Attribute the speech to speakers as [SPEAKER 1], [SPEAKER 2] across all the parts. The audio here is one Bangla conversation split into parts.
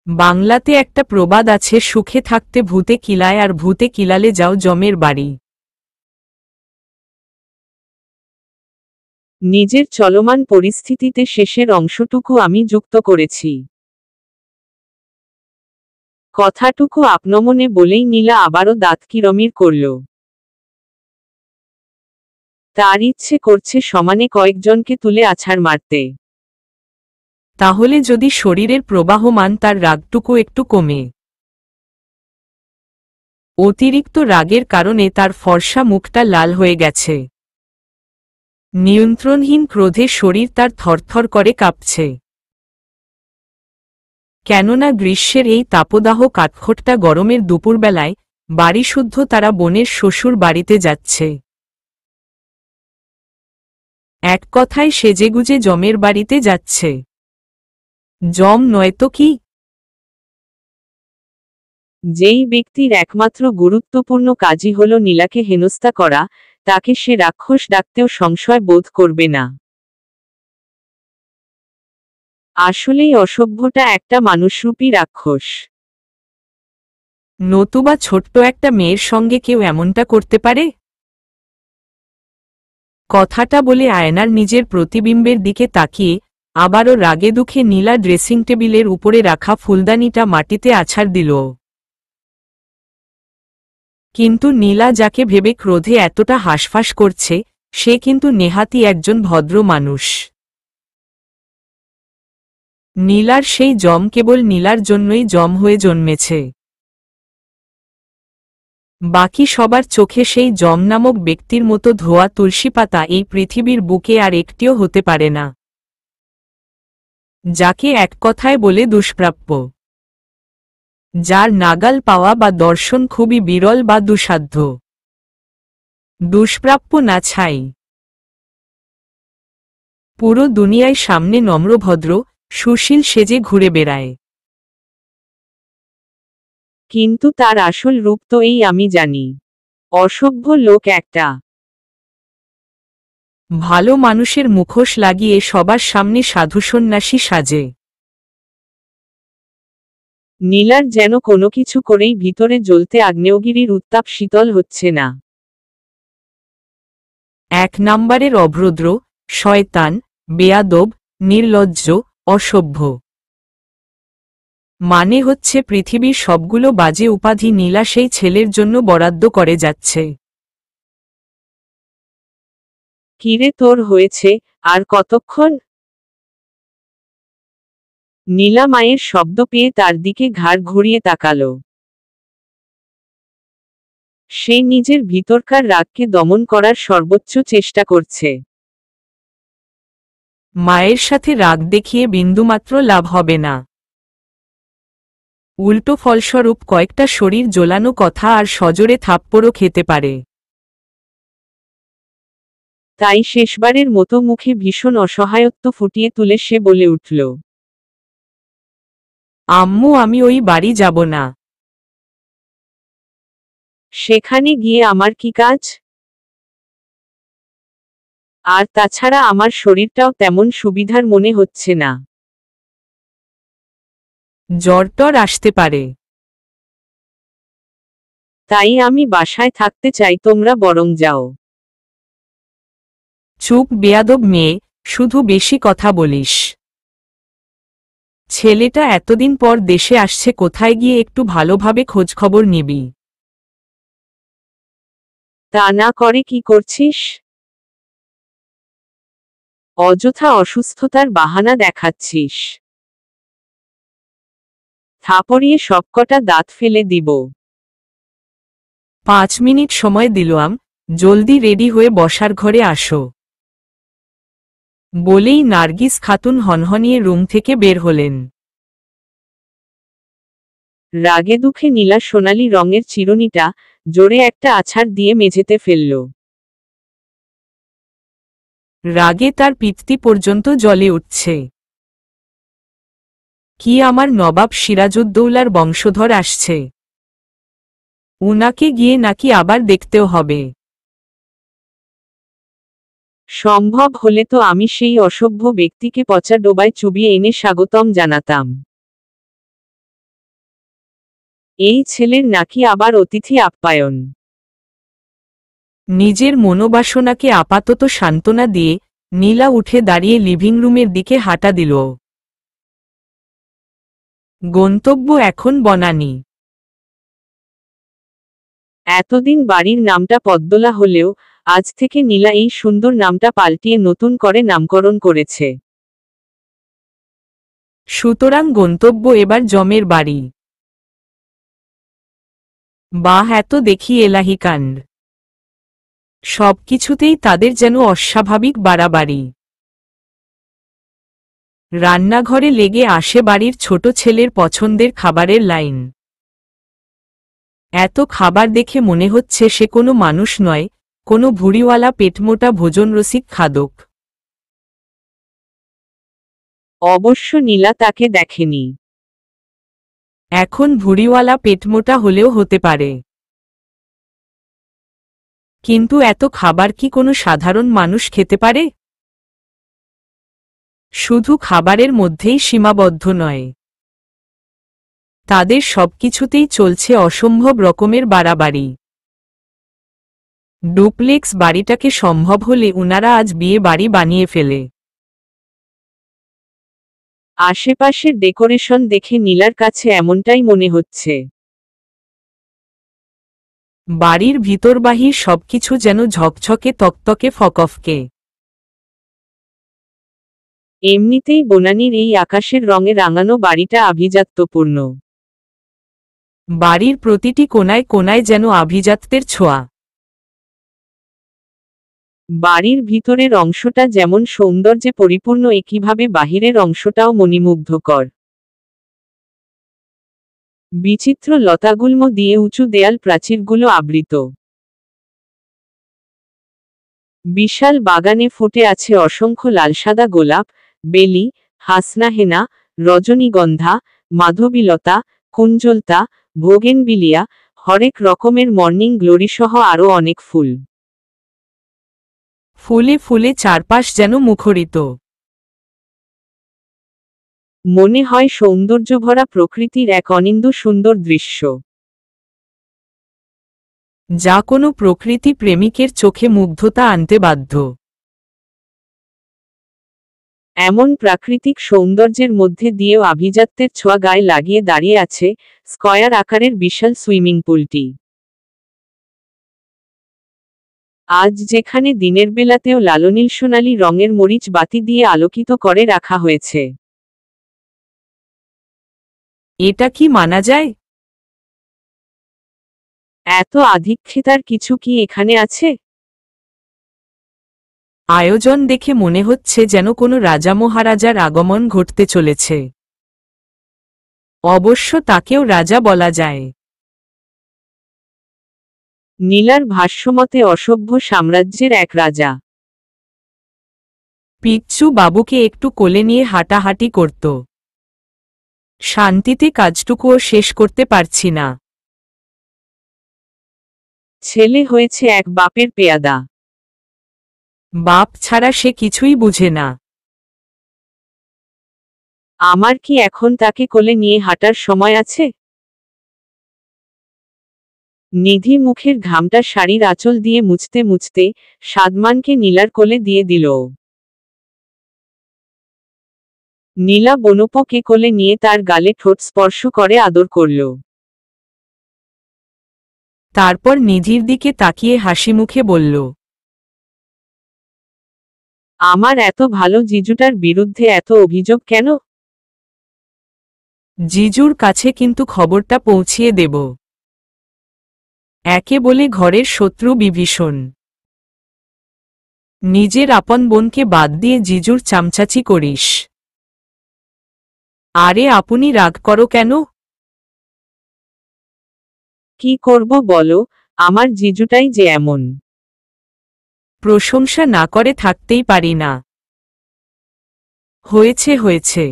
[SPEAKER 1] বাংলাতে একটা প্রবাদ আছে, সুখে থাকতে ভূতে কিলায় আর ভূতে কিলালে যাও জমের বাড়ি।
[SPEAKER 2] নিজের চলমান পরিস্থিতিতে শেষের অংশটুকু আমি যুক্ত করেছি। কথাটুকু আপনমনে বলেই নীলা আবারও দাঁত কিরমির করল। তার ইচ্ছে করছে সমানে কয়েকজনকে তুলে আছাড় মারতে।
[SPEAKER 1] তাহলে যদি শরীরের প্রবাহমান তার রাগটুকু একটু কমে। অতিরিক্ত রাগের কারণে তার ফর্সা মুখটা লাল হয়ে গেছে। নিয়ন্ত্রণহীন ক্রোধে শরীর তার থরথর করে কাঁপছে। কেননা গ্রীষ্মের এই তাপদাহ কাঠখোট্টা গরমের দুপুরবেলায় বাড়িশুদ্ধ তারা বোনের শ্বশুর বাড়িতে যাচ্ছে। এক কথায় সেজেগুজে জমের বাড়িতে যাচ্ছে। জম নয়তো কি?
[SPEAKER 2] যেই ব্যক্তির একমাত্র গুরুত্বপূর্ণ কাজই হল নীলাকে হেনস্থা করা, তাকে সে রাক্ষস ডাকতেও সংশয় বোধ করবে না। আসলেই অসভ্যটা একটা মানুষরূপী রাক্ষস।
[SPEAKER 1] নতুবা ছোট্ট একটা মেয়ের সঙ্গে কেউ এমনটা করতে পারে? কথাটা বলে আয়নার নিজের প্রতিবিম্বের দিকে তাকিয়ে আবারও রাগে দুঃখে নীলা ড্রেসিং টেবিলের উপরে রাখা ফুলদানিটা মাটিতে আছাড় দিল। কিন্তু নীলা যাকে ভেবে ক্রোধে এতটা হাঁসফাঁস করছে, সে কিন্তু নেহাতি একজন ভদ্র মানুষ। নীলার সেই জম কেবল নীলার জন্যই জম হয়ে জন্মেছে। বাকি সবার চোখে সেই জম নামক ব্যক্তির মতো ধোয়া তুলসী পাতা এই পৃথিবীর বুকে আর একটিও হতে পারে না, যাকে এক কথায় বলে দুষ্প্রাপ্য, যার নাগাল পাওয়া বা দর্শন খুবই বিরল বা দুঃসাধ্য। দুষ্প্রাপ্য না ছাই। পুরো দুনিয়ায় সামনে নম্রভদ্র সুশীল সেজে ঘুরে বেড়ায়,
[SPEAKER 2] কিন্তু তার আসল রূপ তো এই আমি জানি। অসভ্য লোক একটা।
[SPEAKER 1] ভালো মানুষের মুখোশ লাগিয়ে সবার সামনে সাধু সন্ন্যাসী সাজে।
[SPEAKER 2] নীলার যেন কোনো কিছু করেই ভিতরে জ্বলতে আগ্নেয়গিরির উত্তাপ শীতল হচ্ছে না।
[SPEAKER 1] এক নাম্বারের অভদ্র, শয়তান, বেয়াদব, নির্লজ্জ, অসভ্য। মানে হচ্ছে পৃথিবীর সবগুলো বাজে উপাধি নীলা সেই ছেলের জন্য বরাদ্দ করে যাচ্ছে।
[SPEAKER 2] কিরে তোর হয়েছে, আর কতক্ষণ? নীলা মায়ের শব্দ পেয়ে তার দিকে ঘাড় ঘুরিয়ে তাকাল। সে নিজের ভিতরকার রাগকে দমন করার সর্বোচ্চ চেষ্টা করছে।
[SPEAKER 1] মায়ের সাথে রাগ দেখিয়ে বিন্দুমাত্র লাভ হবে না। উল্টো ফলস্বরূপ কয়েকটা শরীর জ্বলানো কথা আর সজোরে থাপ্পড়ও খেতে পারে।
[SPEAKER 2] তাই শেষবারের মতো মুখে ভীষণ অসহায়ত্ব ফুটিয়ে তুলে সে বলে উঠল,
[SPEAKER 1] আম্মু, আমি ওই বাড়ি যাব না।
[SPEAKER 2] সেখানে গিয়ে আমার কি কাজ? আর তাছাড়া আমার শরীরটাও তেমন সুবিধার মনে হচ্ছে না।
[SPEAKER 1] জ্বর-টর আসতে পারে।
[SPEAKER 2] তাই আমি বাসায় থাকতে চাই, তোমরা বরং যাও।
[SPEAKER 1] চুপ বেয়াদব মেয়ে, শুধু বেশি কথা বলিস। ছেলেটা এতদিন পর দেশে আসছে, কোথায় গিয়ে একটু ভালোভাবে খোঁজখবর নিবি।
[SPEAKER 2] তা না করে কি করছিস? অযথা অসুস্থতার বাহানা দেখাচ্ছিস। থাপড়িয়ে সবকটা দাঁত ফেলে দিব।
[SPEAKER 1] 5 মিনিট সময় দিলাম, জলদি রেডি হয়ে বসার ঘরে আসো। বলেই নার্গিস খাতুন হনহনিয়ে রুম থেকে বের হলেন।
[SPEAKER 2] রাগে দুঃখে নীলা সোনালি রঙের চিরুনিটা জোরে একটা আছাড় দিয়ে মেঝেতে ফেলল।
[SPEAKER 1] রাগে তার পিত্তি পর্যন্ত জ্বলে উঠছে। কি আমার নবাব সিরাজউদ্দৌলার বংশধর আসছে? উনাকে গিয়ে নাকি আবার দেখতেও হবে?
[SPEAKER 2] সম্ভব হলে তো আমি সেই অসভ্য ব্যক্তিকে পচা ডোবায় চুবিয়ে এনে স্বাগতম জানাতাম। এই ছেলের নাকি আবার অতিথি আপ্যায়ন।
[SPEAKER 1] নিজের মনোবাসনাকে আপাতত সান্ত্বনা দিয়ে নীলা উঠে দাঁড়িয়ে লিভিং রুমের দিকে হাঁটা দিল। গন্তব্য এখন বনানী।
[SPEAKER 2] এতদিন বাড়ির নামটা পদ্মলা হলেও আজ থেকে নীলা এই সুন্দর নামটা পাল্টিয়ে নতুন করে নামকরণ করেছে।
[SPEAKER 1] সুতরাং গন্তব্য এবার জমের বাড়ি। বাহ, এত দেখি এলাহি কাণ্ড। সবকিছুতেই তাদের যেন অস্বাভাবিক বাড়াবাড়ি। রান্নাঘরে লেগে আসে বাড়ির ছোট ছেলের পছন্দের খাবারের লাইন। এত খাবার দেখে মনে হচ্ছে সে কোনো মানুষ নয়, কোনো ভুঁড়িওয়ালা পেটমোটা ভোজনরসিক খাদক।
[SPEAKER 2] অবশ্য নীলা তাকে দেখেনি।
[SPEAKER 1] এখন ভুঁড়িওয়ালা পেটমোটা হলেও হতে পারে, কিন্তু এত খাবার কি কোনো সাধারণ মানুষ খেতে পারে? শুধু খাবারের মধ্যেই সীমাবদ্ধ নয়, তাদের সবকিছুতেই চলছে অসম্ভব রকমের বাড়াবাড়ি। ডুপ্লেক্স বাড়িটাকে সম্ভব হলে উনারা আজ বিয়ে বাড়ি বানিয়ে ফেলে।
[SPEAKER 2] আশেপাশের ডেকোরেশন দেখে নীলার কাছে এমনটাই মনে হচ্ছে।
[SPEAKER 1] বাড়ির ভিতরবাহির সবকিছু যেন ঝকঝকে তকতকে ফকফকে।
[SPEAKER 2] এমনিতেই বনানীর এই আকাশের রঙে রাঙানো বাড়িটা আভিজাত্যপূর্ণ।
[SPEAKER 1] বাড়ির প্রতিটি কোনায় কোনায় যেন আভিজাত্যের ছোঁয়া।
[SPEAKER 2] বাড়ির ভিতরের অংশটা যেমন সৌন্দর্যে পরিপূর্ণ, একইভাবে বাহিরের অংশটাও মণিমুগ্ধকর। বিচিত্র লতাগুল্ম দিয়ে উঁচু দেয়াল প্রাচীরগুলো আবৃত। বিশাল বাগানে ফুটে আছে অসংখ্য লালসাদা গোলাপ, বেলি, হাসনাহেনা, রজনীগন্ধা, মাধবীলতা, কুঞ্জলতা, বোগেনভিলিয়া, হরেক রকমের মর্নিং গ্লোরি সহ আরও অনেক ফুল।
[SPEAKER 1] ফুলে ফুলে চারপাশ যেন মুখরিত।
[SPEAKER 2] মনে হয় সৌন্দর্যভরা প্রকৃতির এক অনিন্দ্য সুন্দর দৃশ্য,
[SPEAKER 1] যা কোনো প্রকৃতি প্রেমিকের চোখে মুগ্ধতা আনতে বাধ্য।
[SPEAKER 2] এমন প্রাকৃতিক সৌন্দর্যের মধ্যে দিয়েও আভিজাত্যের ছোঁয়া গায়ে লাগিয়ে দাঁড়িয়ে আছে স্কয়ার আকারের বিশাল সুইমিং পুলটি। আজ যেখানে দিনের বেলাতেও লালনীল সোনালী রঙের মরিচ বাতি দিয়ে আলোকিত করে রাখা হয়েছে।
[SPEAKER 1] এটা কি মানা যায়?
[SPEAKER 2] এত আধিক্যতার কিছু কি এখানে আছে?
[SPEAKER 1] আয়োজন দেখে মনে হচ্ছে যেন কোনো রাজা মহারাজার আগমন ঘটতে চলেছে। অবশ্য তাকেও রাজা বলা যায়।
[SPEAKER 2] নীলার ভাষ্যমতে অসভ্য সাম্রাজ্যের এক রাজা।
[SPEAKER 1] পিচ্চু বাবুকে একটু কোলে নিয়ে হাঁটাহাঁটি করত। শান্তিতে কাজটুকুও শেষ করতে পারছি না।
[SPEAKER 2] ছেলে হয়েছে এক বাপের পেয়াদা।
[SPEAKER 1] বাপ ছাড়া সে কিছুই বুঝে না।
[SPEAKER 2] আমার কি এখন তাকে কোলে নিয়ে হাঁটার সময় আছে? নিধি মুখের ঘামটা শাড়ির আঁচল দিয়ে মুছতে মুছতে সাদমানকে নীলার কোলে দিয়ে দিল। নীলা বনপকে কোলে নিয়ে তার গালে ঠোঁট স্পর্শ করে আদর করল।
[SPEAKER 1] তারপর নিধির দিকে তাকিয়ে হাসি মুখে বলল,
[SPEAKER 2] আমার এত ভালো জিজুটার বিরুদ্ধে এত অভিযোগ কেন?
[SPEAKER 1] জিজুর কাছে কিন্তু খবরটা পৌঁছিয়ে দেব। একে বলে ঘরের শত্রু বিভীষণ। নিজের আপন বোনকে বাদ দিয়ে জিজুর চামচাচি করিস? আরে আপনি রাগ করো কেন?
[SPEAKER 2] কি করব বলো, আমার জিজুটাই যে এমন।
[SPEAKER 1] প্রশংসা না করে থাকতেই পারি না। হয়েছে হয়েছে।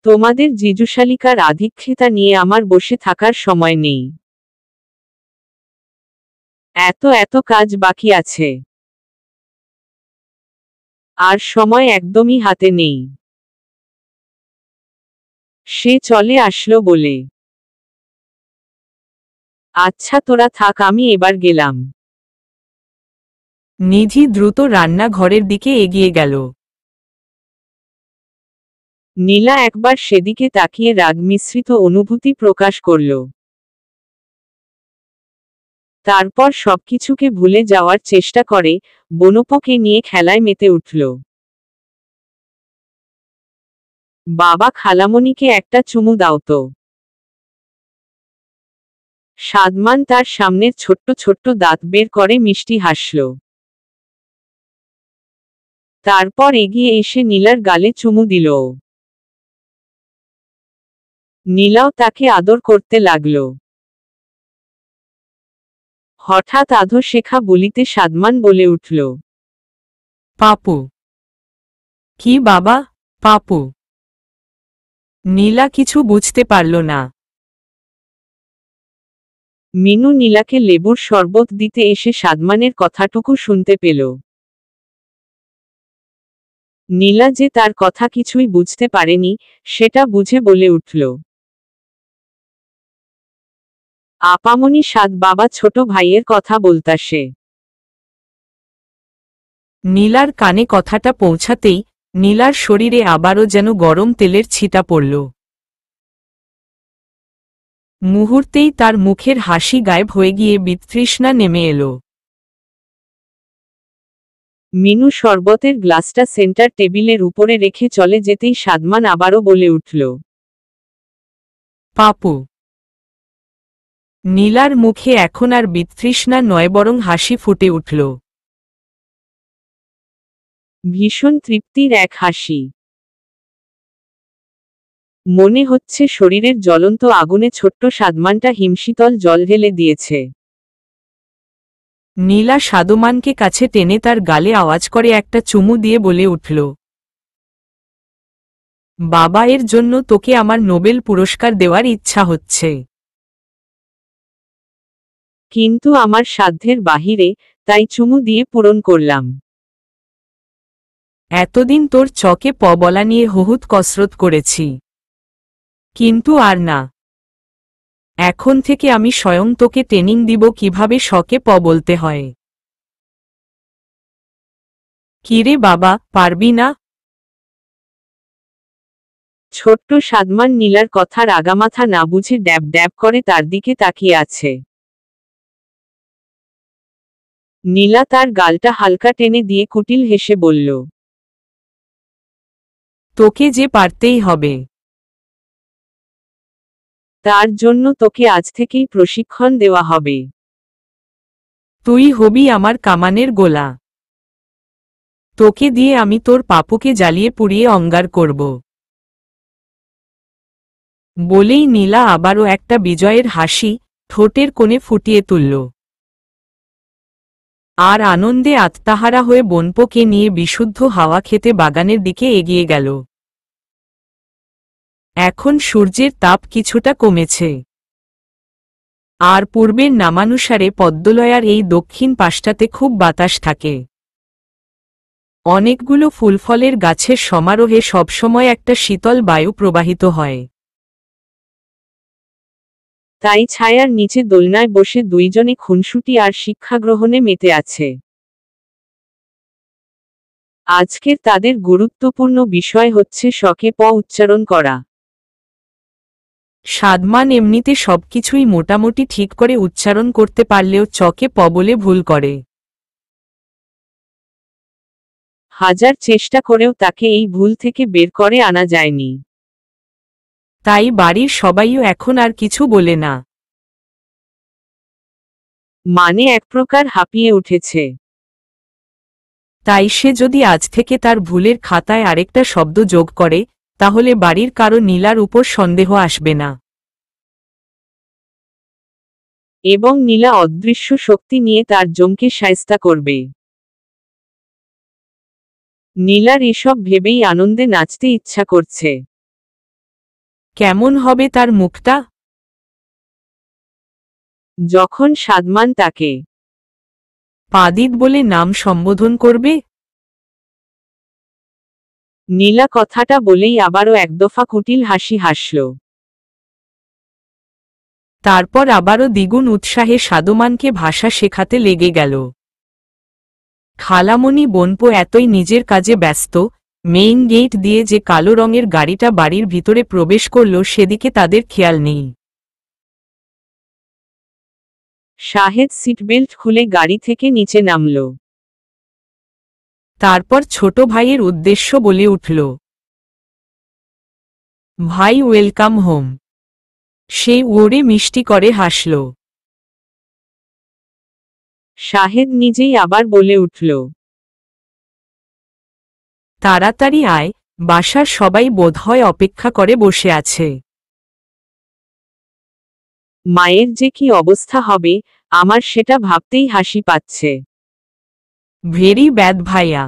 [SPEAKER 2] তোমাদের জিজুশালিকার আধিক্যতা নিয়ে আমার বসে থাকার সময় নেই। এত কাজ বাকি আছে, আর সময় একদমই হাতে নেই। সে চলে আসলো বলে, আচ্ছা তোরা থাক, আমি এবার গেলাম।
[SPEAKER 1] নিধি দ্রুত রান্নাঘরের দিকে এগিয়ে গেল।
[SPEAKER 2] নীলা একবার সেদিকে তাকিয়ে রাগ মিশ্রিত অনুভূতি প্রকাশ করল। তারপর সবকিছুকে ভুলে যাওয়ার চেষ্টা করে বনপকে নিয়ে খেলায় মেতে উঠল। বাবা, খালামণিকে একটা চুমু দাও তো। সাদমান তার সামনের ছোট্ট ছোট্ট দাঁত বের করে মিষ্টি হাসল। তারপর এগিয়ে এসে নীলার গালে চুমু দিল ও। নীলাও তাকে আদর করতে লাগল। হঠাৎ আধো শেখা বলিতে সাদমান বলে উঠল,
[SPEAKER 1] পাপু। কি বাবা, পাপু? নীলা কিছু বুঝতে পারল না।
[SPEAKER 2] মিনু নীলাকে লেবুর শরবত দিতে এসে সাদমানের কথাটুকু শুনতে পেল। নীলা যে তার কথা কিছুই বুঝতে পারেনি, সেটা বুঝে বলে উঠল, আপামনি সাদ বাবা, ছোট ভাইয়ের কথা বলতাসে।
[SPEAKER 1] নীলার কানে কথাটা পৌঁছাতেই নীলার শরীরে আবারও যেন গরম তেলের ছিটা পড়ল। মুহূর্তেই তার মুখের হাসি গায়েব হয়ে গিয়ে বিতৃষ্ণা নেমে এলো।
[SPEAKER 2] মিনু শরবতের গ্লাসটা সেন্টার টেবিলের উপরে রেখে চলে যেতেই সাদমান আবারও বলে উঠল,
[SPEAKER 1] পাপু। নীলার মুখে এখন আর বিতৃষ্ণা নয়, বরং হাসি ফুটে উঠল।
[SPEAKER 2] ভীষণ তৃপ্তির এক হাসি। মনে হচ্ছে শরীরের জ্বলন্ত আগুনে ছোট্ট সাদমানটা হিমশীতল জল ঢেলে দিয়েছে।
[SPEAKER 1] নীলা সাদমানকে কাছে টেনে তার গালে আওয়াজ করে একটা চুমু দিয়ে বলে উঠল, বাবা, এর জন্য তোকে আমার নোবেল পুরস্কার দেওয়ার ইচ্ছা হচ্ছে।
[SPEAKER 2] কিন্তু আমার সাধ্যের বাহিরে, তাই চুমু দিয়ে পূরণ করলাম।
[SPEAKER 1] এতদিন তোর চকে প বলা নিয়ে বহুত কসরত করেছি, কিন্তু আর না। এখন থেকে আমি স্বয়ং তোকে ট্রেনিং দিব কিভাবে শকে প বলতে হয়। কিরে বাবা, পারবি না?
[SPEAKER 2] ছোট্ট সাদমান নীলার কথার আগামাথা না বুঝে ড্যাব ড্যাব করে তার দিকে তাকিয়ে আছে। নীলা তার গালটা হালকা টেনে দিয়ে কুটিল হেসে বলল,
[SPEAKER 1] তোকে যে পারতেই হবে।
[SPEAKER 2] তার জন্য তোকে আজ থেকেই প্রশিক্ষণ দেওয়া হবে।
[SPEAKER 1] তুই হবি আমার কামানের গোলা। তোকে দিয়ে আমি তোর পাপুকে জ্বালিয়ে পুড়িয়ে অঙ্গার করব। বলেই নীলা আবারও একটা বিজয়ের হাসি ঠোঁটের কোণে ফুটিয়ে তুলল। আর আনন্দে আত্মাহারা হয়ে বনপোকে নিয়ে বিশুদ্ধ হাওয়া খেতে বাগানের দিকে এগিয়ে গেল। এখন সূর্যের তাপ কিছুটা কমেছে। আর পূর্বের নামানুসারে পদ্মলয়ার এই দক্ষিণ পাশটাতে খুব বাতাস থাকে। অনেকগুলো ফুলফলের গাছের সমারোহে সবসময় একটা শীতল বায়ু প্রবাহিত হয়।
[SPEAKER 2] তাই ছায়ার নিচে দোলনায় বসে দুইজনে খুনসুটি আর শিক্ষাগ্রহণে মেতে আছে। আজকের তাদের গুরুত্বপূর্ণ বিষয় হচ্ছে শকে প উচ্চারণ করা।
[SPEAKER 1] সাদমান এমনিতে সবকিছুই মোটামুটি ঠিক করে উচ্চারণ করতে পারলেও চকে প বলে ভুল করে।
[SPEAKER 2] হাজার চেষ্টা করেও তাকে এই ভুল থেকে বের করে আনা যায়নি।
[SPEAKER 1] তাই বাড়ির সবাইও এখন আর কিছু বলে না।
[SPEAKER 2] মানে এক প্রকার হাঁপিয়ে উঠেছে।
[SPEAKER 1] তাই সে যদি আজ থেকে তার ভুলের খাতায় আরেকটা শব্দ যোগ করে, তাহলে বাড়ির কারো নীলার উপর সন্দেহ আসবে না।
[SPEAKER 2] এবং নীলা অদৃশ্য শক্তি নিয়ে তার জমকে শায়েস্তা করবে। নীলার এসব ভেবেই আনন্দে নাচতে ইচ্ছা করছে।
[SPEAKER 1] কেমন হবে তার মুখটা
[SPEAKER 2] যখন সাদমান তাকে
[SPEAKER 1] পাদিত বলে নাম সম্বোধন করবে?
[SPEAKER 2] নীলা কথাটা বলেই আবারও একদফা কুটিল হাসি হাসল।
[SPEAKER 1] তারপর আবারও দ্বিগুণ উৎসাহে সাদমানকে ভাষা শেখাতে লেগে গেল। খালামণি বোনপো এতই নিজের কাজে ব্যস্ত, মেইন গেট দিয়ে যে কালো রঙের গাড়িটা বাড়ির ভিতরে প্রবেশ করল সেদিকে তাদের খেয়াল নেই।
[SPEAKER 2] শাহেদ সিটবেল্ট খুলে গাড়ি থেকে নিচে নামল।
[SPEAKER 1] তারপর ছোট ভাইয়ের উদ্দেশ্য বলে উঠল, ভাই ওয়েলকাম হোম। সে ওরে মিষ্টি করে হাসল।
[SPEAKER 2] শাহেদ নিজেই আবার বলে উঠল,
[SPEAKER 1] তাড়াতাড়ি আয়, বাসার সবাই বোধহয় অপেক্ষা করে বসে আছে।
[SPEAKER 2] মায়ের যে কি অবস্থা হবে আমার সেটা ভাবতেই হাসি পাচ্ছে।
[SPEAKER 1] ভেরি ব্যাড ভাইয়া।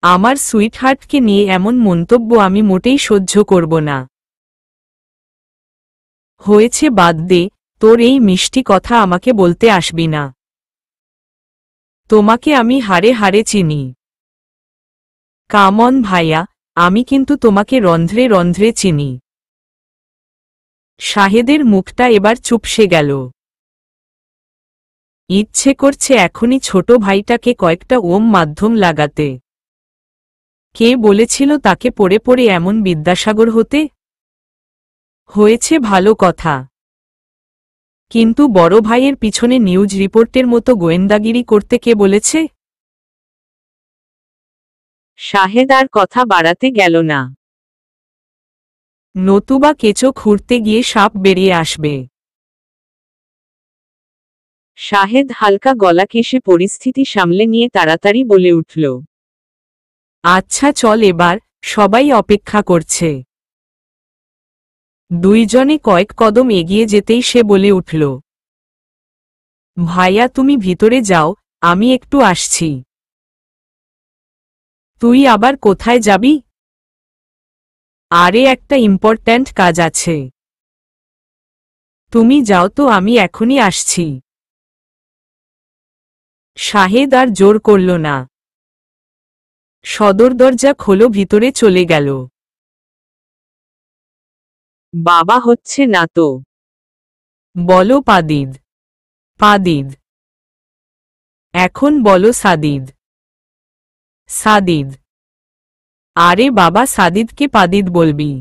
[SPEAKER 1] আমার সুইটহার্টকে নিয়ে এমন মন্তব্য আমি মোটেই সহ্য করব না। হয়েছে, বাদ দে, তোর এই মিষ্টি কথা আমাকে বলতে আসবি না। তোমাকে আমি হাড়ে হাড়ে চিনি। কাম অন ভাইয়া, আমি কিন্তু তোমাকে রন্ধ্রে রন্ধ্রে চিনি। শাহেদের মুখটা এবার চুপসে গেল। ইচ্ছে করছে এখনই ছোট ভাইটাকে কয়েকটা ওম মাধ্যম লাগাতে। কে বলেছিল তাকে পড়ে পড়ে এমন বিদ্যাসাগর হতে? হয়েছে ভালো কথা, কিন্তু বড় ভাইয়ের পিছনে নিউজ রিপোর্টের মতো গোয়েন্দাগিরি করতে কে বলেছে?
[SPEAKER 2] শাহেদ আর কথা বাড়াতে গেল না।
[SPEAKER 1] নতুবা কেঁচো খুঁড়তে গিয়ে সাপ বেরিয়ে আসবে।
[SPEAKER 2] শাহেদ হালকা গলা কেশে পরিস্থিতি সামলে নিয়ে তাড়াতাড়ি বলে উঠল,
[SPEAKER 1] আচ্ছা চল এবার, সবাই অপেক্ষা করছে। দুইজনে কয়েক কদম এগিয়ে যেতেই সে বলে উঠল, ভাইয়া তুমি ভিতরে যাও, আমি একটু আসছি। তুই আবার কোথায় যাবি? আরে একটা ইম্পর্ট্যান্ট কাজ আছে। তুমি যাও তো, আমি এখনই আসছি। শাহেদ আর জোর করল না। সদর দরজা খোলো, ভিতরে চলে গেল।
[SPEAKER 2] বাবা হচ্ছে না তো?
[SPEAKER 1] বলো পাদিদ। পাদিদ। এখন বলো সাদিদ। সাদিদ। আরে বাবা, সাদিদকে পাদিদ বলবি?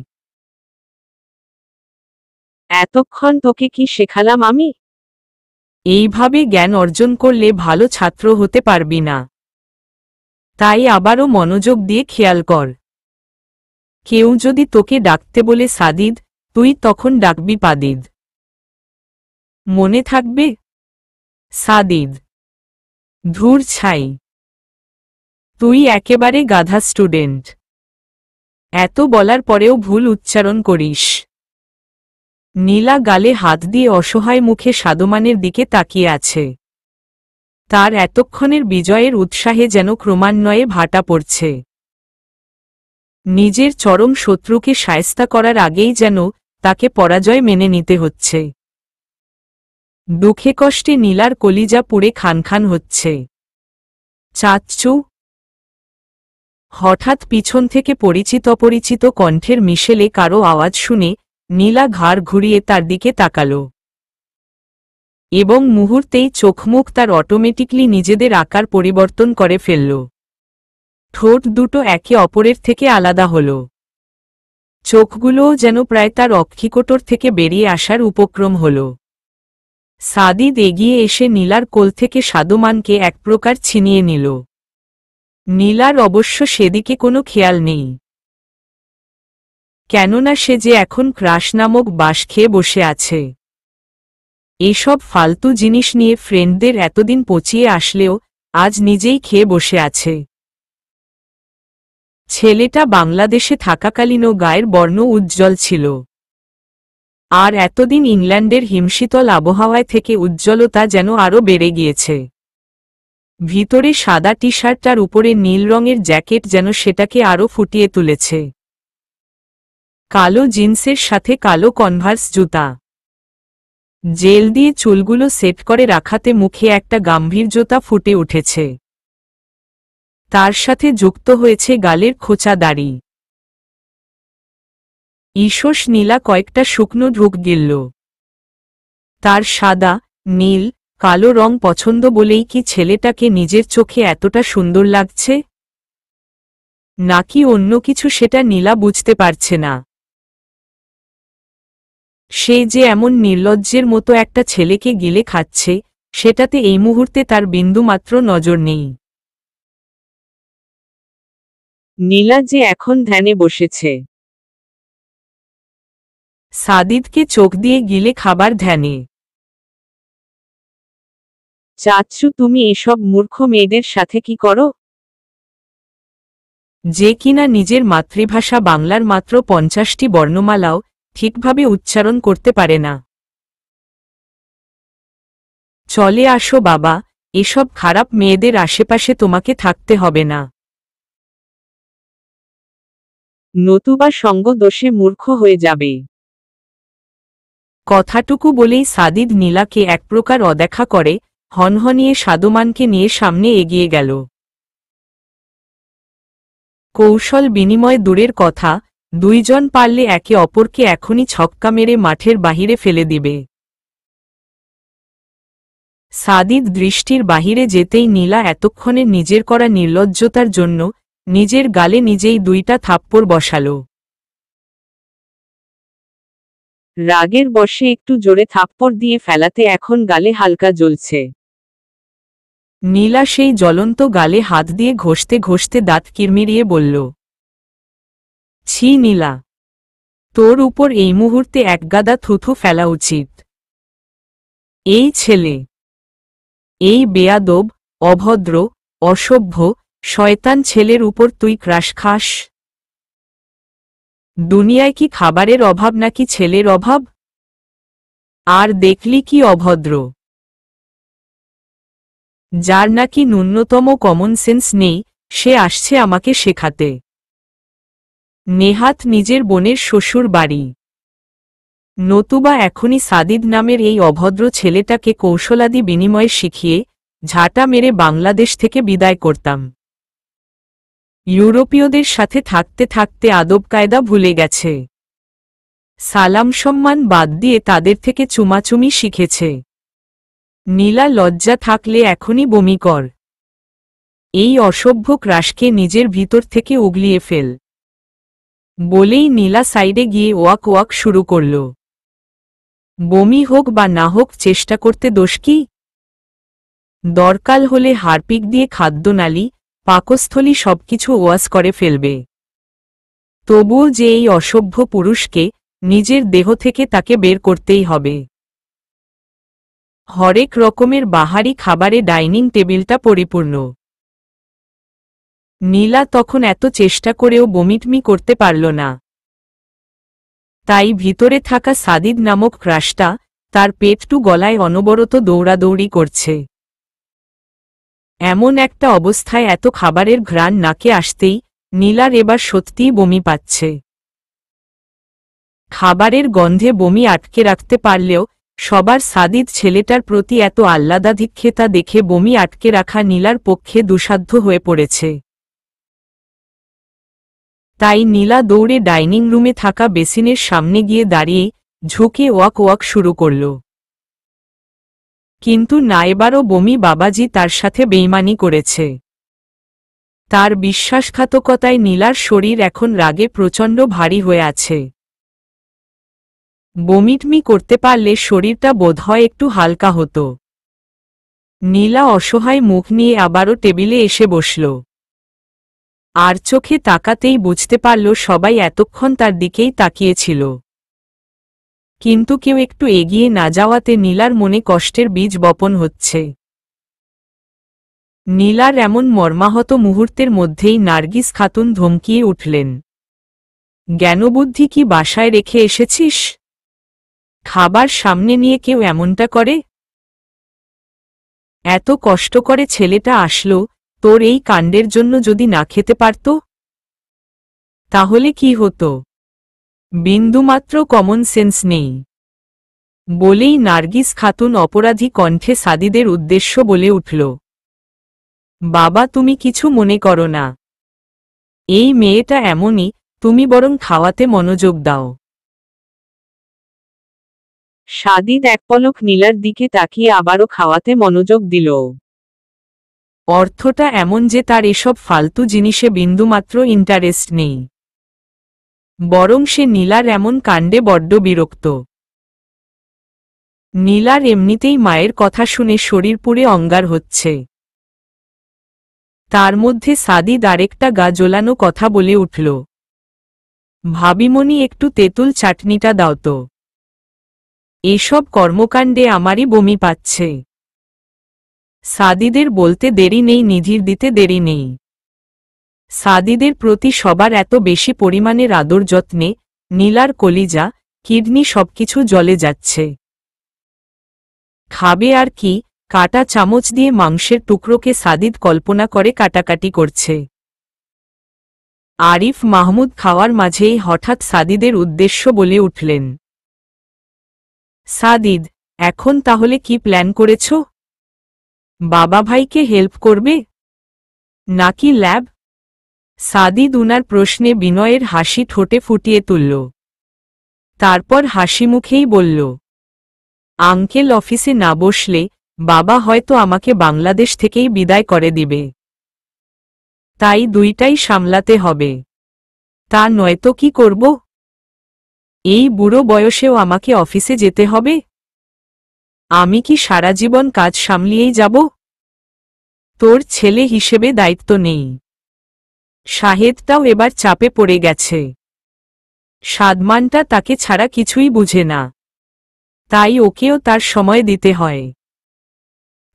[SPEAKER 2] এতক্ষণ তোকে কি শেখালাম আমি?
[SPEAKER 1] এইভাবে জ্ঞান অর্জন করলে ভালো ছাত্র হতে পারবি না। তাই আবারও মনোযোগ দিয়ে খেয়াল কর। কেউ যদি তোকে ডাকতে বলে সাদিদ, তুই তখন ডাকবি পাদিদ। মনে থাকবে? সাদিদ। ধুর ছাই, তুই একেবারে গাধা স্টুডেন্ট। এত বলার পরেও ভুল উচ্চারণ করিস। নীলা গালে হাত দিয়ে অসহায় মুখে সাদমানের দিকে তাকিয়ে আছে। তার এতক্ষণের বিজয়ের উৎসাহে যেন ক্রমান্বয়ে ভাটা পড়ছে। নিজের চরম শত্রুকে শায়েস্তা করার আগেই যেন তাকে পরাজয় মেনে নিতে হচ্ছে। দুঃখে কষ্টে নীলার কলিজা পুড়ে খানখান হচ্ছে। চাচ্চু। হঠাৎ পিছন থেকে পরিচিত অপরিচিত কণ্ঠের মিশেলে কারো আওয়াজ শুনে নীলা ঘাড় ঘুরিয়ে তার দিকে তাকাল। এবং মুহূর্তেই চোখমুখ তার অটোমেটিকলি নিজেদের আকার পরিবর্তন করে ফেলল। ঠোঁট দুটো একে অপরের থেকে আলাদা হল। চোখগুলোও যেন প্রায় তার অক্ষিকোটর থেকে বেরিয়ে আসার উপক্রম হল। সাদিদ এগিয়ে এসে নীলার কোল থেকে সাদমানকে এক প্রকার ছিনিয়ে নিল। নীলার অবশ্য সেদিকে কোনো খেয়াল নেই, কেননা সে যে এখন ক্রাশ নামক বাঁশ খেয়ে বসে আছে। এসব ফালতু জিনিস নিয়ে ফ্রেন্ডদের এতদিন পচিয়ে আসলেও আজ নিজেই খেয়ে বসে আছে। ছেলেটা বাংলাদেশে থাকাকালীনও গায়ের বর্ণ উজ্জ্বল ছিল, আর এতদিন ইংল্যান্ডের হিমশীতল আবহাওয়ায় থেকে উজ্জ্বলতা যেন আরও বেড়ে গিয়েছে। ভিতরে সাদা টি শার্ট আর উপরে নীল রঙের জ্যাকেট যেন সেটাকে আরও ফুটিয়ে তুলেছে। কালো জিন্সের সাথে কালো কনভার্স জুতা। জেল দিয়ে চুলগুলো সেট করে রাখাতে মুখে একটা গাম্ভীর্যতা ফুটে উঠেছে। তার সাথে যুক্ত হয়েছে গালের খোঁচা দাড়ি। ঈষৎ নীলা কয়েকটা শুকনো ঢুক গিলল। তার সাদা, নীল, কালো রং পছন্দ বলেই কি ছেলেটাকে নিজের চোখে এতটা সুন্দর লাগছে, নাকি অন্য কিছু সেটা নীলা বুঝতে পারছে না। সে যে এমন নির্লজ্জের মতো একটা ছেলেকে গিলে খাচ্ছে, সেটাতে এই মুহূর্তে তার বিন্দুমাত্র নজর নেই।
[SPEAKER 2] নীলা যে এখন ধ্যানে বসেছে।
[SPEAKER 1] সাদিদকে চোখ দিয়ে গিলে খাবার ধ্যানে।
[SPEAKER 2] চাচ্ছু তুমি এসব মূর্খ মেয়েদের সাথে কি করো?
[SPEAKER 1] যে কিনা নিজের মাতৃভাষা বাংলার মাত্র 50টি বর্ণমালাও ঠিকভাবে উচ্চারণ করতে পারে না। চলে আসো বাবা, এসব খারাপ মেয়েদের আশেপাশে তোমাকে থাকতে হবে না।
[SPEAKER 2] নতুবা সঙ্গ দোষে মূর্খ হয়ে যাবে।
[SPEAKER 1] কথাটুকু বলেই সাদিদ নীলাকে এক প্রকার অদেখা করে হনহনিয়ে সাদমানকে নিয়ে সামনে এগিয়ে গেল। কৌশল বিনিময় দূরের কথা, দুইজন পারলে একে অপরকে এখনই ছক্কা মেরে মাঠের বাহিরে ফেলে দিবে। সাদিদ দৃষ্টির বাহিরে যেতেই নীলা এতক্ষণে নিজের করা নির্লজ্জতার জন্য নিজের গালে নিজেই 2টা থাপ্পড় বসাল।
[SPEAKER 2] রাগের বশে একটু জোরে থাপ্পড় দিয়ে ফেলাতে এখন গালে হালকা জ্বলছে।
[SPEAKER 1] নীলা সেই জ্বলন্ত গালে হাত দিয়ে ঘষতে ঘষতে দাঁত কিরমিরিয়ে বলল, ছি নীলা, তোর উপর এই মুহূর্তে একগাদা থুথু ফেলা উচিত। এই ছেলে, এই বেয়াদব, অভদ্র, অসভ্য, শয়তান ছেলের উপর তুই ক্রাশ খাস? দুনিয়ায় কি খাবারের অভাব নাকি ছেলের অভাব? আর দেখলি কি অভদ্র, যার নাকি ন্যূনতম কমন সেন্স নেই, সে আসছে আমাকে শেখাতে। নেহাত নিজের বোনের শ্বশুর বাড়ি, নতুবা এখনই সাদিদ নামের এই অভদ্র ছেলেটাকে কৌশলাদি বিনিময়ে শিখিয়ে ঝাঁটা মেরে বাংলাদেশ থেকে বিদায় করতাম। ইউরোপীয়দের সাথে থাকতে থাকতে আদব কায়দা ভুলে গেছে। সালাম সম্মান বাদ দিয়ে তাদের থেকে চুমাচুমি শিখেছে। নীলা লজ্জা থাকলে এখনই বমি কর। এই অসভ্য ক্রাশকে নিজের ভিতর থেকে উগলিয়ে ফেল। বলেই নীলা সাইডে গিয়ে ওয়াক ওয়াক শুরু করল। বমি হোক বা না হোক চেষ্টা করতে দোষ কি? দরকার হলে হারপিক দিয়ে খাদ্যনালী, পাকস্থলী সবকিছু ওয়াশ করে ফেলবে। তবুও যে এই অসভ্য পুরুষকে নিজের দেহ থেকে তাকে বের করতেই হবে। হরেক রকমের বাহারি খাবারে ডাইনিং টেবিলটা পরিপূর্ণ। নীলা তখন এত চেষ্টা করেও বমিটমি করতে পারল না। তাই ভিতরে থাকা সাদিদ নামক ক্রাশটা তার পেটটু গলায় অনবরত দৌড়াদৌড়ি করছে। এমন একটা অবস্থায় এত খাবারের ঘ্রাণ নাকে আসতেই নীলার এবার সত্যিই বমি পাচ্ছে। খাবারের গন্ধে বমি আটকে রাখতে পারলেও সবার সাদিদ ছেলেটার প্রতি এত আহ্লাদাধিক্যতা দেখে বমি আটকে রাখা নীলার পক্ষে দুঃসাধ্য হয়ে পড়েছে। তাই নীলা দৌড়ে ডাইনিং রুমে থাকা বেসিনের সামনে গিয়ে দাঁড়িয়ে ঝুঁকে ওয়াক ওয়াক শুরু করল। কিন্তু না, এবারও বমি বাবাজি তার সাথে বেইমানি করেছে। তার বিশ্বাসঘাতকতায় নীলার শরীর এখন রাগে প্রচণ্ড ভারী হয়ে আছে। বমিটমি করতে পারলে শরীরটা বোধহয় একটু হালকা হতো। নীলা অসহায় মুখ নিয়ে আবারও টেবিলে এসে বসল। আর চোখে তাকাতেই বুঝতে পারল সবাই এতক্ষণ তার দিকেই তাকিয়েছিল। কিন্তু কেউ একটু এগিয়ে না যাওয়াতে নীলার মনে কষ্টের বীজ বপন হচ্ছে। নীলার এমন মর্মাহত মুহূর্তের মধ্যেই নার্গিস খাতুন ধমকিয়ে উঠলেন, জ্ঞানবুদ্ধি কি বাসায় রেখে এসেছিস? খাবার সামনে নিয়ে কেউ এমনটা করে? এত কষ্ট করে ছেলেটা আসলো, তোর এই কাণ্ডের জন্য যদি না খেতে পারত তাহলে কি হতো? বিন্দুমাত্র কমন সেন্স নেই। বলেই নার্গিস খাতুন অপরাধী কণ্ঠে সাদিদের উদ্দেশ্য বলে উঠল, বাবা তুমি কিছু মনে করো না, এই মেয়েটা এমনই, তুমি বরং খাওয়াতে মনোযোগ দাও।
[SPEAKER 2] সাদিদ এক পলক নীলার দিকে তাকিয়ে আবারও খাওয়াতে মনোযোগ দিল।
[SPEAKER 1] অর্থটা এমন যে তার এসব ফালতু জিনিসে বিন্দুমাত্র ইন্টারেস্ট নেই, বরং সে নীলার এমন কাণ্ডে বড্ড বিরক্ত। নীলার এমনিতেই মায়ের কথা শুনে শরীর পুড়ে অঙ্গার হচ্ছে, তার মধ্যে সাদিদ আরেকটা গা জ্বলানো কথা বলে উঠল, ভাবিমণি একটু তেঁতুল চাটনিটা দাও তো, এসব কর্মকাণ্ডে আমারই বমি পাচ্ছে। সাদিদের বলতে দেরি নেই, নিধির দিতে দেরি নেই। সাদিদের প্রতি সবার এত বেশি পরিমাণের আদর যত্নে নীলার কলিজা, কিডনি সবকিছু জ্বলে যাচ্ছে। খাবে আর কি, কাটা চামচ দিয়ে মাংসের টুকরোকে সাদিদ কল্পনা করে কাটাকাটি করছে। আরিফ মাহমুদ খাওয়ার মাঝেই হঠাৎ সাদিদের উদ্দেশ্য বলে উঠলেন, সাদিদ, এখন তাহলে কি প্ল্যান করেছ? বাবা ভাইকে হেল্প করবে নাকি ল্যাব? সাদিদ উনার প্রশ্নে বিনয়ের হাসি ঠোঁটে ফুটিয়ে তুলল, তারপর হাসি মুখেই বলল, আঙ্কেল অফিসে না বসলে বাবা হয়তো আমাকে বাংলাদেশ থেকেই বিদায় করে দিবে, তাই দুইটাই সামলাতে হবে। তা নয়তো কি করব? এই বুড়ো বয়সেও আমাকে অফিসে যেতে হবে? আমি কি সারা জীবন কাজ সামলিয়েই যাব? তোর ছেলে হিসেবে দায়িত্ব নেই। শাহেদটাও এবার চাপে পড়ে গেছে, সাদমানটা তাকে ছাড়া কিছুই বুঝে না, তাই ওকেও তার সময় দিতে হয়।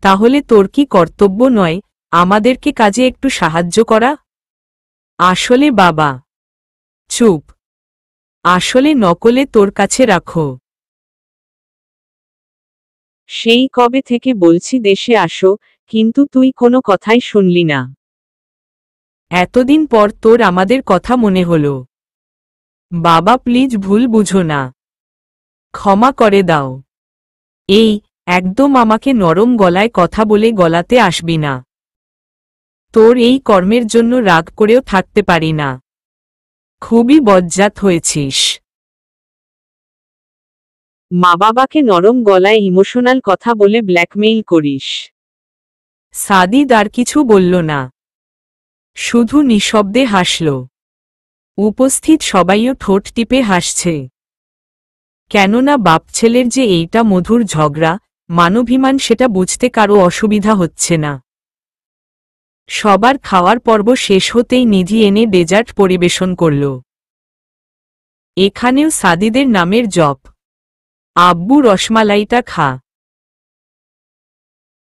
[SPEAKER 1] তাহলে তোর কি কর্তব্য নয় আমাদেরকে কাজে একটু সাহায্য করা? আসলে বাবা, চুপ, আসলে নকলে তোর কাছে রাখো।
[SPEAKER 2] সেই কবে থেকে বলছি দেশে আসো, কিন্তু তুই কোনো কথাই শুনলি না।
[SPEAKER 1] এতদিন পর তোর আমাদের কথা মনে হলো। বাবা প্লিজ ভুল বুঝো না, ক্ষমা করে দাও। এই, একদম আমাকে নরম গলায় কথা বলে গলাতে আসবি না। তোর এই কর্মের জন্য রাগ করেও থাকতে পারি না, খুবই বজ্জাত হয়েছিস।
[SPEAKER 2] মা বাবাকে নরম গলায় ইমোশনাল কথা বলে ব্ল্যাকমেইল করিস?
[SPEAKER 1] সাদিদ আর কিছু বলল না, শুধু নিঃশব্দে হাসল। উপস্থিত সবাইও ঠোঁট টিপে হাসছে, কেননা বাপ ছেলের যে এইটা মধুর ঝগড়া, মানবিমান সেটা বুঝতে কারো অসুবিধা হচ্ছে না। সবার খাওয়ার পর্ব শেষ হতেই নিধি এনে ডেজার্ট পরিবেশন করল। এখানেও সাদিদের নামের জপ, আব্বু রসমালাইটা খা।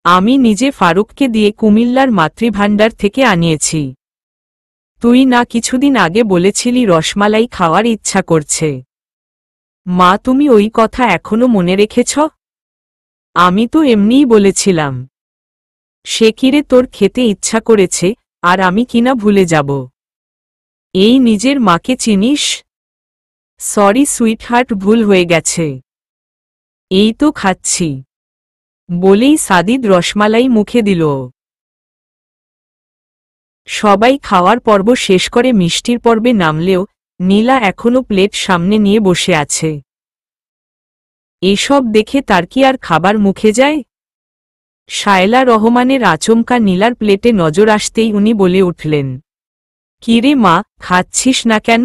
[SPEAKER 1] আমি নিজে ফারুককে দিয়ে কুমিল্লার মাতৃভাণ্ডার থেকে আনিয়েছি। তুই না কিছুদিন আগে বলেছিলি রসমালাই খাওয়ার ইচ্ছা করছে। মা তুমি ওই কথা এখনো মনে রেখেছ? আমি তো এমনিই বলেছিলাম। সে কিরে তোর খেতে ইচ্ছা করেছে, আর আমি কিনা ভুলে যাব? এই নিজের মাকে চিনিস? সরি সুইটহার্ট, ভুল হয়ে গেছে। এই তো খাচ্ছি, বলেই সাদিদ রসমালাই মুখে দিল। সবাই খাওয়ার পর্ব শেষ করে মিষ্টির পর্বে নামলেও নীলা এখনো প্লেট সামনে নিয়ে বসে আছে। এসব দেখে তার কি আর খাবার মুখে যায়? শায়লা রহমানের আচমকা নীলার প্লেটে নজর আসতেই উনি বলে উঠলেন, কিরে মা, খাচ্ছিস না কেন?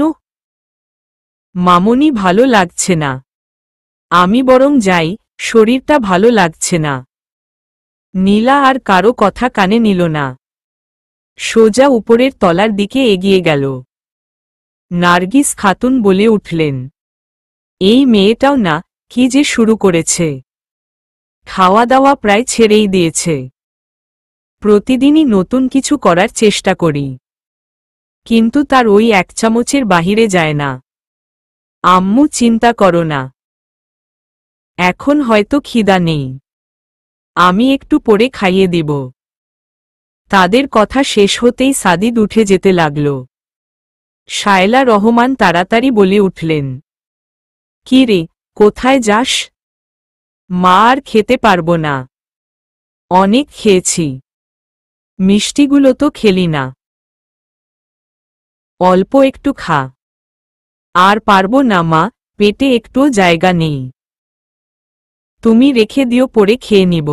[SPEAKER 1] মামনি ভালো লাগছে না। আমি বরং যাই, শরীরটা ভালো লাগছে না। নীলা আর কারো কথা কানে নিল না, সোজা উপরের তলার দিকে এগিয়ে গেল। নার্গিস খাতুন বলে উঠলেন, এই মেয়েটাও না কি যে শুরু করেছে। খাওয়া দাওয়া প্রায় ছেড়েই দিয়েছে। প্রতিদিনই নতুন কিছু করার চেষ্টা করি, কিন্তু তার ওই এক চামচের বাহিরে যায় না। আম্মু চিন্তা করো না, এখন হয়তো খিদা নেই, আমি একটু পরে খাইয়ে দিব। তাদের কথা শেষ হতেই সাদিদ উঠে যেতে লাগল। শায়লা রহমান তাড়াতাড়ি বলে উঠলেন, কি রে, কোথায় যাস? মা আর খেতে পারবো না, অনেক খেয়েছি। মিষ্টিগুলো তো খেলি না। অল্প একটু খা। আর পারবো না মা, পেটে একটুও জায়গা নেই। তুমি রেখে দিও, পরে খেয়ে নিব।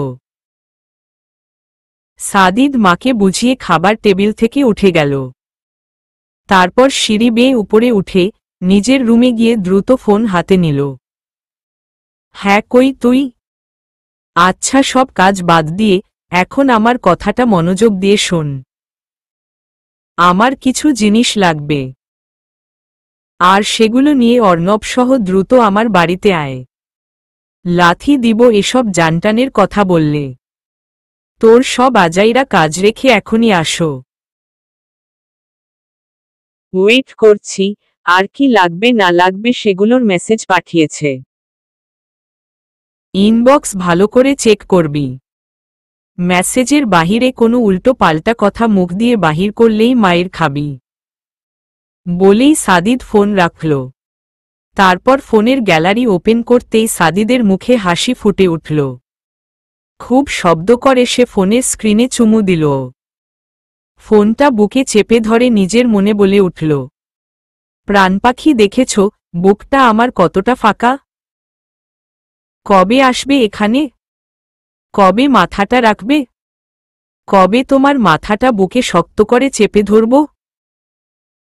[SPEAKER 1] সাদিদ মাকে বুঝিয়ে খাবার টেবিল থেকে উঠে গেল। তারপর সিঁড়ি বেয়ে উপরে উঠে নিজের রুমে গিয়ে দ্রুত ফোন হাতে নিল। হ্যাঁ, কই তুই? আচ্ছা, সব কাজ বাদ দিয়ে এখন আমার কথাটা মনোযোগ দিয়ে শোন। আমার কিছু জিনিস লাগবে, আর সেগুলো নিয়ে অর্ণবসহ দ্রুত আমার বাড়িতে আয়। লাথি দিব এসব জানটানের কথা বললে। তোর সব আজাইরা কাজ রেখে এখনই আসো।
[SPEAKER 2] ওয়েট করছি, আর কি লাগবে না লাগবে সেগুলোর মেসেজ পাঠিয়েছে।
[SPEAKER 1] ইনবক্স ভালো করে চেক করবি। মেসেজের বাহিরে কোনো উল্টো পাল্টা কথা মুখ দিয়ে বাহির করলেই মায়ের খাবি। বলেই সাদিদ ফোন রাখল। তারপর ফোনের গ্যালারি ওপেন করতেই সাদিদের মুখে হাসি ফুটে উঠল। খুব শব্দ করে সে ফোনের স্ক্রিনে চুমু দিল। ফোনটা বুকে চেপে ধরে নিজের মনে বলে উঠল, প্রাণপাখি দেখেছ বুকটা আমার কতটা ফাঁকা? কবে আসবে এখানে? কবে মাথাটা রাখবে? কবে তোমার মাথাটা বুকে শক্ত করে চেপে ধরব?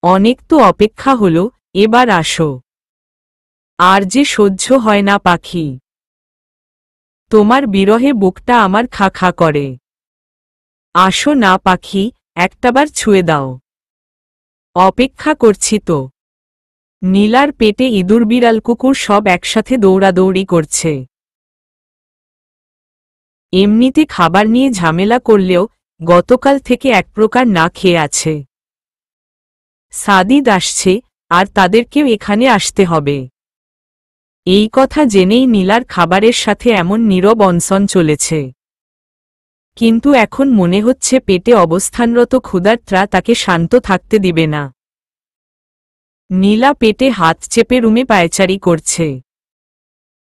[SPEAKER 1] অনেক তো অপেক্ষা হলো, এবার আসো। আর যে সহ্য হয় না পাখি, তোমার বিরহে বুকটা আমার খা খা করে। আসো না পাখি, একটাবার ছুঁয়ে দাও। অপেক্ষা করছি তো। নীলার পেটে ইঁদুর বিড়াল কুকুর সব একসাথে দৌড়াদৌড়ি করছে। এমনিতে খাবার নিয়ে ঝামেলা করলেও গতকাল থেকে এক প্রকার না খেয়ে আছে। সাদিদ আসছে, আর তাদেরকেও এখানে আসতে হবে। এই কথা জেনেই নীলার খাবারের সাথে এমন নীরব অনশন চলেছে। কিন্তু এখন মনে হচ্ছে পেটে অবস্থানরত ক্ষুধার্তরা তাকে শান্ত থাকতে দিবে না। নীলা পেটে হাত চেপে রুমে পায়চারি করছে।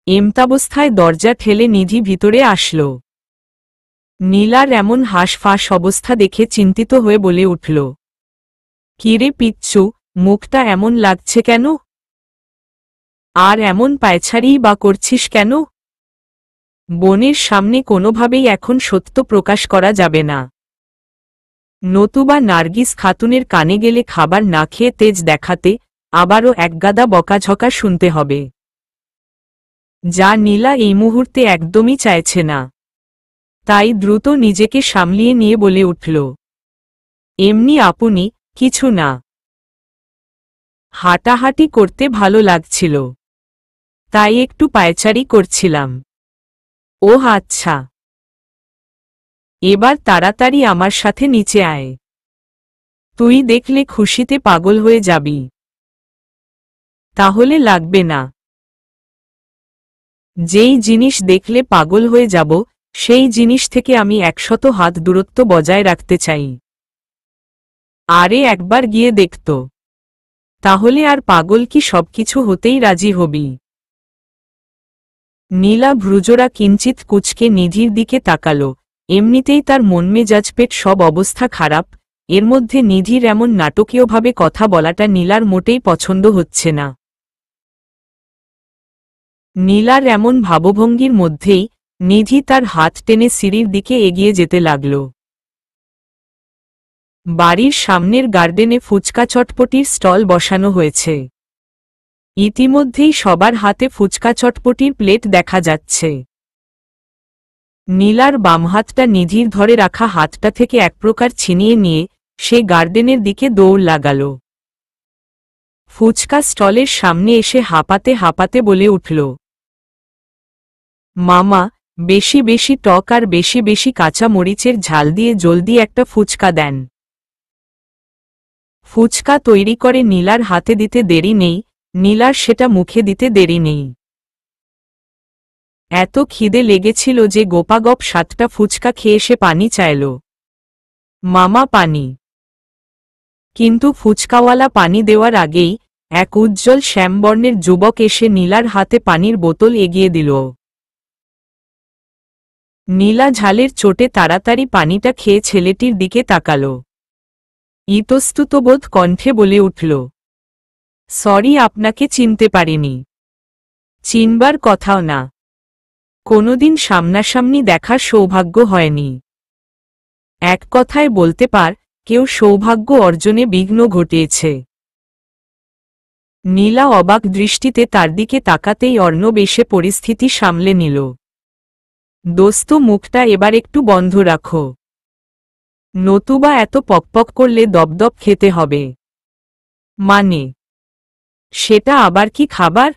[SPEAKER 1] এমতাবস্থায় দরজা ঠেলে নিধি ভিতরে আসল। নীলার এমন হাঁসফাঁস অবস্থা দেখে চিন্তিত হয়ে বলে উঠল, কিরে পিচ্চু, মুখটা এমন লাগছে কেন? আর এমন পায়চারিই বা করছিস কেন? বোনের সামনে কোনোভাবেই এখন সত্য প্রকাশ করা যাবে না, নতুবা নার্গিস খাতুনের কানে গেলে খাবার না খেয়ে তেজ দেখাতে আবারও একগাদা বকাঝকা শুনতে হবে, যা নীলা এই মুহূর্তে একদমই চাইছে না। তাই দ্রুত নিজেকে সামলিয়ে নিয়ে বলে উঠল, এমনি আপনি, কিছু না। হাঁটাহাঁটি করতে ভালো লাগছিল, তাই একটু পায়চারি করছিলাম। ওহ আচ্ছা, এবার তাড়াতাড়ি আমার সাথে নিচে আয়। তুই দেখলে খুশিতে পাগল হয়ে যাবি। তাহলে লাগবে না। যেই জিনিস দেখলে পাগল হয়ে যাব, সেই জিনিস থেকে আমি 100 হাত দূরত্ব বজায় রাখতে চাই। আরে একবার গিয়ে দেখত, তাহলে আর পাগল কি সবকিছু হতেই রাজি হবি? নীলা ভ্রুজোড়া কিঞ্চিত কুচকে নিধির দিকে তাকাল। এমনিতেই তার মনমেজাজ পেট সব অবস্থা খারাপ, এর মধ্যে নিধির এমন নাটকীয়ভাবে কথা বলাটা নীলার মোটেই পছন্দ হচ্ছে না। নীলার এমন ভাবভঙ্গির মধ্যেই নিধি তার হাত টেনে সিঁড়ির দিকে এগিয়ে যেতে লাগল। বাড়ির সামনের গার্ডেনে ফুচকা চটপটির স্টল বসানো হয়েছে। ইতিমধ্যেই সবার হাতে ফুচকা চটপটির প্লেট দেখা যাচ্ছে। নীলার বাম হাতটা নিধির ধরে রাখা হাতটা থেকে এক প্রকার ছিনিয়ে নিয়ে সে গার্ডেনের দিকে দৌড় লাগাল। ফুচকা স্টলের সামনে এসে হাঁপাতে হাঁপাতে বলে উঠল, মামা, বেশি বেশি টক আর বেশি বেশি কাঁচা মরিচের ঝাল দিয়ে জলদি একটা ফুচকা দেন। ফুচকা তৈরি করে নীলার হাতে দিতে দেরি নেই, নীলার সেটা মুখে দিতে দেরি নেই। এত খিদে লেগেছিল যে গোপাগপ 7টা ফুচকা খেয়ে সে পানি চাইল। মামা পানি। কিন্তু ফুচকাওয়ালা পানি দেওয়ার আগেই এক উজ্জ্বল শ্যামবর্ণের যুবক এসে নীলার হাতে পানির বোতল এগিয়ে দিল। নীলা ঝালের চোটে তাড়াতাড়ি পানিটা খেয়ে ছেলেটির দিকে তাকাল। ইতস্ততবোধ কণ্ঠে বলে উঠল, সরি, আপনাকে চিনতে পারিনি। চিনবার কথাও না, কোনোদিন সামনাসামনি দেখার সৌভাগ্য হয়নি। এক কথায় বলতে পার, কেউ সৌভাগ্য অর্জনে বিঘ্ন ঘটিয়েছে। নীলা অবাক দৃষ্টিতে তার দিকে তাকাতেই অর্ণব এসে পরিস্থিতি সামলে নিল। দোস্ত, মুখটা এবার একটু বন্ধ রাখো, নতুবা এত পকপক করলে দপদপ খেতে হবে। মানে, সেটা আবার কি খাবার?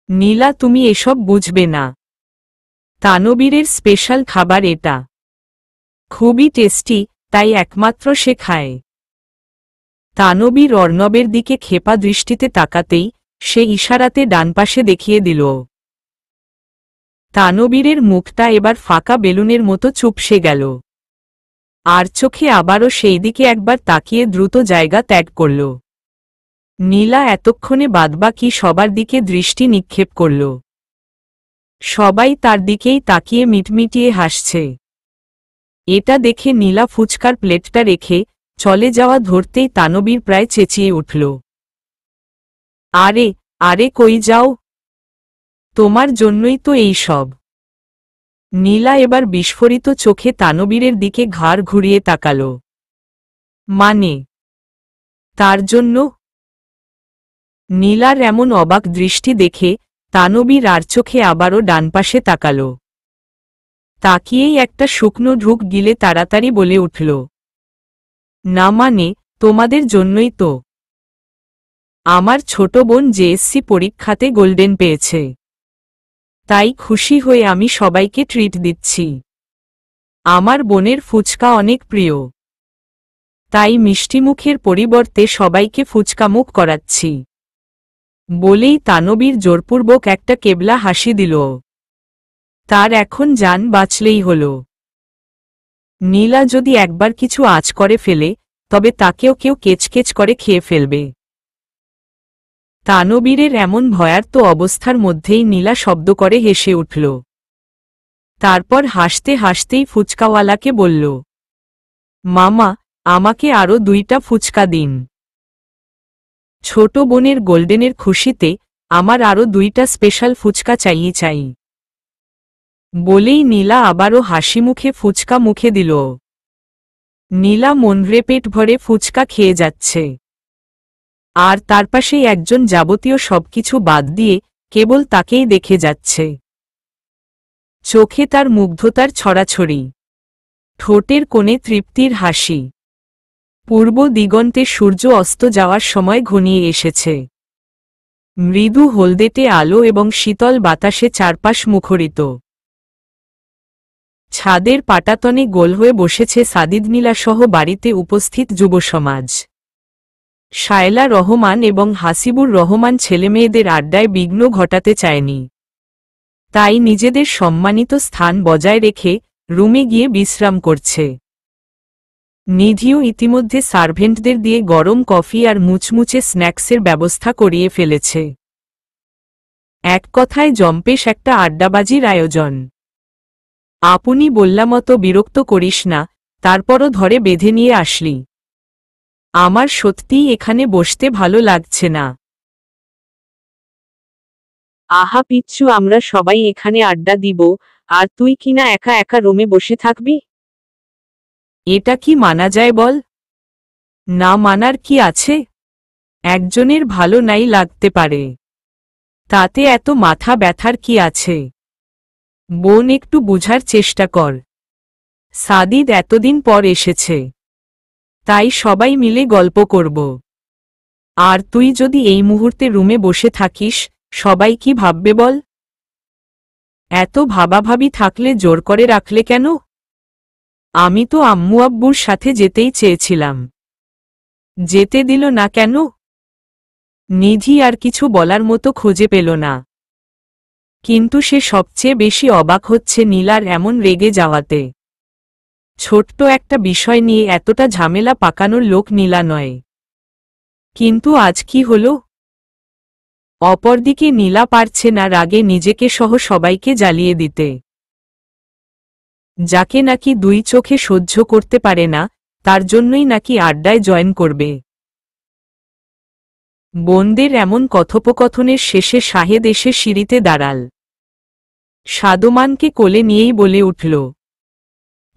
[SPEAKER 1] নীলা, তুমি এসব বুঝবে না। তানবীরের স্পেশাল খাবার এটা, খুবই টেস্টি, তাই একমাত্র সে খায়। তানবীর অর্ণবের দিকে ক্ষেপা দৃষ্টিতে তাকাতেই সে ইশারাতে ডানপাশে দেখিয়ে দিল। তানবীরের মুখটা এবার ফাঁকা বেলুনের মতো চুপসে গেল, আর চোখে আবারও সেই দিকে একবার তাকিয়ে দ্রুত জায়গা ত্যাগ করল। নীলা এতক্ষণে বাদবাকি সবার দিকে দৃষ্টি নিক্ষেপ করল। সবাই তার দিকেই তাকিয়ে মিটমিটিয়ে হাসছে। এটা দেখে নীলা ফুচকার প্লেটটা রেখে চলে যাওয়া ধরতেই তানবীর প্রায় চেঁচিয়ে উঠল, আরে আরে, কই যাও? তোমার জন্যই তো এই সব। নীলা এবার বিস্ফোরিত চোখে তানবীরের দিকে ঘাড় ঘুরিয়ে তাকাল। মানে, তার জন্য? নীলার এমন অবাক দৃষ্টি দেখে তানবীর আর চোখে আবারও ডানপাশে তাকাল। তাকিয়েই একটা শুকনো ঢুক গিলে তাড়াতাড়ি বলে উঠল, না মানে, তোমাদের জন্যই তো। আমার ছোট বোন জেএসসি পরীক্ষাতে গোল্ডেন পেয়েছে, তাই খুশি হয়ে আমি সবাইকে ট্রিট দিচ্ছি। আমার বোনের ফুচকা অনেক প্রিয়, তাই মিষ্টিমুখের পরিবর্তে সবাইকে ফুচকামুখ করাচ্ছি। বলেই তানবীর জোরপূর্বক একটা কেবলা হাসি দিল। তার এখন জান বাঁচলেই হল। নীলা যদি একবার কিছু আঁচ করে ফেলে, তবে তাকেও কেউ কেচকেচ করে খেয়ে ফেলবে। তানবীরের এমন ভয়ার্ত অবস্থার মধ্যেই নীলা শব্দ করে হেসে উঠল। তারপর হাসতে হাসতেই ফুচকাওয়ালাকে বলল, মামা, আমাকে আরও 2টা ফুচকা দিন। ছোট বোনের গোল্ডেনের খুশিতে আমার আরও 2টা স্পেশাল ফুচকা চাই। বলেই নীলা আবারও হাসিমুখে ফুচকা মুখে দিল। নীলা মনরে পেট ভরে ফুচকা খেয়ে যাচ্ছে, আর তার পাশেই একজন যাবতীয় সবকিছু বাদ দিয়ে কেবল তাকেই দেখে যাচ্ছে। চোখে তার মুগ্ধতার ছড়াছড়ি, ঠোঁটের কোণে তৃপ্তির হাসি। পূর্ব দিগন্তে সূর্য অস্ত যাওয়ার সময় ঘনিয়ে এসেছে। মৃদু হলদেটে আলো এবং শীতল বাতাসে চারপাশ মুখরিত। ছাদের পাটাতনে গোল হয়ে বসেছে সাদিদ নীলাসহ বাড়িতে উপস্থিত যুবসমাজ। শায়লা রহমান এবং হাসিবুর রহমান ছেলেমেয়েদের আড্ডায় বিঘ্ন ঘটাতে চায়নি, তাই নিজেদের সম্মানিত স্থান বজায় রেখে রুমে গিয়ে বিশ্রাম করছে। নিধিও ইতিমধ্যে সার্ভেন্টদের দিয়ে গরম কফি আর মুচমুচে স্ন্যাক্সের ব্যবস্থা করিয়ে ফেলেছে। এক কথায় জম্পেশ একটা আড্ডাবাজির আয়োজন। আপনি বললামতো বিরক্ত করিস না, তারপরও ধরে বেঁধে নিয়ে আসলি। আমার সত্যিই এখানে বসতে ভালো লাগছে না।
[SPEAKER 2] আহা পিচ্চু, আমরা সবাই এখানে আড্ডা দিব, আর তুই কিনা একা একা রুমে বসে থাকবি?
[SPEAKER 1] এটা কি মানা যায় বল? না মানার কি আছে? একজনের ভালো নাই লাগতে পারে, তাতে এত মাথা ব্যথার কি আছে? বোন, একটু বুঝার চেষ্টা কর। সাদিদ এতদিন পর এসেছে, তাই সবাই মিলে গল্প করব। আর তুই যদি এই মুহূর্তে রুমে বসে থাকিস, সবাই কি ভাববে বল? এত ভাবাভাবি থাকলে জোর করে রাখলে কেন? আমি তো আম্মু আব্বুর সাথে যেতেই চেয়েছিলাম, যেতে দিল না কেন? নিধি আর কিছু বলার মতো খুঁজে পেল না, কিন্তু সে সবচেয়ে বেশি অবাক হচ্ছে নীলার এমন রেগে যাওয়াতে। ছোট্ট একটা বিষয় নিয়ে এতটা ঝামেলা পাকানোর লোক নীলা নয়, কিন্তু আজ কি হলো? অপরদিকে নীলা পারছে না রাগে নিজেকে সহ সবাইকে জ্বালিয়ে দিতে। যাকে নাকি দুই চোখে সহ্য করতে পারে না, তার জন্যই নাকি আড্ডায় জয়েন করবে। বোনদের এমন কথোপকথনের শেষে শাহেদ এসে সিঁড়িতে দাঁড়াল। সাদমানকে কোলে নিয়েই বলে উঠল,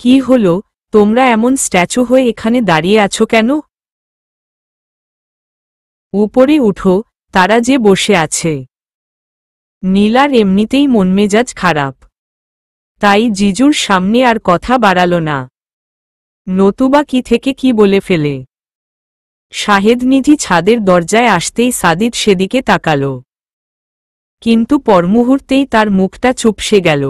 [SPEAKER 1] কি হলো, তোমরা এমন স্ট্যাচু হয়ে এখানে দাঁড়িয়ে আছো কেন? উপরে উঠো, তারা যে বসে আছে। নীলার এমনিতেই মনমেজাজ খারাপ, তাই জিজুর সামনে আর কথা বাড়াল না, নতুবা কি থেকে কি বলে ফেলে। শাহেদ নিধি ছাদের দরজায় আসতেই সাদিদ সেদিকে তাকাল, কিন্তু পরমুহূর্তেই তার মুখটা চুপসে গেল।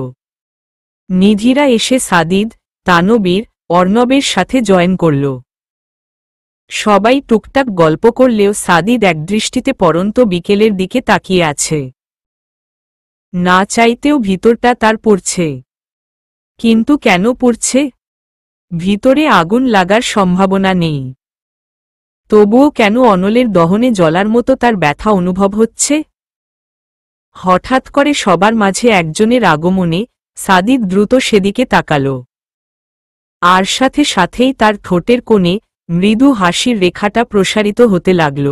[SPEAKER 1] নিধিরা এসে সাদিদ, তানবীর, অর্ণবের সাথে জয়েন করল। সবাই টুকটাক গল্প করলেও সাদিদ একদৃষ্টিতে পরন্ত বিকেলের দিকে তাকিয়ে আছে। না চাইতেও ভিতরটা তার পড়ছে। কিন্তু কেন পড়ছে? ভিতরে আগুন লাগার সম্ভাবনা নেই, তবুও কেন অনলের দহনে জ্বলার মতো তার ব্যথা অনুভব হচ্ছে? হঠাৎ করে সবার মাঝে একজনের আগমনে সাদিদ দ্রুত সেদিকে তাকাল, আর সাথে সাথেই তার ঠোঁটের কোণে মৃদু হাসির রেখাটা প্রসারিত হতে লাগল।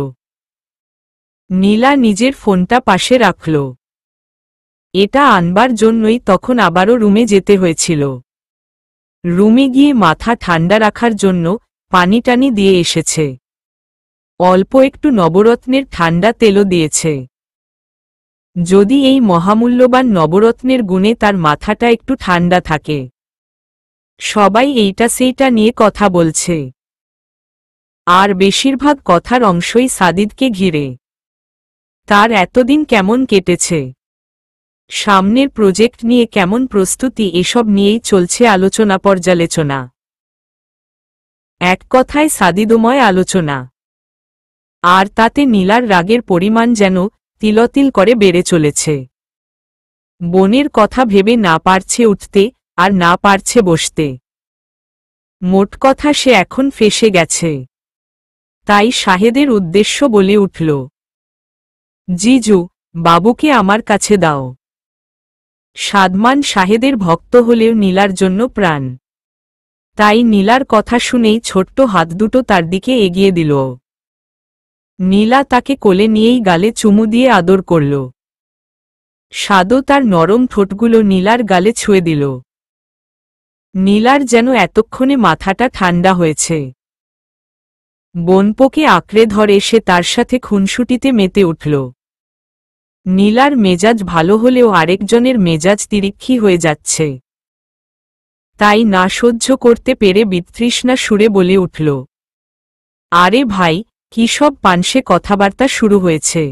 [SPEAKER 1] নীলা নিজের ফোনটা পাশে রাখল। এটা আনবার জন্যই তখন আবারও রুমে যেতে হয়েছিল। রুমে গিয়ে মাথা ঠান্ডা রাখার জন্য পানি টানি দিয়ে এসেছে। অল্প একটু নবরত্নের ঠান্ডা তেলও দিয়েছে। যদি এই মহামূল্যবান নবরত্নের গুণে তার মাথাটা একটু ঠান্ডা থাকে। সবাই এইটা সেইটা নিয়ে কথা বলছে, আর বেশিরভাগ কথার অংশই সাদিদকে ঘিরে। তার এতদিন কেমন কেটেছে, সামনের প্রজেক্ট নিয়ে কেমন প্রস্তুতি, এসব নিয়েই চলছে আলোচনা পর্যালোচনা। এক কথায় সাদিদময় আলোচনা। আর তাতে নীলার রাগের পরিমাণ যেন তিলতিল করে বেড়ে চলেছে। বোনের কথা ভেবে না পারছে উঠতে, আর না পারছে বসতে। মোট কথা সে এখন ফেঁসে গেছে। তাই শাহেদের উদ্দেশ্য বলে উঠল, জিজু, বাবুকে আমার কাছে দাও। সাদমান শাহেদের ভক্ত হলেও নীলার জন্য প্রাণ। তাই নীলার কথা শুনেই ছোট্ট হাত দুটো তার দিকে এগিয়ে দিল। নীলা তাকে কোলে নিয়েই গালে চুমু দিয়ে আদর করল। সাদও তার নরম ঠোঁটগুলো নীলার গালে ছুঁয়ে দিল। নীলার যেন এতক্ষণে মাথাটা ঠান্ডা হয়েছে। বোনপোকে আঁকড়ে ধরে সে তার সাথে খুনসুটিতে মেতে উঠল। নীলার মেজাজ ভালো হলেও আরেকজনের মেজাজ তিরিক্ষি হয়ে যাচ্ছে। তাই না সহ্য করতে পেরে বিতৃষ্ণা সুরে বলে উঠল, আরে ভাই, কি সব পানসে কথাবার্তা শুরু হয়েছে?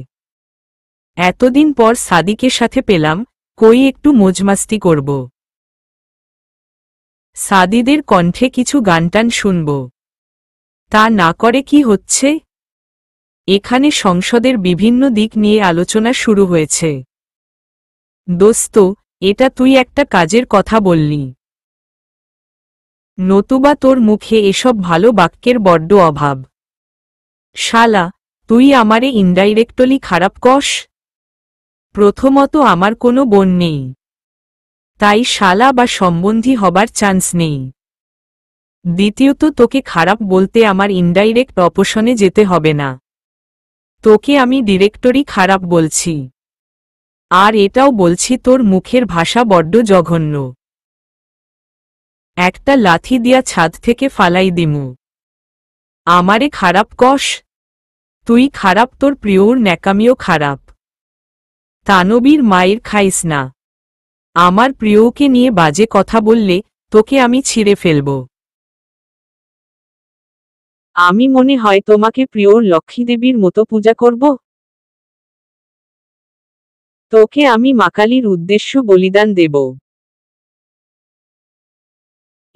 [SPEAKER 1] এতদিন পর সাদিকের সাথে পেলাম, কই একটু মজমাস্তি করব। সাদিদের কণ্ঠে কিছু গানটান শুনব। তা না করে কি হচ্ছে? এখানে সংসদের বিভিন্ন দিক নিয়ে আলোচনা শুরু হয়েছে। দোস্ত, এটা তুই একটা কাজের কথা বললি, নতুবা তোর মুখে এসব ভালো বাক্যের বড্ড অভাব। শালা, তুই আমারে ইনডাইরেক্টলি খারাপ কস। প্রথমত আমার কোনো বোন নেই, তাই শালা বা সম্বন্ধী হবার চান্স নেই। দ্বিতীয়ত তোকে খারাপ বলতে আমার ইনডাইরেক্ট অপশনে যেতে হবে না। তোকে আমি ডিরেক্টরি খারাপ বলছি। আর এটাও বলছি তোর মুখের ভাষা বড্ড জঘন্য। একটা লাথি দিয়া ছাদ থেকে ফালাই দিমু। আমারে খারাপ কস? তুই খারাপ, তোর প্রিয়র ন্যাকামিও খারাপ। তানবীর মায়ের খাইস না। আমার প্রিয়কে নিয়ে বাজে কথা বললে তোকে আমি ছিঁড়ে ফেলব।
[SPEAKER 2] আমি মনে হয় তোমাকে প্রিয়র লক্ষ্মীদেবীর মতো পূজা করব। তোকে আমি মাকালির উদ্দেশ্য বলিদান দেব।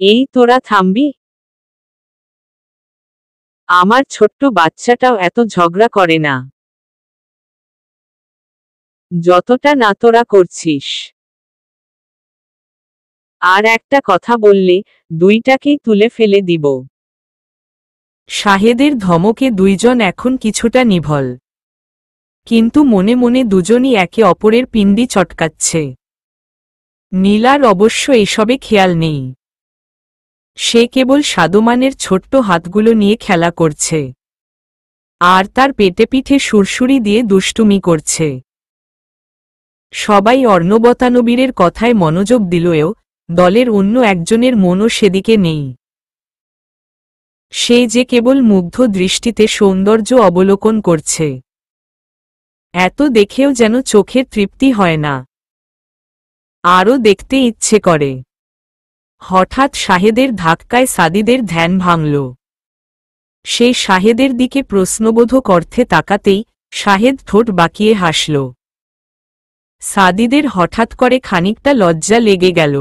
[SPEAKER 2] এই তোরা থামবি? আমার ছোট্ট বাচ্চাটাও এত ঝগড়া করে না, যতটা না তোরা করছিস। আর একটা কথা বললে দুইটাকেই তুলে ফেলে দিব।
[SPEAKER 1] শাহেদের ধমকে দুইজন এখন কিছুটা নিভল, কিন্তু মনে মনে দুজনই একে অপরের পিণ্ডি চটকাচ্ছে। নীলার অবশ্য এসবে খেয়াল নেই। সে কেবল সাদমানের ছোট্ট হাতগুলো নিয়ে খেলা করছে আর তার পেটে পিঠে সুরসুরি দিয়ে দুষ্টুমি করছে। সবাই অর্ণবতানবীরের কথায় মনোযোগ দিলেও দলের অন্য একজনের মনও সেদিকে নেই। সে যে কেবল মুগ্ধ দৃষ্টিতে সৌন্দর্য অবলোকন করছে। এত দেখেও যেন চোখের তৃপ্তি হয় না, আরও দেখতে ইচ্ছে করে। হঠাৎ শাহেদের ধাক্কায় সাদিদের ধ্যান ভাঙল। সে শাহেদের দিকে প্রশ্নবোধক অর্থে তাকাতেই শাহেদ ঠোঁট বাঁকিয়ে হাসল। সাদিদের হঠাৎ করে খানিকটা লজ্জা লেগে গেল,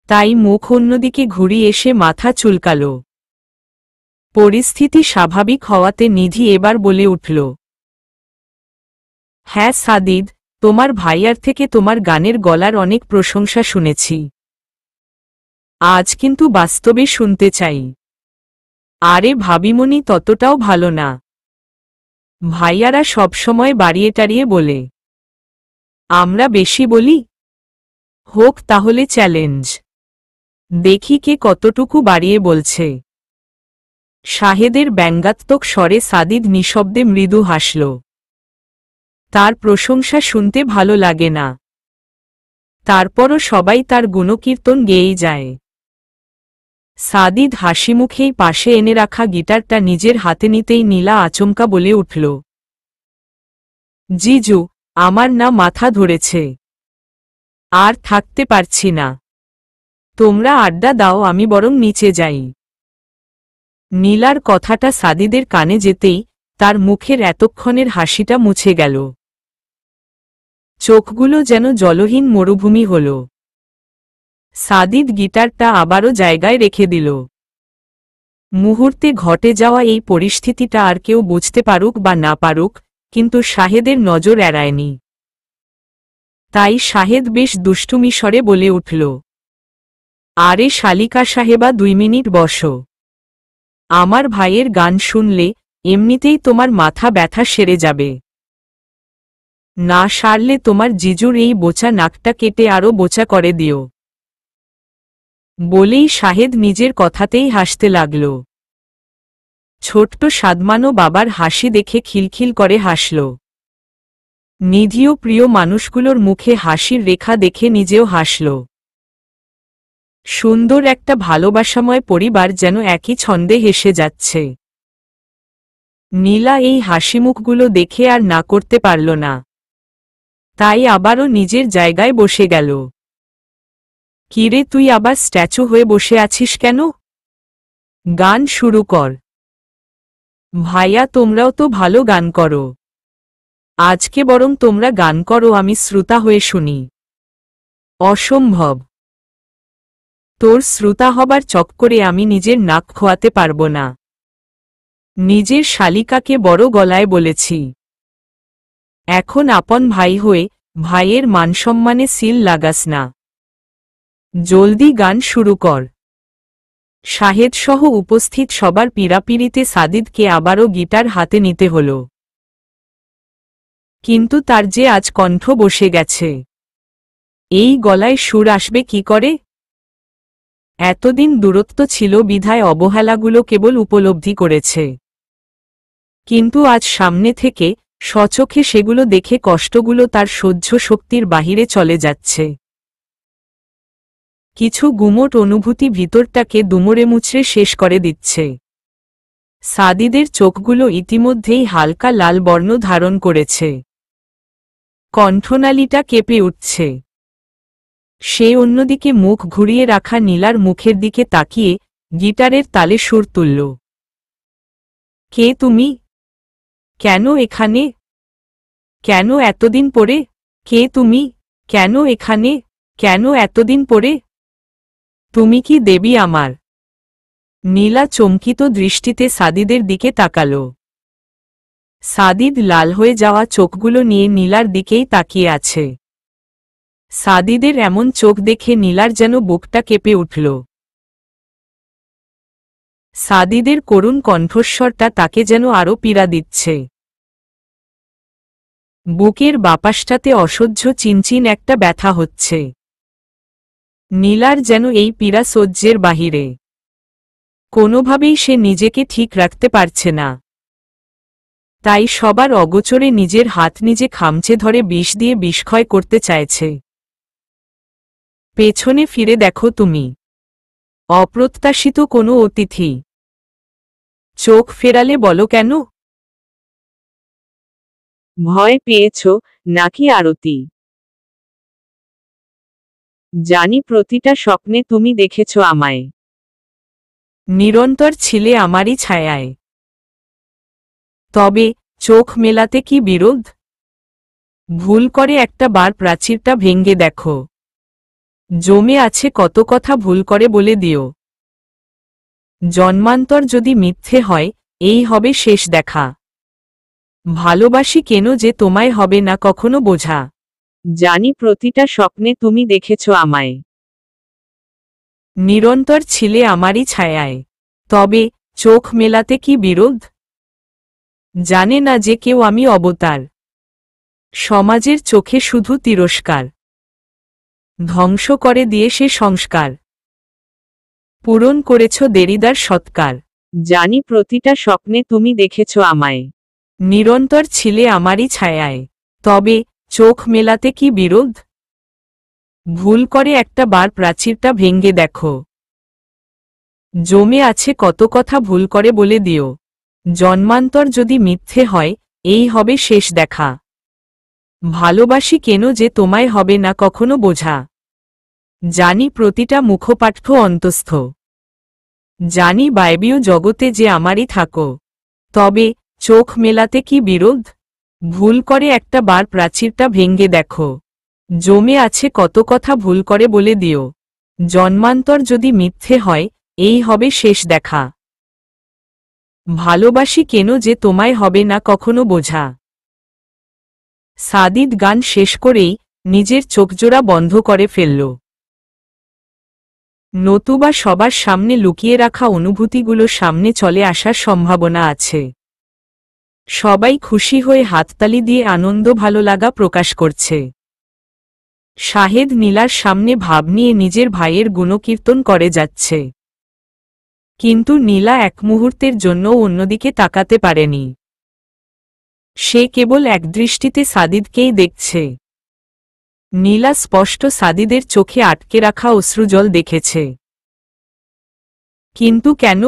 [SPEAKER 1] তাই মুখ অন্যদিকে ঘুরিয়ে এসে মাথা চুলকাল। পরিস্থিতি স্বাভাবিক হওয়াতে নিধি এবার বলে উঠল, হ্যাঁ সাদিদ, তোমার ভাইয়ার থেকে তোমার গানের গলার অনেক প্রশংসা শুনেছি। আজ কিন্তু বাস্তবে শুনতে চাই। আরে ভাবিমনি ততটাও ভালো না। ভাইয়ারা সবসময় বাড়িয়ে টাড়িয়ে বলে। আমরা বেশি বলি? হোক তাহলে চ্যালেঞ্জ, দেখি কে কতটুকু বাড়িয়ে বলছে। শাহেদের ব্যঙ্গাত্মক স্বরে সাদিদ নিঃশব্দে মৃদু হাসল। তার প্রশংসা শুনতে ভালো লাগে না, তারপরও সবাই তার গুণকীর্তন গেয়েই যায়। সাদিদ হাসিমুখেই পাশে এনে রাখা গিটারটা নিজের হাতে নিতেই নীলা আচমকা বলে উঠল, জিজু, আমার না মাথা ধরেছে, আর থাকতে পারছি না। তোমরা আড্ডা দাও, আমি বরং নিচে যাই। নীলার কথাটা সাদিদের কানে যেতেই তার মুখের এতক্ষণের হাসিটা মুছে গেল। চোখগুলো যেন জলহীন মরুভূমি হল। সাদিদ গিটারটা আবারও জায়গায় রেখে দিল। মুহূর্তে ঘটে যাওয়া এই পরিস্থিতিটা আর কেউ বুঝতে পারুক বা না পারুক, কিন্তু শাহেদের নজর এড়ায়নি। তাই শাহেদ বেশ দুষ্টুমি স্বরে বলে উঠল, আরে শালিকা সাহেবা, 2 মিনিট বসো। আমার ভাইয়ের গান শুনলে এমনিতেই তোমার মাথা ব্যথা সেরে যাবে। না সারলে তোমার জিজুর এই বোচা নাকটা কেটে আরও বোচা করে দিও। বলেই শাহেদ নিজের কথাতেই হাসতে লাগল। ছোট্ট সাদমানো বাবার হাসি দেখে খিলখিল করে হাসল। নিধিও প্রিয় মানুষগুলোর মুখে হাসির রেখা দেখে নিজেও হাসল। সুন্দর একটা ভালোবাসাময় পরিবার যেন একই ছন্দে হেসে যাচ্ছে। নীলা এই হাসিমুখগুলো দেখে আর না করতে পারল না, তাই আবারও নিজের জায়গায় বসে গেল। কিরে, তুই আবার স্ট্যাচু হয়ে বসে আছিস কেন? গান শুরু কর। ভাইয়া, তোমরাও তো ভালো গান করো। আজকে বরং তোমরা গান করো, আমি শ্রোতা হয়ে শুনি। অসম্ভব, তোর শ্রোতা হবার চক্করে আমি নিজের নাক খোয়াতে পারব না। নিজের শালিকাকে বড় গলায় বলেছি। এখন আপন ভাই হয়ে ভাইয়ের মানসম্মানে সিল লাগাস না। জলদি গান শুরু কর। শাহেদ সহ উপস্থিত সবার পীড়াপিড়িতে সাদিদকে আবারও গিটার হাতে নিতে হল। কিন্তু তার যে আজ কণ্ঠ বসে গেছে, এই গলায় সুর আসবে কি করে? এতদিন দূরত্ব ছিল বিধায় অবহেলাগুলো কেবল উপলব্ধি করেছে, কিন্তু আজ সামনে থেকে স্বচক্ষে সেগুলো দেখে কষ্টগুলো তার সহ্য শক্তির বাহিরে চলে যাচ্ছে। কিছু গুমোট অনুভূতি ভিতরটাকে দুমড়ে মুচড়ে শেষ করে দিচ্ছে। সাদিদের চোখগুলো ইতিমধ্যেই হালকা লাল বর্ণ ধারণ করেছে। কণ্ঠনালীটা কেঁপে উঠছে। সে অন্যদিকে মুখ ঘুরিয়ে রাখা নীলার মুখের দিকে তাকিয়ে গিটারের তালে সুর তুলল। কে তুমি? কেন এখানে? কেন এতদিন পরে? কে তুমি? কেন এখানে? কেন এতদিন পরে? তুমি কি দেবী আমার? নীলা চমকিত দৃষ্টিতে সাদিদের দিকে তাকাল। সাদিদ লাল হয়ে যাওয়া চোখগুলো নিয়ে নীলার দিকেই তাকিয়ে আছে। সাদিদের এমন চোখ দেখে নীলার যেন বুকটা কেঁপে উঠল। সাদিদের করুণ কণ্ঠস্বরটা তাকে যেন আরও পীড়া দিচ্ছে। বুকের বাপাসটাতে অসহ্য চিনচিন একটা ব্যথা হচ্ছে। নীলার যেন এই পীড়া সহ্যের বাহিরে। কোনোভাবেই সে নিজেকে ঠিক রাখতে পারছে না। তাই সবার অগোচরে নিজের হাত নিজে খামচে ধরে বিষ দিয়ে বিষক্ষয় করতে চাইছে। পেছনে ফিরে দেখো তুমি। অপ্রত্যাশিত কোনো অতিথি। চোখ ফেরালে বলো কেন?
[SPEAKER 2] ভয় পেয়েছ নাকি আরতি? জানি প্রতিটা স্বপ্নে তুমি দেখেছ আমায়।
[SPEAKER 1] নিরন্তর ছিলে আমারই ছায়ায়। তবে চোখ মেলাতে কি বিরোধ? ভুল করে একটা বার প্রাচীরটা ভেঙ্গে দেখো। জমে আছে কত কথা, ভুল করে বলে দিও। জন্মান্তর যদি মিথ্যে হয়, এই হবে শেষ দেখা। ভালোবাসি কেন যে তোমায় হবে না কখনো বোঝা।
[SPEAKER 2] জানি প্রতিটা স্বপ্নে তুমি দেখেছ আমায়।
[SPEAKER 1] নিরন্তর ছিলে আমারই ছায়ায়। তবে চোখ মেলাতে কি বিরোধ? জানে না যে কেউ আমি অবতার। সমাজের চোখে শুধু তিরস্কার। ধ্বংস করে দিয়ে সে সংস্কার। পূরণ করেছ দেরিদার সৎকার।
[SPEAKER 2] জানি প্রতিটা স্বপ্নে তুমি দেখেছ আমায়।
[SPEAKER 1] নিরন্তর ছিলে আমারই ছায়ায়। তবে চোখ মেলাতে কি বিরোধ? ভুল করে একটা বার প্রাচীরটা ভেঙ্গে দেখো। জমে আছে কত কথা, ভুল করে বলে দিও। জন্মান্তর যদি মিথ্যে হয়, এই হবে শেষ দেখা। ভালোবাসি কেন যে তোমায় হবে না কখনো বোঝা। জানি প্রতিটা মুখপাঠ্য অন্তস্থ। জানি বায়বীয় জগতে যে আমারই থাকো। তবে চোখ মেলাতে কি বিরোধ? ভুল করে একটা বার প্রাচীরটা ভেঙ্গে দেখো। জমে আছে কত কথা, ভুল করে বলে দিও। জন্মান্তর যদি মিথ্যে হয়, এই হবে শেষ দেখা। ভালোবাসি কেন যে তোমায় হবে না কখনো বোঝা। সাদিদ গান শেষ করেই নিজের চোখজোড়া বন্ধ করে ফেলল। নতুবা সবার সামনে লুকিয়ে রাখা অনুভূতিগুলো সামনে চলে আসার সম্ভাবনা আছে। সবাই খুশি হয়ে হাততালি দিয়ে আনন্দ ভালো লাগা প্রকাশ করছে। শাহেদ নীলার সামনে ভাব নিয়ে নিজের ভাইয়ের গুণকীর্তন করে যাচ্ছে। কিন্তু নীলা এক মুহূর্তের জন্য অন্যদিকে তাকাতে পারেনি। সে কেবল একদৃষ্টিতে সাদিদকেই দেখছে। নীলা স্পষ্ট সাদিদের চোখে আটকে রাখা অশ্রুজল দেখেছে। কিন্তু কেন?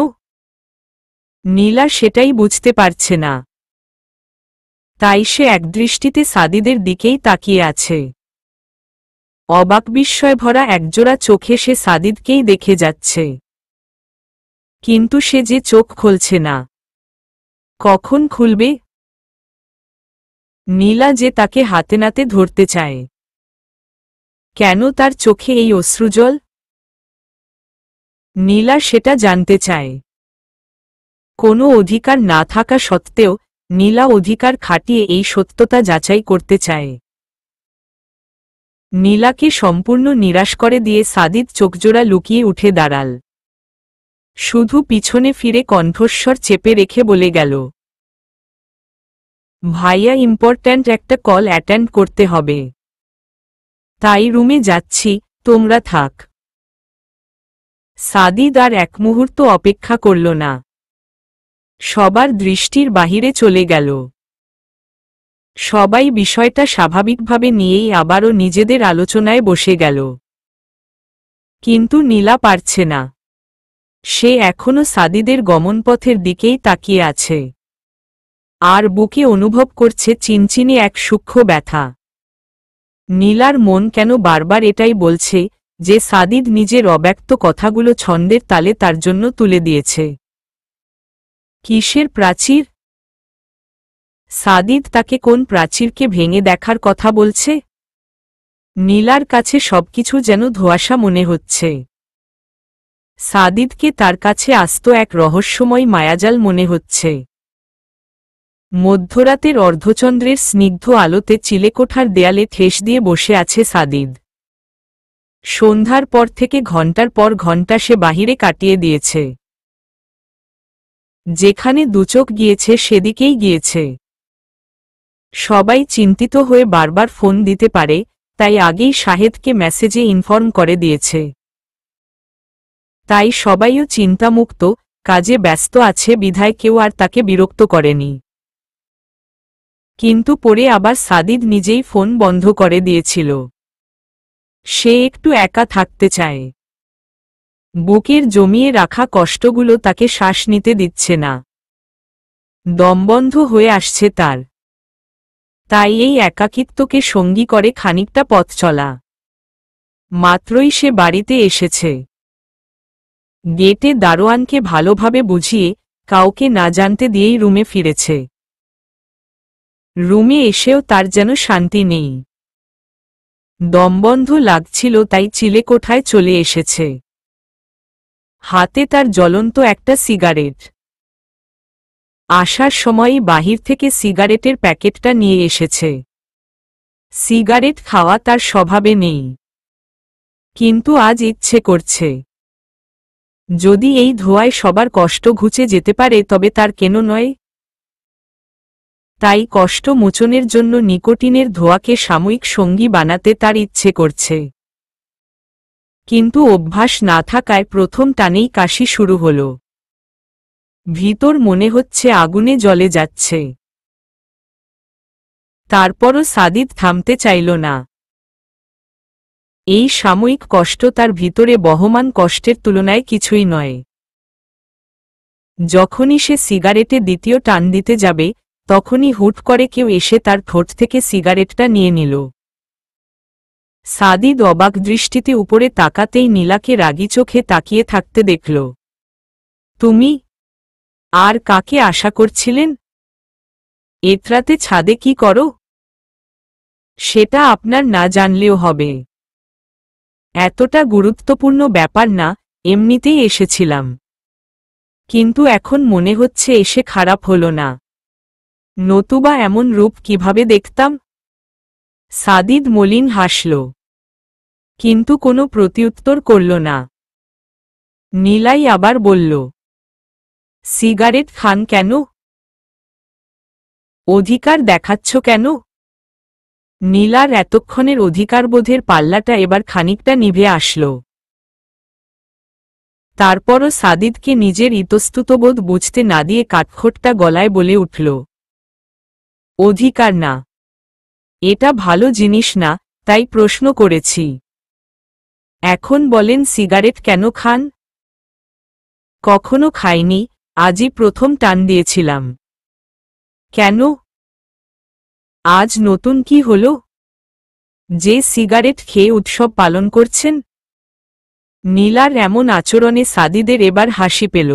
[SPEAKER 1] নীলা সেটাই বুঝতে পারছে না। তাই সে একদৃষ্টিতে সাদিদের দিকেই তাকিয়ে আছে। অবাক বিস্ময় ভরা একজোড়া চোখে সে সাদিদকেই দেখে যাচ্ছে। কিন্তু সে যে চোখ খুলছে না। কখন খুলবে? নীলা যে তাকে হাতে নাতে ধরতে চায়। কেন তার চোখে এই অশ্রুজল? নীলা সেটা জানতে চায়। কোনো অধিকার না থাকা সত্ত্বেও নীলা অধিকার খাটিয়ে এই সত্যতা যাচাই করতে চায়। নীলাকে সম্পূর্ণ নিরাশ করে দিয়ে সাদিদ চোখজোড়া লুকিয়ে উঠে দাঁড়াল। শুধু পিছনে ফিরে কণ্ঠস্বর চেপে রেখে বলে গেল, ভাইয়া, ইম্পর্ট্যান্ট একটা কল অ্যাটেন্ড করতে হবে। তাই রুমে যাচ্ছি, তোমরা থাক। সাদিদ আর এক মুহূর্ত অপেক্ষা করল না। সবার দৃষ্টির বাহিরে চলে গেল। সবাই বিষয়টা স্বাভাবিকভাবে নিয়েই আবারও নিজেদের আলোচনায় বসে গেল। কিন্তু নীলা পারছে না। সে এখনো সাদিদের গমনপথের দিকেই তাকিয়ে আছে। আর বুকে অনুভব করছে চিনচিনে এক সূক্ষ্ম ব্যথা। নীলার মন কেন বারবার এটাই বলছে যে সাদিদ নিজের অব্যক্ত কথাগুলো ছন্দের তালে তার জন্য তুলে দিয়েছে। কিসের প্রাচীর? সাদিদ তাকে কোন প্রাচীরকে ভেঙে দেখার কথা বলছে? নীলার কাছে সবকিছু যেন ধোঁয়াশা মনে হচ্ছে। সাদিদকে তার কাছে আস্ত এক রহস্যময় মায়াজাল মনে হচ্ছে। মধ্যরাতের অর্ধচন্দ্রের স্নিগ্ধ আলোতে চিলেকোঠার দেয়ালে ঠেস দিয়ে বসে আছে সাদিদ। সন্ধ্যার পর থেকে ঘণ্টার পর ঘণ্টা সে বাহিরে কাটিয়ে দিয়েছে। যেখানে দুচোখ গিয়েছে সেদিকেই গিয়েছে। সবাই চিন্তিত হয়ে বারবার ফোন দিতে পারে, তাই আগেই শাহেদকে মেসেজে ইনফর্ম করে দিয়েছে। তাই সবাইও চিন্তামুক্ত, কাজে ব্যস্ত আছে বিধায় কেউ আর তাকে বিরক্ত করেনি। কিন্তু পরে আবার সাদিদ নিজেই ফোন বন্ধ করে দিয়েছিল। সে একটু একা থাকতে চায়। বুকের জমিয়ে রাখা কষ্টগুলো তাকে শ্বাস নিতে দিচ্ছে না। দমবন্ধ হয়ে আসছে তার। তাই এই একাকিত্বকে সঙ্গী করে খানিকটা পথ চলা। মাত্রই সে বাড়িতে এসেছে। গেটে দারোয়ানকে ভালোভাবে বুঝিয়ে কাউকে না জানতে দিয়েই রুমে ফিরেছে। রুমে এসেও তার যেন শান্তি নেই। দমবন্ধ লাগছিল তাই চিলেকোঠায় চলে এসেছে। হাতে তার জ্বলন্ত একটা সিগারেট। আসার সময়ই বাহির থেকে সিগারেটের প্যাকেটটা নিয়ে এসেছে। সিগারেট খাওয়া তার স্বভাবে নেই, কিন্তু আজ ইচ্ছে করছে। যদি এই ধোঁয়ায় সবার কষ্ট ঘুচে যেতে পারে তবে তার কেন নয়। তাই কষ্ট মোচনের জন্য নিকোটিনের ধোঁয়াকে সাময়িক সঙ্গী বানাতে তার ইচ্ছে করছে। কিন্তু অভ্যাস না থাকায় প্রথম টানেই কাশি শুরু হল। ভিতর মনে হচ্ছে আগুনে জ্বলে যাচ্ছে। তারপরও সাদিদ থামতে চাইল না। এই সাময়িক কষ্ট তার ভিতরে বহমান কষ্টের তুলনায় কিছুই নয়। যখনই সে সিগারেটে দ্বিতীয় টান দিতে যাবে তখনই হুট করে কেউ এসে তার ঠোঁট থেকে সিগারেটটা নিয়ে নিল। সাদিদ অবাক দৃষ্টিতে উপরে তাকাতেই নীলাকে রাগী চোখে তাকিয়ে থাকতে দেখল। তুমি আর কাকে আশা করছিলেন? এতরাতে ছাদে কি করো? সেটা আপনার না জানলেও হবে। এতটা গুরুত্বপূর্ণ ব্যাপার না, এমনিতেই এসেছিলাম। কিন্তু এখন মনে হচ্ছে এসে খারাপ হলো না। নতুবা এমন রূপ কিভাবে দেখতাম? সাদিদ মলিন হাসল, কিন্তু কোনো প্রত্যুত্তর করল না। নীলাই আবার বলল, সিগারেট খান কেন? অধিকার দেখাচ্ছ কেন? নীলার এতক্ষণের অধিকারবোধের পাল্লাটা এবার খানিকটা নিভে আসল। তারপরও সাদিদকে নিজের ইতস্ততবোধ বুঝতে না দিয়ে কাঠখোট্টা গলায় বলে উঠল, অধিকার না, এটা ভালো জিনিস না, তাই প্রশ্ন করেছি। এখন বলেন সিগারেট কেন খান? কখনো খাইনি, আজই প্রথম টান দিয়েছিলাম। কেন? আজ নতুন কি হলো যে সিগারেট খেয়ে উৎসব পালন করছেন? নীলার এমন আচরণে সাদিদের এবার হাসি পেল।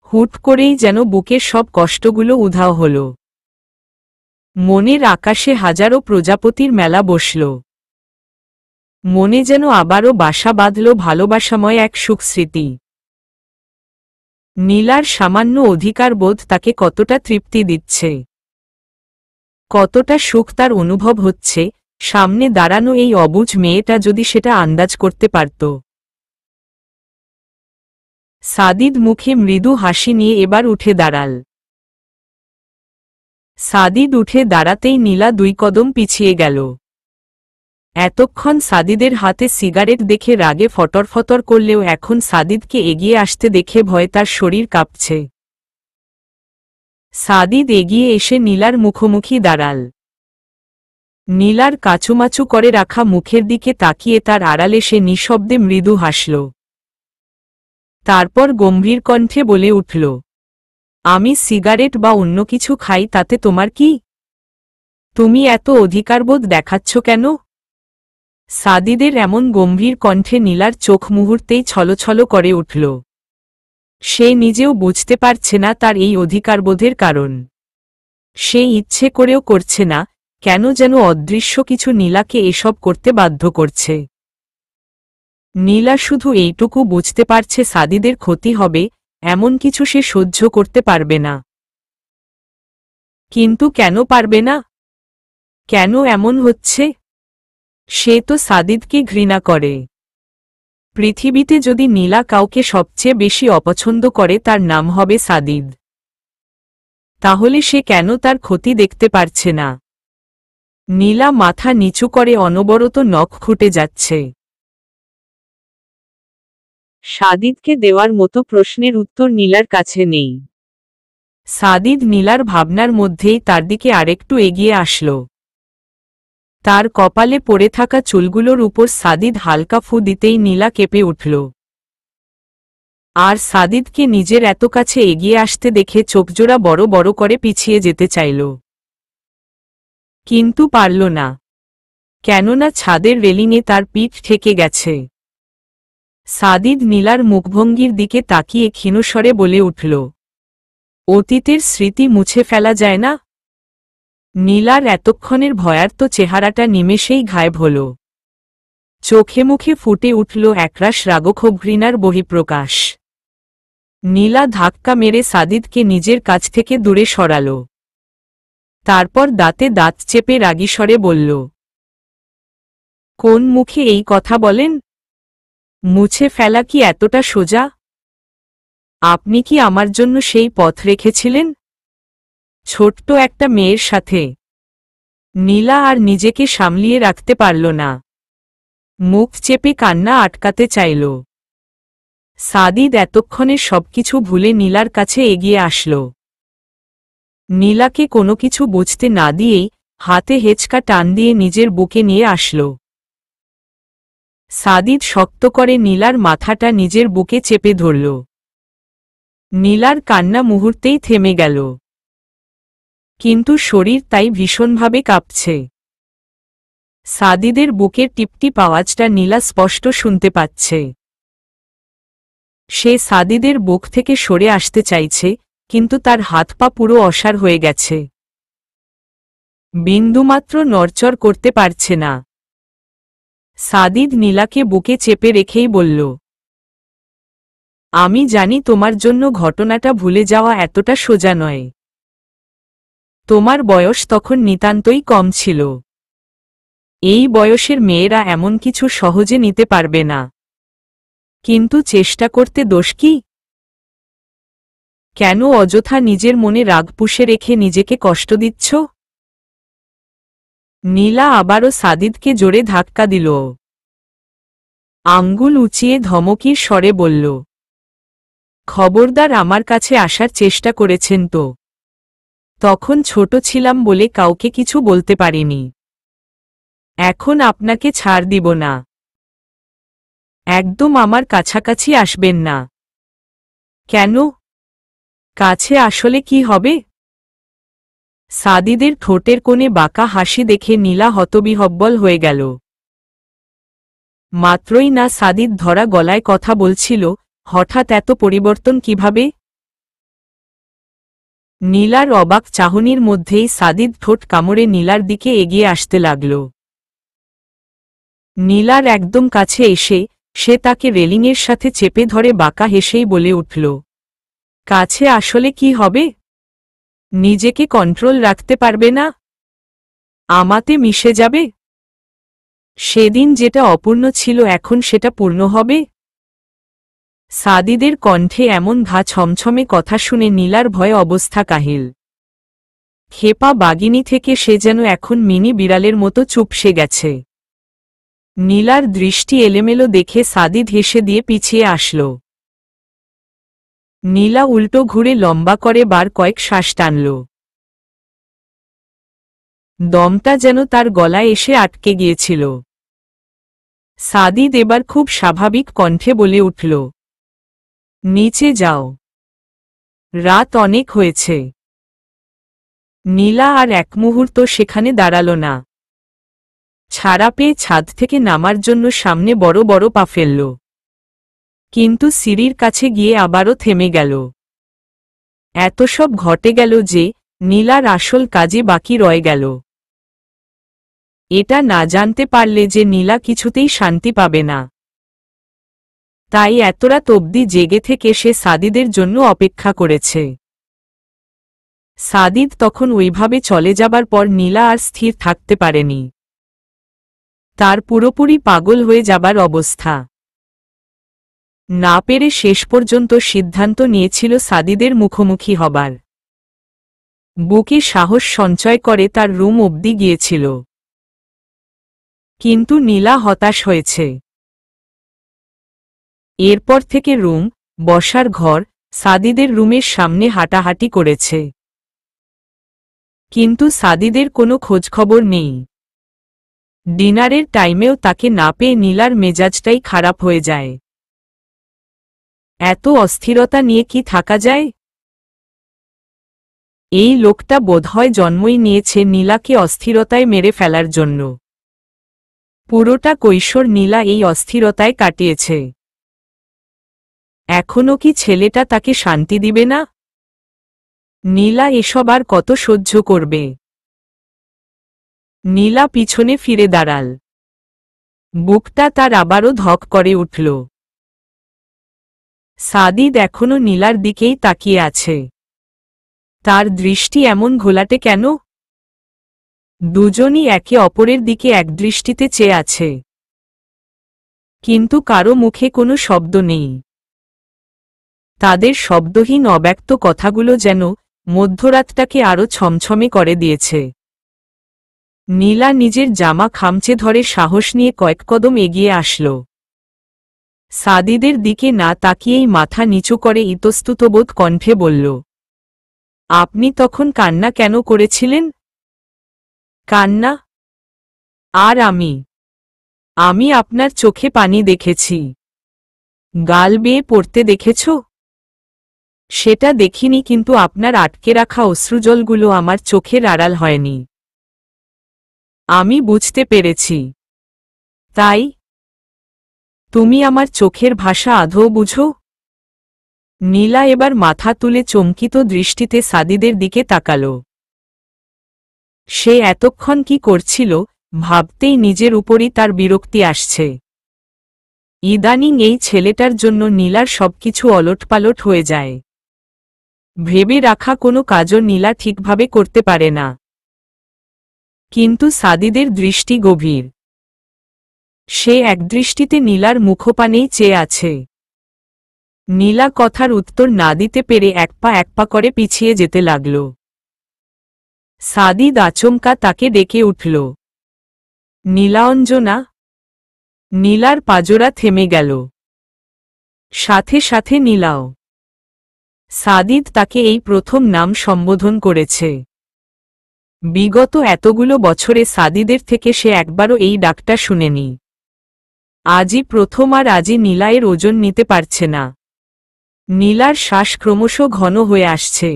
[SPEAKER 1] হুট করেই যেন বুকের সব কষ্টগুলো উধাও হল। মনের আকাশে হাজারো প্রজাপতির মেলা বসল। মনে যেন আবারও বাসা বাঁধল ভালোবাসাময় এক সুখস্মৃতি। নীলার সামান্য অধিকারবোধ তাকে কতটা তৃপ্তি দিচ্ছে, কতটা সুখ তার অনুভব হচ্ছে। সামনে দাঁড়ানো এই অবুঝ মেয়েটা যদি সেটা আন্দাজ করতে পারত। সাদিদ মুখে মৃদু হাসি নিয়ে এবার উঠে দাঁড়াল। সাদিদ উঠে দাঁড়াতেই নীলা 2 কদম পিছিয়ে গেল। এতক্ষণ সাদিদের হাতে সিগারেট দেখে রাগে ফটরফটর করলেও এখন সাদিদকে এগিয়ে আসতে দেখে ভয়ে তার শরীর কাঁপছে। সাদিদ এগিয়ে এসে নীলার মুখোমুখি দাঁড়াল। নীলার কাচুমাচু করে রাখা মুখের দিকে তাকিয়ে তার আড়ালে সে নিঃশব্দে মৃদু হাসল। তারপর গম্ভীর কণ্ঠে বলে উঠল, আমি সিগারেট বা অন্য কিছু খাই তাতে তোমার কি? তুমি এত অধিকারবোধ দেখাচ্ছ কেন? সাদিদের এমন গম্ভীর কণ্ঠে নীলার চোখ মুহূর্তেই ছলছল করে উঠল। সে নিজেও বুঝতে পারছে না তার এই অধিকারবোধের কারণ। সে ইচ্ছে করেও করছে না, কেন যেন অদৃশ্য কিছু নীলাকে এসব করতে বাধ্য করছে। নীলা শুধু এইটুকু বুঝতে পারছে সাদিদের ক্ষতি হবে, এমন কিছু সে সহ্য করতে পারবে না। কিন্তু কেন পারবে না? কেন এমন হচ্ছে? সে তো সাদিদকে ঘৃণা করে। পৃথিবীতে যদি নীলা কাউকে সবচেয়ে বেশি অপছন্দ করে তার নাম হবে সাদিদ। তাহলে সে কেন তার ক্ষতি দেখতে পারছে না? নীলা মাথা নিচু করে অনবরত নখ খুঁটে যাচ্ছে।
[SPEAKER 2] সাদিদকে দেওয়ার মতো প্রশ্নের উত্তর নীলার কাছে নেই।
[SPEAKER 1] সাদিদ নীলার ভাবনার মধ্যেই তার দিকে আরেকটু এগিয়ে আসল। তার কপালে পড়ে থাকা চুলগুলোর উপর সাদিদ হালকা ফু দিতেই নীলা কেঁপে উঠল। আর সাদিদকে নিজের এত কাছে এগিয়ে আসতে দেখে চোখজোড়া বড় বড় করে পিছিয়ে যেতে চাইল, কিন্তু পারল না, কেননা ছাদের রেলিংয়ে তার পিঠ ঠেকে গেছে। সাদিদ নীলার মুখভঙ্গির দিকে তাকিয়ে ক্ষীণস্বরে বলে উঠল, অতীতের স্মৃতি মুছে ফেলা যায় না? নীলার এতক্ষণের ভয়ার্ত চেহারাটা নিমেষেই গায়েব হল। চোখে মুখে ফুটে উঠল একরাশ রাগক্ষোভ ঘৃণার বহিঃপ্রকাশ। নীলা ধাক্কা মেরে সাদিদকে নিজের কাছ থেকে দূরে সরাল। তারপর দাঁতে দাঁত চেপে রাগী স্বরে বলল, কোন মুখে এই কথা বলেন? মুছে ফেলা কি এতটা সোজা? আপনি কি আমার জন্য সেই পথ রেখেছিলেন, ছোট্ট একটা মেয়ের সাথে? নীলা আর নিজেকে সামলিয়ে রাখতে পারল না, মুখ চেপে কান্না আটকাতে চাইল। সাদিদ এতক্ষণে সবকিছু ভুলে নীলার কাছে এগিয়ে আসল। নীলাকে কোনো কিছু বুঝতে না দিয়েই হাতে হেঁচকা টান দিয়ে নিজের বুকে নিয়ে আসল। সাদিদ শক্ত করে নীলার মাথাটা নিজের বুকে চেপে ধরল। নীলার কান্না মুহূর্তেই থেমে গেল, কিন্তু শরীর তাই ভীষণভাবে কাঁপছে। সাদিদের বুকের টিপটিপ আওয়াজটা নীলা স্পষ্ট শুনতে পাচ্ছে। সে সাদিদের বুক থেকে সরে আসতে চাইছে, কিন্তু তার হাত পা পুরো অসাড় হয়ে গেছে, বিন্দুমাত্র নড়চড় করতে পারছে না। সাদিদ নীলাকে বুকে চেপে রেখেই বলল, আমি জানি তোমার জন্য ঘটনাটা ভুলে যাওয়া এতটা সোজা নয়। তোমার বয়স তখন নিতান্তই কম ছিল। এই বয়সের মেয়েরা এমন কিছু সহজে নিতে পারবে না, কিন্তু চেষ্টা করতে দোষ কি? কেন অযথা নিজের মনে রাগ পুষে রেখে নিজেকে কষ্ট দিচ্ছ? নীলা আবারও সাদিদকে জোরে ধাক্কা দিল। আঙ্গুল উঁচিয়ে ধমকির স্বরে বলল, খবরদার আমার কাছে আসার চেষ্টা করেছেন তো? তখন ছোট ছিলাম বলে কাউকে কিছু বলতে পারিনি। এখন আপনাকে ছাড় দিব না। একদম আমার কাছাকাছি আসবেন না। কেন? কাছে আসলে কি হবে? সাদিদের ঠোঁটের কোণে বাঁকা হাসি দেখে নীলা হতবিহ্বল হয়ে গেল। মাত্রই না সাদিদ ধরা গলায় কথা বলছিল, হঠাৎ এত পরিবর্তন কিভাবে? নীলার অবাক চাহনির মধ্যেই সাদিদ ঠোঁট কামড়ে নীলার দিকে এগিয়ে আসতে লাগল। নীলার একদম কাছে এসে সে তাকে রেলিংয়ের সাথে চেপে ধরে বাঁকা হেসেই বলে উঠল, কাছে আসলে কি হবে? নিজেকে কন্ট্রোল রাখতে পারবে না? আমাতে মিশে যাবে? সেদিন যেটা অপূর্ণ ছিল এখন সেটা পূর্ণ হবে? সাদিদের কণ্ঠে এমন ঘা ছমছমে কথা শুনে নীলার ভয়ে অবস্থা কাহিল। খেপা বাগিনী থেকে সে যেন এখন মিনি বিড়ালের মতো চুপসে গেছে। নীলার দৃষ্টি এলোমেলো দেখে সাদিদ হেসে দিয়ে পিছিয়ে আসল। নীলা উল্টো ঘুরে লম্বা করে বার কয়েক শ্বাস টানল। দমটা যেন তার গলায় এসে আটকে গিয়েছিল। সাদিদ এবার খুব স্বাভাবিক কণ্ঠে বলে উঠল, নিচে যাও, রাত অনেক হয়েছে। নীলা আর এক মুহূর্ত সেখানে দাঁড়াল না। ছাড়া পেয়ে ছাদ থেকে নামার জন্য সামনে বড় বড় পা ফেলল, কিন্তু সিঁড়ির কাছে গিয়ে আবারও থেমে গেল। এত সব ঘটে গেল যে নীলার আসল কাজে বাকি রয়ে গেল। এটা না জানতে পারলে যে নীলা কিছুতেই শান্তি পাবে না। তাই এত রাত অবধি জেগে থেকে সে সাদিদের জন্য অপেক্ষা করেছে। সাদিদ তখন ওইভাবে চলে যাবার পর নীলা আর স্থির থাকতে পারেনি। তার পুরোপুরি পাগল হয়ে যাবার অবস্থা। না পেরে শেষ পর্যন্ত সিদ্ধান্ত নিয়েছিল সাদিদের মুখোমুখি হবার। বুকে সাহস সঞ্চয় করে তার রুম অবধি গিয়েছিল। কিন্তু নীলা হতাশ হয়েছে। এরপর থেকে রুম, বসার ঘর, সাদিদের রুমের সামনে হাঁটাহাঁটি করেছে। কিন্তু সাদিদের কোনো খোঁজখবর নেই। ডিনারের টাইমেও তাকে না পেয়ে নীলার মেজাজটাই খারাপ হয়ে যায়। এত অস্থিরতা নিয়ে কি থাকা যায়? এই লোকটা বোধহয় জন্মই নিয়েছে নীলাকে অস্থিরতায় মেরে ফেলার জন্য। পুরোটা কৈশোর নীলা এই অস্থিরতায় কাটিয়েছে। এখনও কি ছেলেটা তাকে শান্তি দিবে না? নীলা এসব আর কত সহ্য করবে? নীলা পিছনে ফিরে দাঁড়াল। বুকটা তার আবারও ধক করে উঠল। সাদিদ এখনো নীলার দিকেই তাকিয়ে আছে। তার দৃষ্টি এমন ঘোলাটে কেন? দুজনই একে অপরের দিকে একদৃষ্টিতে চেয়ে আছে। কিন্তু কারো মুখে কোনো শব্দ নেই। তাদের শব্দহীন অব্যক্ত কথাগুলো যেন মধ্যরাতটাকে আরো ছমছমে করে দিয়েছে। নীলা নিজের জামা খামচে ধরে সাহস নিয়ে কয়েক কদম এগিয়ে আসল। সাদিদের দিকে না তাকিয়েই মাথা নিচু করে ইতস্ততবোধ কণ্ঠে বলল, আপনি তখন কান্না কেন করেছিলেন? কান্না? আর আমি আপনার চোখে পানি দেখেছি। গাল বেয়ে পড়তে দেখেছ? সেটা দেখিনি, কিন্তু আপনার আটকে রাখা অশ্রুজলগুলো আমার চোখের আড়াল হয়নি। আমি বুঝতে পেরেছি। তাই তুমি আমার চোখের ভাষা আদৌ বুঝো? নীলা এবার মাথা তুলে চমকিত দৃষ্টিতে সাদিদের দিকে তাকাল। সে এতক্ষণ কি করছিল ভাবতেই নিজের উপরই তার বিরক্তি আসছে। ইদানিং এই ছেলেটার জন্য নীলার সবকিছু ওলটপালট হয়ে যায়। ভেবে রাখা কোনো কাজও নীলা ঠিকভাবে করতে পারে না। কিন্তু সাদিদের দৃষ্টি গভীর। সে একদৃষ্টিতে নীলার মুখপানেই চেয়ে আছে। নীলা কথার উত্তর না দিতে পেরে এক পা করে পিছিয়ে যেতে লাগল। সাদিদ আচমকা তাকে ডেকে উঠল, নীলাঞ্জনা। নীলার পাজোরা থেমে গেল। সাথে সাথে নীলাও। সাদিদ তাকে এই প্রথম নাম সম্বোধন করেছে। বিগত এতগুলো বছরে সাদিদের থেকে সে একবারও এই ডাকটা শুনেনি। আজই প্রথম, আর আজই নীলা এর ওজন নিতে পারছে না। নীলার শ্বাস ক্রমশ ঘন হয়ে আসছে।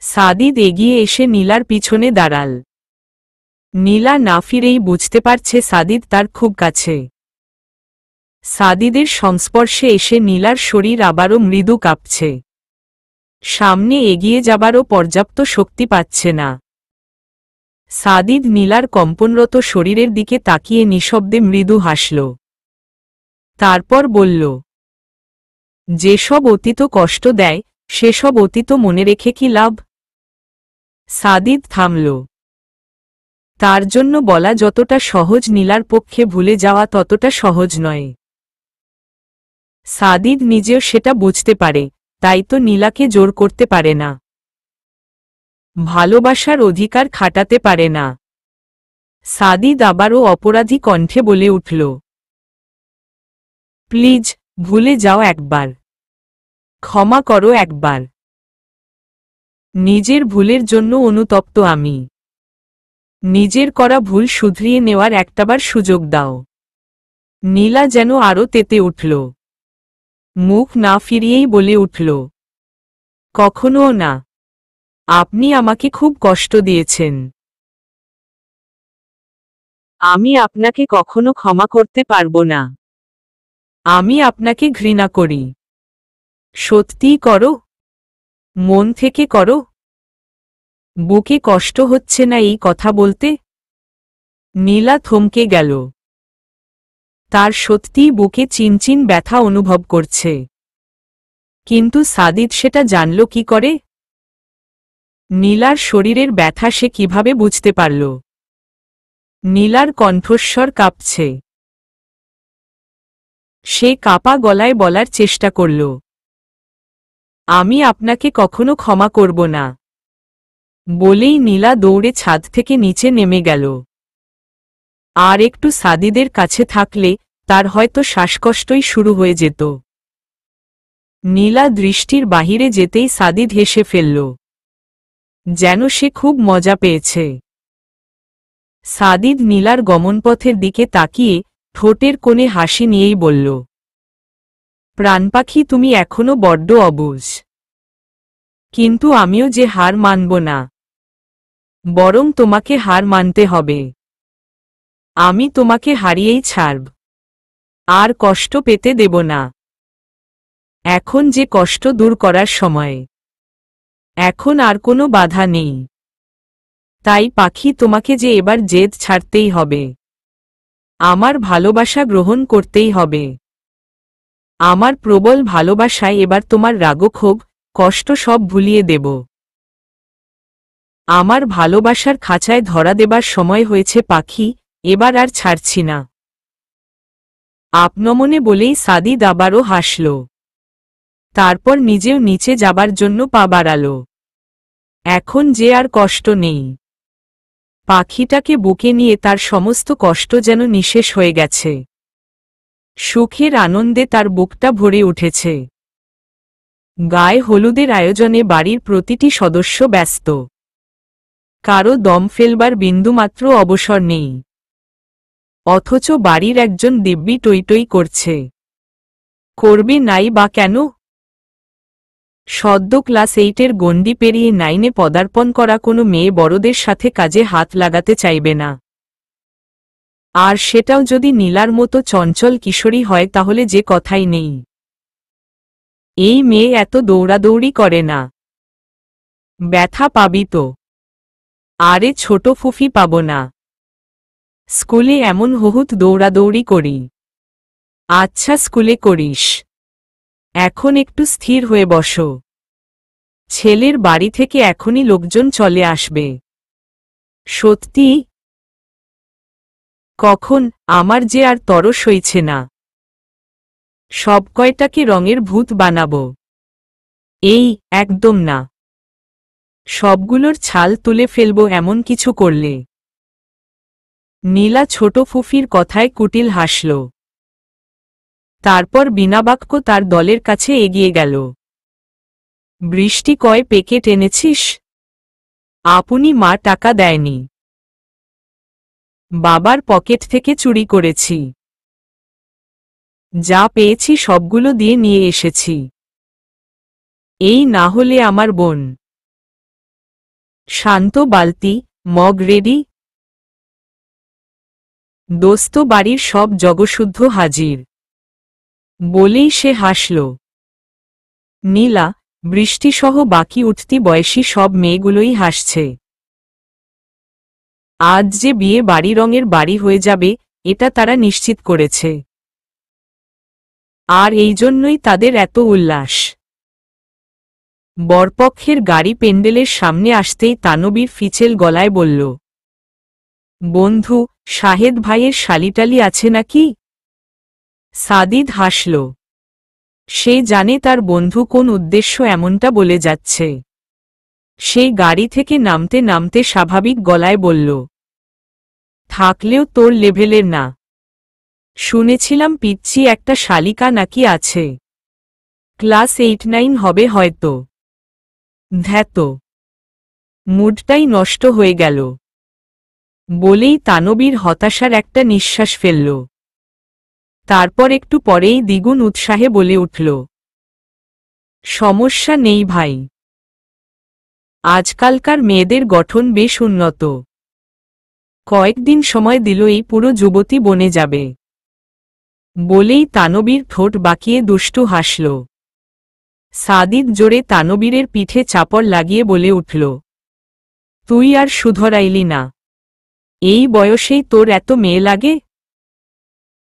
[SPEAKER 1] সাদিদ এগিয়ে এসে নীলার পিছনে দাঁড়াল। নীলা না ফিরেই বুঝতে পারছে সাদিদ তার খুব কাছে। সাদিদের সংস্পর্শে এসে নীলার শরীর আবারও মৃদু কাঁপছে। সামনে এগিয়ে যাবারও পর্যাপ্ত শক্তি পাচ্ছে না। সাদিদ নীলার কম্পনরত শরীরের দিকে তাকিয়ে নিঃশব্দে মৃদু হাসল। তারপর বলল, যেসব অতীত কষ্ট দেয় সেসব অতীত মনে রেখে কি লাভ? সাদিদ থামল। তার জন্য বলা যতটা সহজ নীলার পক্ষে ভুলে যাওয়া ততটা সহজ নয়। সাদিদ নিজেও সেটা বুঝতে পারে, তাই তো নীলাকে জোর করতে পারে না। ভালোবাসার অধিকার খাটাতে পারে না। সাদিদ আবারও অপরাধী কণ্ঠে বলে উঠল, প্লিজ ভুলে যাও একবার। ক্ষমা করো একবার। নিজের ভুলের জন্য অনুতপ্ত আমি। নিজের করা ভুল শুধরিয়ে নেওয়ার একটাবার সুযোগ দাও। নীলা যেন আরও তেতে উঠল। মুখ না ফিরিয়েই বলে উঠল, কখনোও না। আপনি আমাকে খুব কষ্ট দিয়েছেন।
[SPEAKER 2] আমি আপনাকে কখনো ক্ষমা করতে পারবো না।
[SPEAKER 1] আমি আপনাকে ঘৃণা করি। সত্যিই করো? মন থেকে করো? বুকে কষ্ট হচ্ছে না এই কথা বলতে? নীলা থমকে গেল। তার সত্যিই বুকে চিনচিন ব্যথা অনুভব করছে। কিন্তু সাদিদ সেটা জানল কি করে? নীলার শরীরের ব্যথা সে কিভাবে বুঝতে পারল? নীলার কণ্ঠস্বর কাঁপছে। সে কাঁপা গলায় বলার চেষ্টা করল, আমি আপনাকে কখনো ক্ষমা করব না। বলেই নীলা দৌড়ে ছাদ থেকে নিচে নেমে গেল। আর একটু সাদিদের কাছে থাকলে তার হয়তো শ্বাসকষ্টই শুরু হয়ে যেত। নীলা দৃষ্টির বাহিরে যেতেই সাদিদ হেসে ফেলল, যেন সে খুব মজা পেয়েছে। সাদিদ নীলার গমনপথের দিকে তাকিয়ে ঠোঁটের কোণে হাসি নিয়েই বলল, প্রাণপাখি, তুমি এখনো বড্ড অবুঝ। কিন্তু আমিও যে হার মানব না, বরং তোমাকে হার মানতে হবে। আমি তোমাকে হারিয়েই ছাড়ব, আর কষ্ট পেতে দেব না। এখন যে কষ্ট দূর করার সময়, এখন আর কোনো বাধা নেই। তাই পাখি, তোমাকে যে এবার জেদ ছাড়তেই হবে, আমার ভালোবাসা গ্রহণ করতেই হবে। আমার প্রবল ভালোবাসায় এবার তোমার রাগক্ষোভ, কষ্ট সব ভুলিয়ে দেব। আমার ভালোবাসার খাঁচায় ধরা দেবার সময় হয়েছে পাখি, এবার আর ছাড়ছি না। আপনমনে বলেই সাদিদ আবারও হাসল। তারপর নিজেও নিচে যাবার জন্য পা বাড়াল। এখন যে আর কষ্ট নেই। পাখিটাকে বুকে নিয়ে তার সমস্ত কষ্ট যেন নিঃশেষ হয়ে গেছে। সুখের আনন্দে তার বুকটা ভরে উঠেছে। গায়ে হলুদের আয়োজনে বাড়ির প্রতিটি সদস্য ব্যস্ত। কারো দম ফেলবার বিন্দুমাত্র অবসর নেই। অথচ বাড়ির একজন দিব্যি টইটই করছে। করবে নাই বা কেন? সদ্য ক্লাস 8-এর গণ্ডি পেরিয়ে 9-এ পদার্পণ করা কোনো মেয়ে বড়দের সাথে কাজে হাত লাগাতে চাইবে না। আর সেটাও যদি নীলার মতো চঞ্চল কিশোরী হয়, তাহলে যে কথাই নেই। এই মেয়ে এত দৌড়াদৌড়ি করে না। ব্যথা পাবি তো। আরে ছোট ফুফি, পাব না। স্কুলে এমন বহুত দৌড়াদৌড়ি করি। আচ্ছা, স্কুলে করিস। এখন একটু স্থির হয়ে বসো। ছেলের বাড়ি থেকে এখনই লোকজন চলে আসবে। সত্যি? কখন? আমার যে আর তরস হইছে না। সব কয়টাকে রঙের ভূত বানাবো। এই, একদম না। সবগুলোর ছাল তুলে ফেলবো এমন কিছু করলে। নীলা ছোট ফুফির কথায় কুটিল হাসল। তারপর বিনাবাক্য তার দলের কাছে এগিয়ে গেল। বৃষ্টি, কয় প্যাকেট এনেছিস? আপনি মা টাকা দেয়নি। বাবার পকেট থেকে চুরি করেছি। যা পেয়েছি সবগুলো দিয়ে নিয়ে এসেছি। এই না হলে আমার বোন। শান্ত, বালতি, মগ রেডি? দোস্ত, বাড়ির সব জগশুদ্ধ হাজির। বলেই সে হাসল। নীলা, বৃষ্টিসহ বাকি উঠতি বয়সী সব মেয়েগুলোই হাসছে। আজ যে বিয়ে বাড়ি রঙের বাড়ি হয়ে যাবে, এটা তারা নিশ্চিত করেছে। আর এই জন্যই তাদের এত উল্লাস। বরপক্ষের গাড়ি পেন্ডেলের সামনে আসতেই তানবীর ফিচেল গলায় বলল, বন্ধু, শাহেদ ভাইয়ের শালিটালি আছে নাকি? সাদিদ হাসল। সে জানে তার বন্ধু কোন উদ্দেশ্য এমনটা বলে যাচ্ছে। সে গাড়ি থেকে নামতে নামতে স্বাভাবিক গলায় বলল, থাকলেও তোর লেভেলের না। শুনেছিলাম পিচ্ছি একটা শালিকা নাকি আছে। ক্লাস 8-9 হবে হয়তো। ধ্যাত, মুডটাই নষ্ট হয়ে গেল। বলেই তানবীর হতাশার একটা নিঃশ্বাস ফেলল। তারপর একটু পরেই দ্বিগুণ উৎসাহে বলে উঠল, সমস্যা নেই ভাই। আজকালকার মেয়েদের গঠন বেশ উন্নত। কয়েকদিন সময় দিলেই পুরো যুবতী বনে যাবে। বলেই তানবীর ঠোঁট বাঁকিয়ে দুষ্টু হাসল। সাদিদ জোরে তানবীরের পিঠে চাপড় লাগিয়ে বলে উঠল, তুই আর শুধরাইলি না। এই বয়সেই তোর এত মেয়ে লাগে?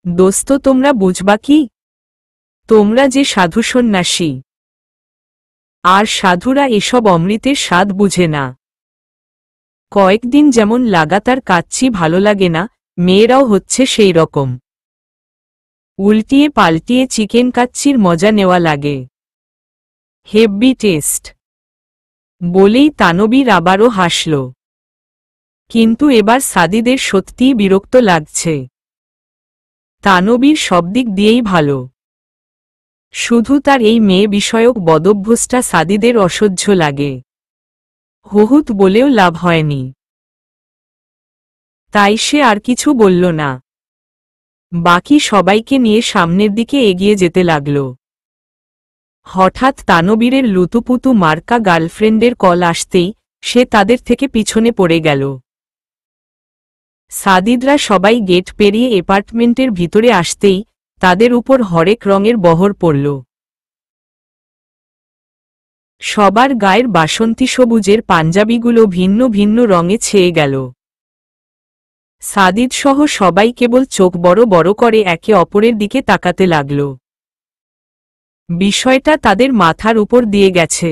[SPEAKER 1] দোস্ত, তোমরা বুঝবা কি? তোমরা যে সাধু সন্ন্যাসী। আর সাধুরা এসব অমৃতের স্বাদ বুঝে না। কয়েকদিন যেমন লাগাতার কাচ্চি ভালো লাগে না, মেয়েরাও হচ্ছে সেই রকম। উল্টিয়ে পাল্টিয়ে চিকেন কাচ্চির মজা নেওয়া লাগে। হেব্বি টেস্ট। বলেই তানবীর আবারও হাসল। কিন্তু এবার সাদিদের সত্যিই বিরক্ত লাগছে। তানবীর সব দিক দিয়েই ভালো, শুধু তার এই মেয়ে বিষয়ক বদভ্যাসটা সাদিদের অসহ্য লাগে। হুহুত বলেও লাভ হয়নি, তাই সে আর কিছু বলল না। বাকি সবাইকে নিয়ে সামনের দিকে এগিয়ে যেতে লাগল। হঠাৎ তানবীরের লুতুপুতু মার্কা গার্লফ্রেন্ডের কল আসতেই সে তাদের থেকে পিছনে পড়ে গেল। সাদিদরা সবাই গেট পেরিয়ে অ্যাপার্টমেন্টের ভিতরে আসতেই তাদের উপর হরেক রঙের বহর পড়ল। সবার গায়ের বাসন্তী সবুজের পাঞ্জাবিগুলো ভিন্ন ভিন্ন রঙে ছেয়ে গেল। সাদিদ সহ সবাই কেবল চোখ বড় বড় করে একে অপরের দিকে তাকাতে লাগল। বিষয়টা তাদের মাথার উপর দিয়ে গেছে।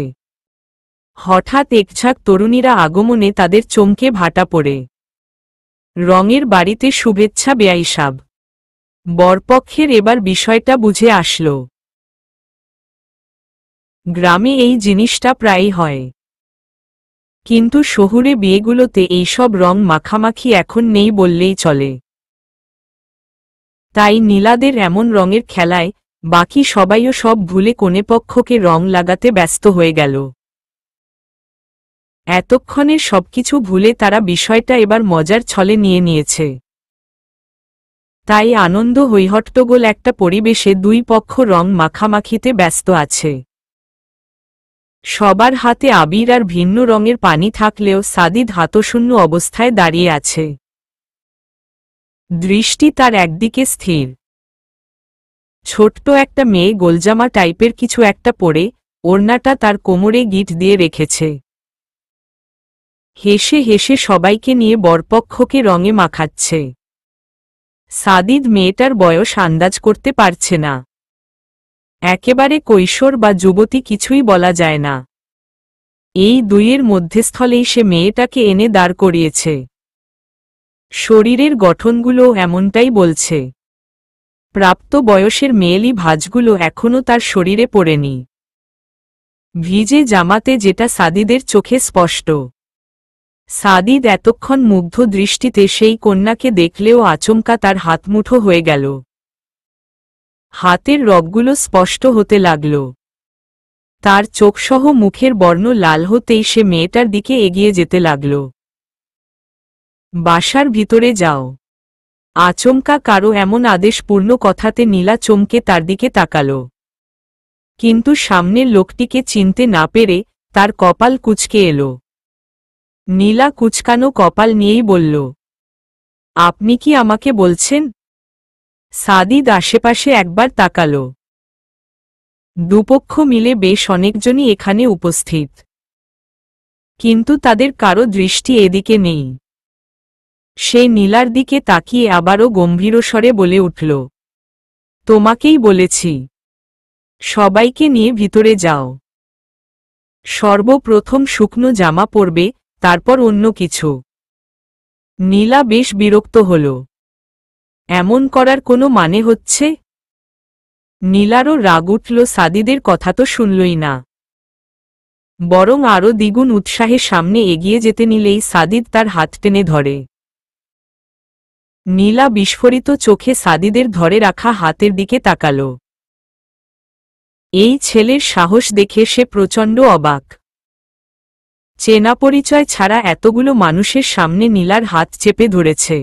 [SPEAKER 1] হঠাৎ একঝাঁক তরুণীরা আগমনে তাদের চমকে ভাটা পড়ে। রঙের বাড়িতে শুভেচ্ছা বেয়াইসাব। বরপক্ষের এবার বিষয়টা বুঝে আসল। গ্রামে এই জিনিসটা প্রায়ই হয়, কিন্তু শহুরে বিয়েগুলোতে এইসব রং মাখামাখি এখন নেই বললেই চলে। তাই নীলাদের এমন রঙের খেলায় বাকি সবাইও সব ভুলে কনেপক্ষকে রং লাগাতে ব্যস্ত হয়ে গেল। এতক্ষণের সবকিছু ভুলে তারা বিষয়টা এবার মজার ছলে নিয়ে নিয়েছে। তাই আনন্দ হৈহট্টগোল একটা পরিবেশে দুই পক্ষ রং মাখামাখিতে ব্যস্ত আছে। সবার হাতে আবির আর ভিন্ন রঙের পানি থাকলেও সাদিদ হাতশূন্য অবস্থায় দাঁড়িয়ে আছে। দৃষ্টি তার একদিকে স্থির। ছোট্ট একটা মেয়ে গোলজামা টাইপের কিছু একটা পরে ওড়নাটা তার কোমরে গিঁট দিয়ে রেখেছে। হেসে হেসে সবাইকে নিয়ে বরপক্ষকে রঙে মাখাচ্ছে। সাদিদ মেয়েটার বয়স আন্দাজ করতে পারছে না। একেবারে কৈশোর বা যুবতী কিছুই বলা যায় না। এই দুইয়ের মধ্যস্থলেই সে মেয়েটাকে এনে দাঁড় করিয়েছে। শরীরের গঠনগুলো এমনটাই বলছে। প্রাপ্ত বয়সের মেয়েলি ভাঁজগুলো এখনও তার শরীরে পড়েনি। ভিজে জামাতে যেটা সাদিদের চোখে স্পষ্ট। সাদিদ এতক্ষণ মুগ্ধ দৃষ্টিতে সেই কন্যাকে দেখলেও আচমকা তার হাতমুঠো হয়ে গেল। হাতের রগগুলো স্পষ্ট হতে লাগল। তার চোখসহ মুখের বর্ণ লাল হতেই সে মেয়েটার দিকে এগিয়ে যেতে লাগল। বাসার ভিতরে যাও। আচমকা কারো এমন আদেশপূর্ণ কথাতে নীলা চমকে তার দিকে তাকাল। কিন্তু সামনের লোকটিকে চিনতে না পেরে তার কপাল কুঁচকে এলো। নীলা কুচকানো কপাল নিয়েই বলল, আপনি কি আমাকে বলছেন? সাদিদ আশেপাশে একবার তাকাল। দুপক্ষ মিলে বেশ অনেকজনই এখানে উপস্থিত, কিন্তু তাদের কারো দৃষ্টি এদিকে নেই। সে নীলার দিকে তাকিয়ে আবারও গম্ভীরস্বরে বলে উঠল, তোমাকেই বলেছি, সবাইকে নিয়ে ভিতরে যাও। সর্বপ্রথম শুকনো জামা পরবে, তারপর অন্য কিছু। নীলা বেশ বিরক্ত হল। এমন করার কোনো মানে হচ্ছে? নীলারও রাগ উঠল। সাদিদের কথা তো শুনলই না, বরং আরও দ্বিগুণ উৎসাহে সামনে এগিয়ে যেতে নিলেই সাদিদ তার হাত টেনে ধরে। নীলা বিস্ফোরিত চোখে সাদিদের ধরে রাখা হাতের দিকে তাকাল। এই ছেলের সাহস দেখে সে প্রচণ্ড অবাক। চেনা পরিচয় ছাড়া এতগুলো মানুষের সামনে নীলার হাত চেপে ধরেছে।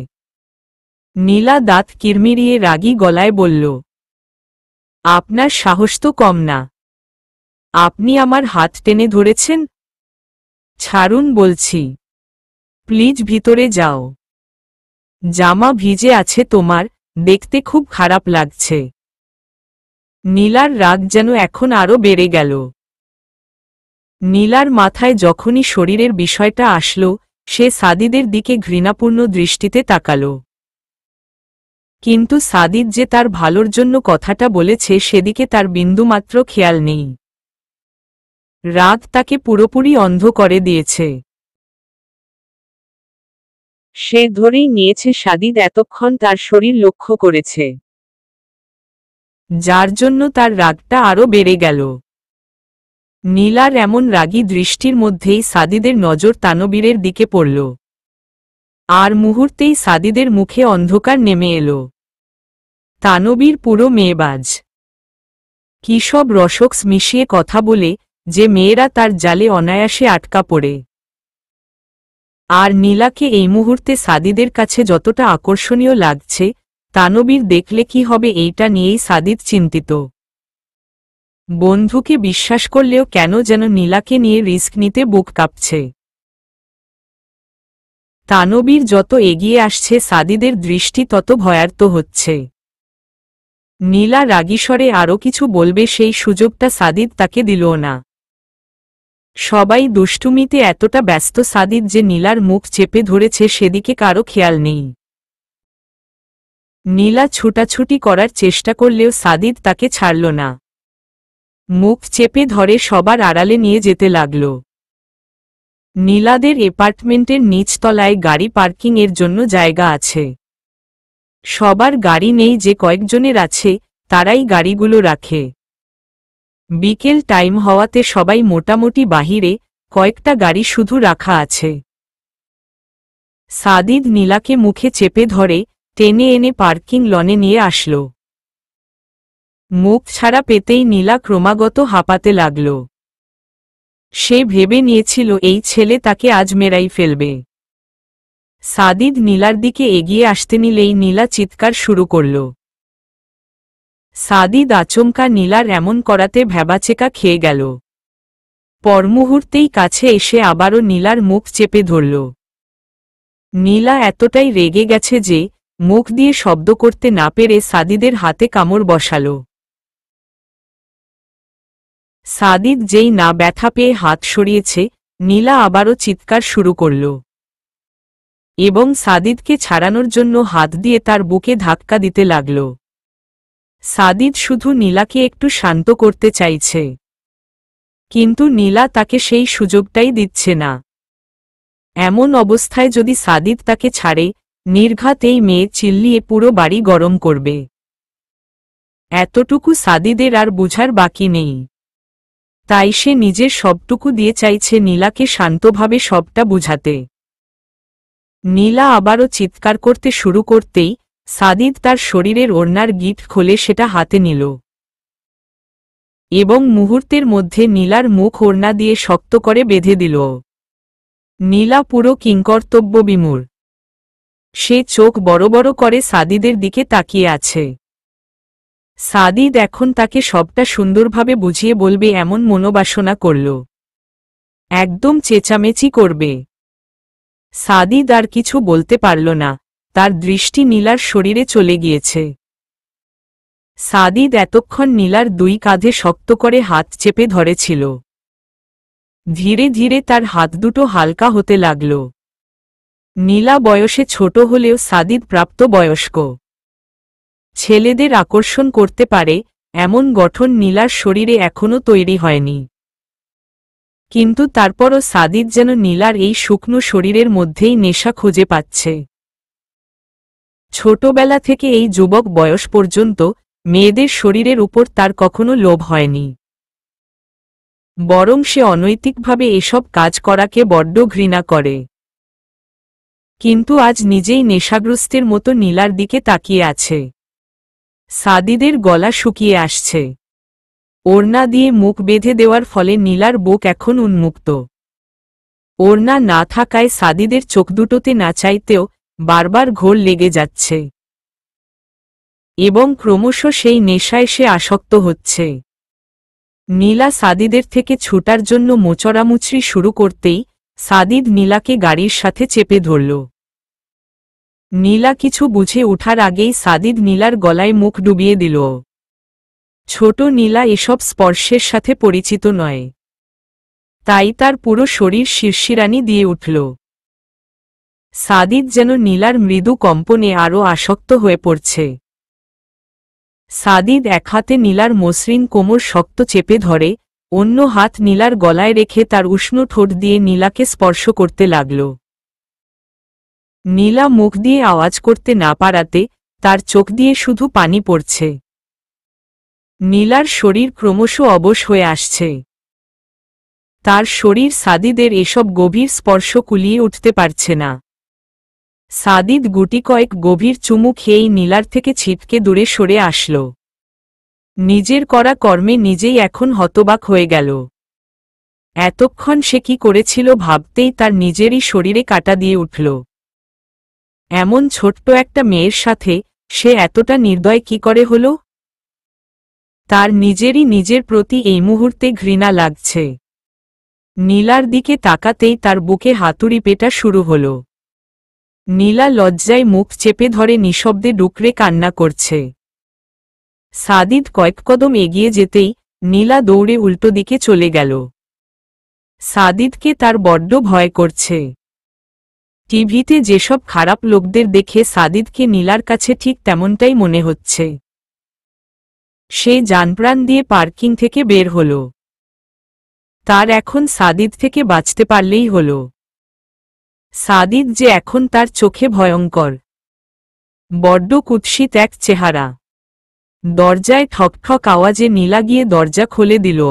[SPEAKER 1] নীলা দাঁত কিরমিরিয়ে রাগী গলায় বলল, আপনার সাহস তো কম না। আপনি আমার হাত টেনে ধরেছেন? ছাড়ুন বলছি, প্লিজ ভিতরে যাও। জামা ভিজে আছে তোমার, দেখতে খুব খারাপ লাগছে। নীলার রাগ যেন এখন আরও বেড়ে গেল। নীলার মাথায় যখনই শরীরের বিষয়টা আসলো, সে সাদিদের দিকে ঘৃণাপূর্ণ দৃষ্টিতে তাকাল। কিন্তু সাদিদ যে তার ভালোর জন্য কথাটা বলেছে সেদিকে তার বিন্দুমাত্র খেয়াল নেই। রাগ তাকে পুরোপুরি অন্ধ করে দিয়েছে।
[SPEAKER 2] সে ধরেই নিয়েছে সাদিদ এতক্ষণ তার শরীর লক্ষ্য করেছে,
[SPEAKER 1] যার জন্য তার রাগটা আরও বেড়ে গেল। নীলার এমন রাগী দৃষ্টির মধ্যেই সাদিদের নজর তানবীরের দিকে পড়ল। আর মুহূর্তেই সাদিদের মুখে অন্ধকার নেমে এলো। তানবীর পুরো মেয়েবাজ। কি সব রসকস মিশিয়ে কথা বলে যে মেয়েরা তার জালে অনায়াসে আটকা পড়ে। আর নীলাকে এই মুহূর্তে সাদিদের কাছে যতটা আকর্ষণীয় লাগছে, তানবীর দেখলে কি হবে এইটা নিয়েই সাদিদ চিন্তিত। বন্ধুকে বিশ্বাস করলেও কেন যেন নীলাকে নিয়ে রিস্ক নিতে বুক কাঁপছে। তানবীর যত এগিয়ে আসছে সাদিদের দৃষ্টি তত ভয়ার্ত হচ্ছে। নীলা রাগীস্বরে আরও কিছু বলবে, সেই সুযোগটা সাদিদ তাকে দিলও না। সবাই দুষ্টুমিতে এতটা ব্যস্ত সাদিদ যে নীলার মুখ চেপে ধরেছে সেদিকে কারো খেয়াল নেই। নীলা ছুটাছুটি করার চেষ্টা করলেও সাদিদ তাকে ছাড়ল না। মুখ চেপে ধরে সবার আড়ালে নিয়ে যেতে লাগল। নীলাদের অ্যাপার্টমেন্টের নিচতলায় গাড়ি পার্কিংয়ের জন্য জায়গা আছে। সবার গাড়ি নেই, যে কয়েকজনের আছে তারাই গাড়িগুলো রাখে। বিকেল টাইম হওয়াতে সবাই মোটামুটি বাহিরে, কয়েকটা গাড়ি শুধু রাখা আছে। সাদিদ নীলাকে মুখে চেপে ধরে টেনে এনে পার্কিং লনে নিয়ে আসল। মুখ ছাড়া পেতেই নীলা ক্রমাগত হাঁপাতে লাগল। সে ভেবে নিয়েছিল এই ছেলে তাকে আজ মেরাই ফেলবে। সাদিদ নীলার দিকে এগিয়ে আসতে নিলেই নীলা চিৎকার শুরু করল। সাদিদ আচমকা নীলার এমন করাতে ভ্যাবাচেকা খেয়ে গেল। পরমুহূর্তেই কাছে এসে আবারও নীলার মুখ চেপে ধরল। নীলা এতটাই রেগে গেছে যে মুখ দিয়ে শব্দ করতে না পেরে সাদিদের হাতে কামড় বসাল। সাদিদ যেই না ব্যথা পেয়ে হাত সরিয়েছে, নীলা আবারও চিৎকার শুরু করল এবং সাদিদকে ছাড়ানোর জন্য হাত দিয়ে তার বুকে ধাক্কা দিতে লাগল। সাদিদ শুধু নীলাকে একটু শান্ত করতে চাইছে, কিন্তু নীলা তাকে সেই সুযোগটাই দিচ্ছে না। এমন অবস্থায় যদি সাদিদ তাকে ছাড়ে, নির্ঘাত এই মেয়ে চিল্লিয়ে পুরো বাড়ি গরম করবে। এতটুকু সাদিদের আর বুঝার বাকি নেই। তাই সে নিজের সবটুকু দিয়ে চাইছে নীলাকে শান্তভাবে সবটা বুঝাতে। নীলা আবারও চিৎকার করতে শুরু করতেই সাদিদ তার শরীরের ওড়নার গিঁট খুলে সেটা হাতে নিল এবং মুহূর্তের মধ্যে নীলার মুখ ওড়না দিয়ে শক্ত করে বেঁধে দিল। নীলা পুরো কিংকর্তব্যবিমূঢ়। সে চোখ বড় বড় করে সাদিদের দিকে তাকিয়ে আছে। সাদিদ এখন তাকে সবটা সুন্দরভাবে বুঝিয়ে বলবে এমন মনোবাসনা করল। একদম চেঁচামেচি করবে। সাদিদ আর কিছু বলতে পারল না, তার দৃষ্টি নীলার শরীরে চলে গিয়েছে। সাদিদ এতক্ষণ নীলার দুই কাঁধে শক্ত করে হাত চেপে ধরেছিল। ধীরে ধীরে তার হাত দুটো হালকা হতে লাগল। নীলা বয়সে ছোট হলেও সাদিদ প্রাপ্ত বয়স্ক। ছেলেদের আকর্ষণ করতে পারে এমন গঠন নীলার শরীরে এখনো তৈরি হয়নি। কিন্তু তারপরও সাদিদ যেন নীলার এই শুকনো শরীরের মধ্যেই নেশা খুঁজে পাচ্ছে। ছোটবেলা থেকে এই যুবক বয়স পর্যন্ত মেয়েদের শরীরের উপর তার কখনো লোভ হয়নি। বরং সে অনৈতিকভাবে এসব কাজ করাকে বড্ড ঘৃণা করে। কিন্তু আজ নিজেই নেশাগ্রস্তের মতো নীলার দিকে তাকিয়ে আছে। সাদিদের গলা শুকিয়ে আসছে। ওড়না দিয়ে মুখ বেঁধে দেওয়ার ফলে নীলার বুক এখন উন্মুক্ত। ওড়না না থাকায় সাদিদের চোখ দুটোতে না চাইতেও বারবার ঘোর লেগে যাচ্ছে এবং ক্রমশ সেই নেশায় সে আসক্ত হচ্ছে। নীলা সাদিদের থেকে ছুটার জন্য মোচড়ামুচড়ি শুরু করতেই সাদিদ নীলাকে গাড়ির সাথে চেপে ধরল। নীলা কিছু বুঝে ওঠার আগেই সাদিদ নীলার গলায় মুখ ডুবিয়ে দিল। ছোট নীলা এসব স্পর্শের সাথে পরিচিত নয়, তাই তার পুরো শরীর শিরশিরানি দিয়ে উঠল। সাদিদ যেন নীলার মৃদু কম্পনে আরও আসক্ত হয়ে পড়ছে। সাদিদ এক হাতে নীলার মসৃণ কোমর শক্ত চেপে ধরে, অন্য হাত নীলার গলায় রেখে তার উষ্ণ ঠোঁট দিয়ে নীলাকে স্পর্শ করতে লাগল। নীলা মুখ দিয়ে আওয়াজ করতে না পারাতে তার চোখ দিয়ে শুধু পানি পড়ছে। নীলার শরীর ক্রমশ অবশ হয়ে আসছে। তার শরীর সাদিদের এসব গভীর স্পর্শ কুলিয়ে উঠতে পারছে না। সাদিদ গুটি কয়েক গভীর চুমু খেয়েই নীলার থেকে ছিটকে দূরে সরে আসল। নিজের করা কর্মে নিজেই এখন হতবাক হয়ে গেল। এতক্ষণ সে কি করেছিল ভাবতেই তার নিজেরই শরীরে কাঁটা দিয়ে উঠল। এমন ছোট্ট একটা মেয়ের সাথে সে এতটা নির্দয় কি করে হল? তার নিজেরই নিজের প্রতি এই মুহূর্তে ঘৃণা লাগছে। নীলার দিকে তাকাতেই তার বুকে হাতুড়ি পেটা শুরু হল। নীলা লজ্জায় মুখ চেপে ধরে নিঃশব্দে ডুকরে কান্না করছে। সাদিদ কয়েক কদম এগিয়ে যেতেই নীলা দৌড়ে উল্টো দিকে চলে গেল। সাদিদকে তার বড্ড ভয় করছে। টিভিতে যেসব খারাপ লোকদের দেখে সাদিদকে নীলার কাছে ঠিক তেমনটাই মনে হচ্ছে। সে জানপ্রাণ দিয়ে পার্কিং থেকে বের হল। তার এখন সাদিদ থেকে বাঁচতে পারলেই হল। সাদিদ যে এখন তার চোখে ভয়ঙ্কর। বড্ড কুৎসিত এক চেহারা। দরজায় ঠকঠক আওয়াজে নীলা গিয়ে দরজা খুলে দিল।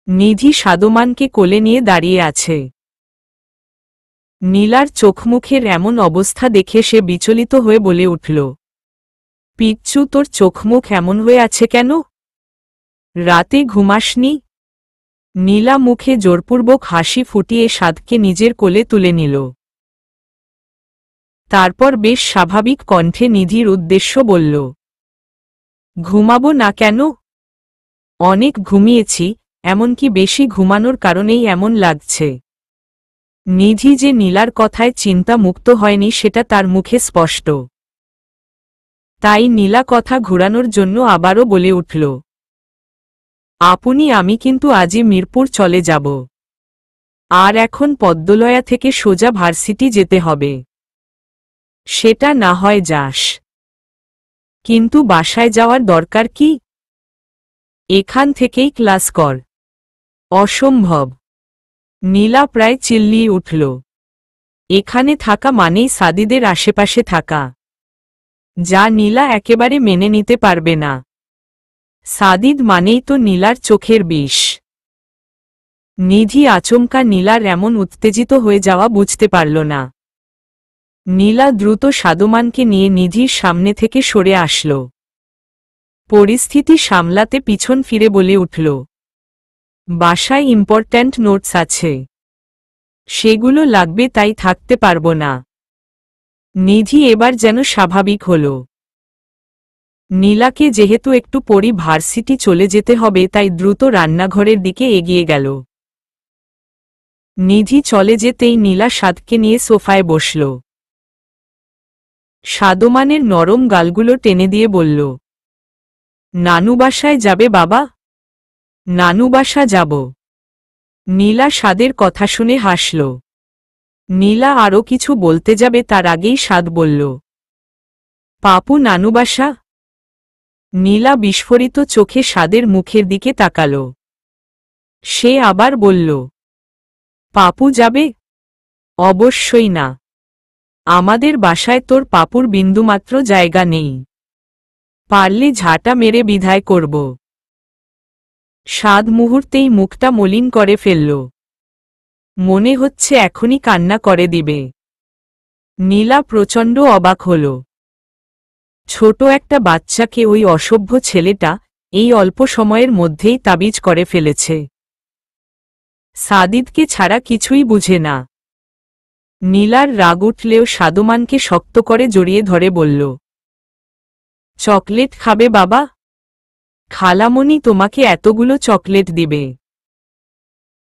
[SPEAKER 1] নিধি সাদমানকে কোলে নিয়ে দাঁড়িয়ে আছে। নীলার চোখমুখের এমন অবস্থা দেখে সে বিচলিত হয়ে বলে উঠল, পিচ্চু, তোর চোখমুখ এমন হয়ে আছে কেন? রাতে ঘুমাসনি? নীলা মুখে জোরপূর্বক হাসি ফুটিয়ে সাদকে নিজের কোলে তুলে নিল। তারপর বেশ স্বাভাবিক কণ্ঠে নিধির উদ্দেশ্য বলল, ঘুমাবো না কেন? অনেক ঘুমিয়েছি, এমনকি বেশি ঘুমানোর কারণেই এমন লাগছে। নিধি যে নীলার কথায় চিন্তা মুক্ত হয়নি সেটা তার মুখে স্পষ্ট। তাই নীলা কথা ঘুরানোর জন্য আবারও বলে উঠল, আপনি, আমি কিন্তু আজই মিরপুর চলে যাব। আর এখন পদ্মলয়া থেকে সোজা ভার্সিটি যেতে হবে। সেটা না হয় যাস, কিন্তু বাসায় যাওয়ার দরকার কি? এখান থেকেই ক্লাস কর। অসম্ভব। নীলা প্রায় চিল্লিয়ে উঠল। এখানে থাকা মানেই সাদিদের আশেপাশে থাকা, যা নীলা একেবারে মেনে নিতে পারবে না। সাদিদ মানেই তো নীলার চোখের বিষ। নিধি আচমকা নীলার এমন উত্তেজিত হয়ে যাওয়া বুঝতে পারল না। নীলা দ্রুত সাদমানকে নিয়ে নিধির সামনে থেকে সরে আসল। পরিস্থিতি সামলাতে পিছন ফিরে বলে উঠল, বাসায় ইম্পর্ট্যান্ট নোটস আছে, সেগুলো লাগবে, তাই থাকতে পারব না। নিধি এবার যেন স্বাভাবিক হল। নীলাকে যেহেতু একটু পরই ভার্সিটি চলে যেতে হবে, তাই দ্রুত রান্নাঘরের দিকে এগিয়ে গেল। নিধি চলে যেতেই নীলা সাদকে নিয়ে সোফায় বসল। সাদমানের নরম গালগুলো টেনে দিয়ে বলল, নানু বাসায় যাবে বাবা? নানু বাসা যাব। নীলা সাদের কথা শুনে হাসল। নীলা আরও কিছু বলতে যাবে তার আগেই সাদ বলল, পাপু নানু বাসা? নীলা বিস্ফোরিত চোখে সাদের মুখের দিকে তাকাল। সে আবার বলল, পাপু যাবে? অবশ্যই না। আমাদের বাসায় তোর পাপুর বিন্দুমাত্র জায়গা নেই। পারলে ঝাঁটা মেরে বিদায় করব। সাদ মুহূর্তেই মুখটা মলিন করে ফেলল। মনে হচ্ছে এখনই কান্না করে দিবে। নীলা প্রচণ্ড অবাক হল। ছোট একটা বাচ্চাকে ওই অসভ্য ছেলেটা এই অল্প সময়ের মধ্যেই তাবিজ করে ফেলেছে। সাদিদকে ছাড়া কিছুই বুঝে না। নীলার রাগ উঠলেও সাদমানকে শক্ত করে জড়িয়ে ধরে বলল, চকলেট খাবে বাবা? খালামণি তোমাকে এতগুলো চকলেট দিবে।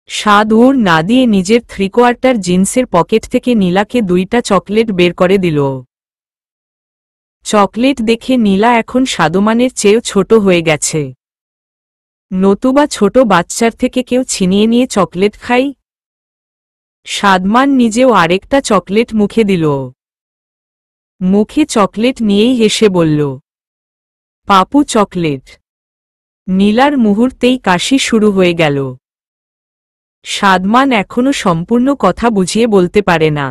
[SPEAKER 1] সাদ উড় না দিয়ে নিজের 3/4 জিন্সের পকেট থেকে নীলাকে 2টা চকলেট বের করে দিল। চকলেট দেখে নীলা এখন সাদমানের চেয়েও ছোট হয়ে গেছে। নতুবা ছোট বাচ্চার থেকে কেউ ছিনিয়ে নিয়ে চকলেট খাই? সাদমান নিজেও আরেকটা চকলেট মুখে দিল। মুখে চকলেট নিয়েই হেসে বলল, পাপু চকলেট। নীলার মুহূর্তেই কাশি শুরু হয়ে গেল। সাদমান এখনো সম্পূর্ণ কথা বুঝিয়ে বলতে পারে না,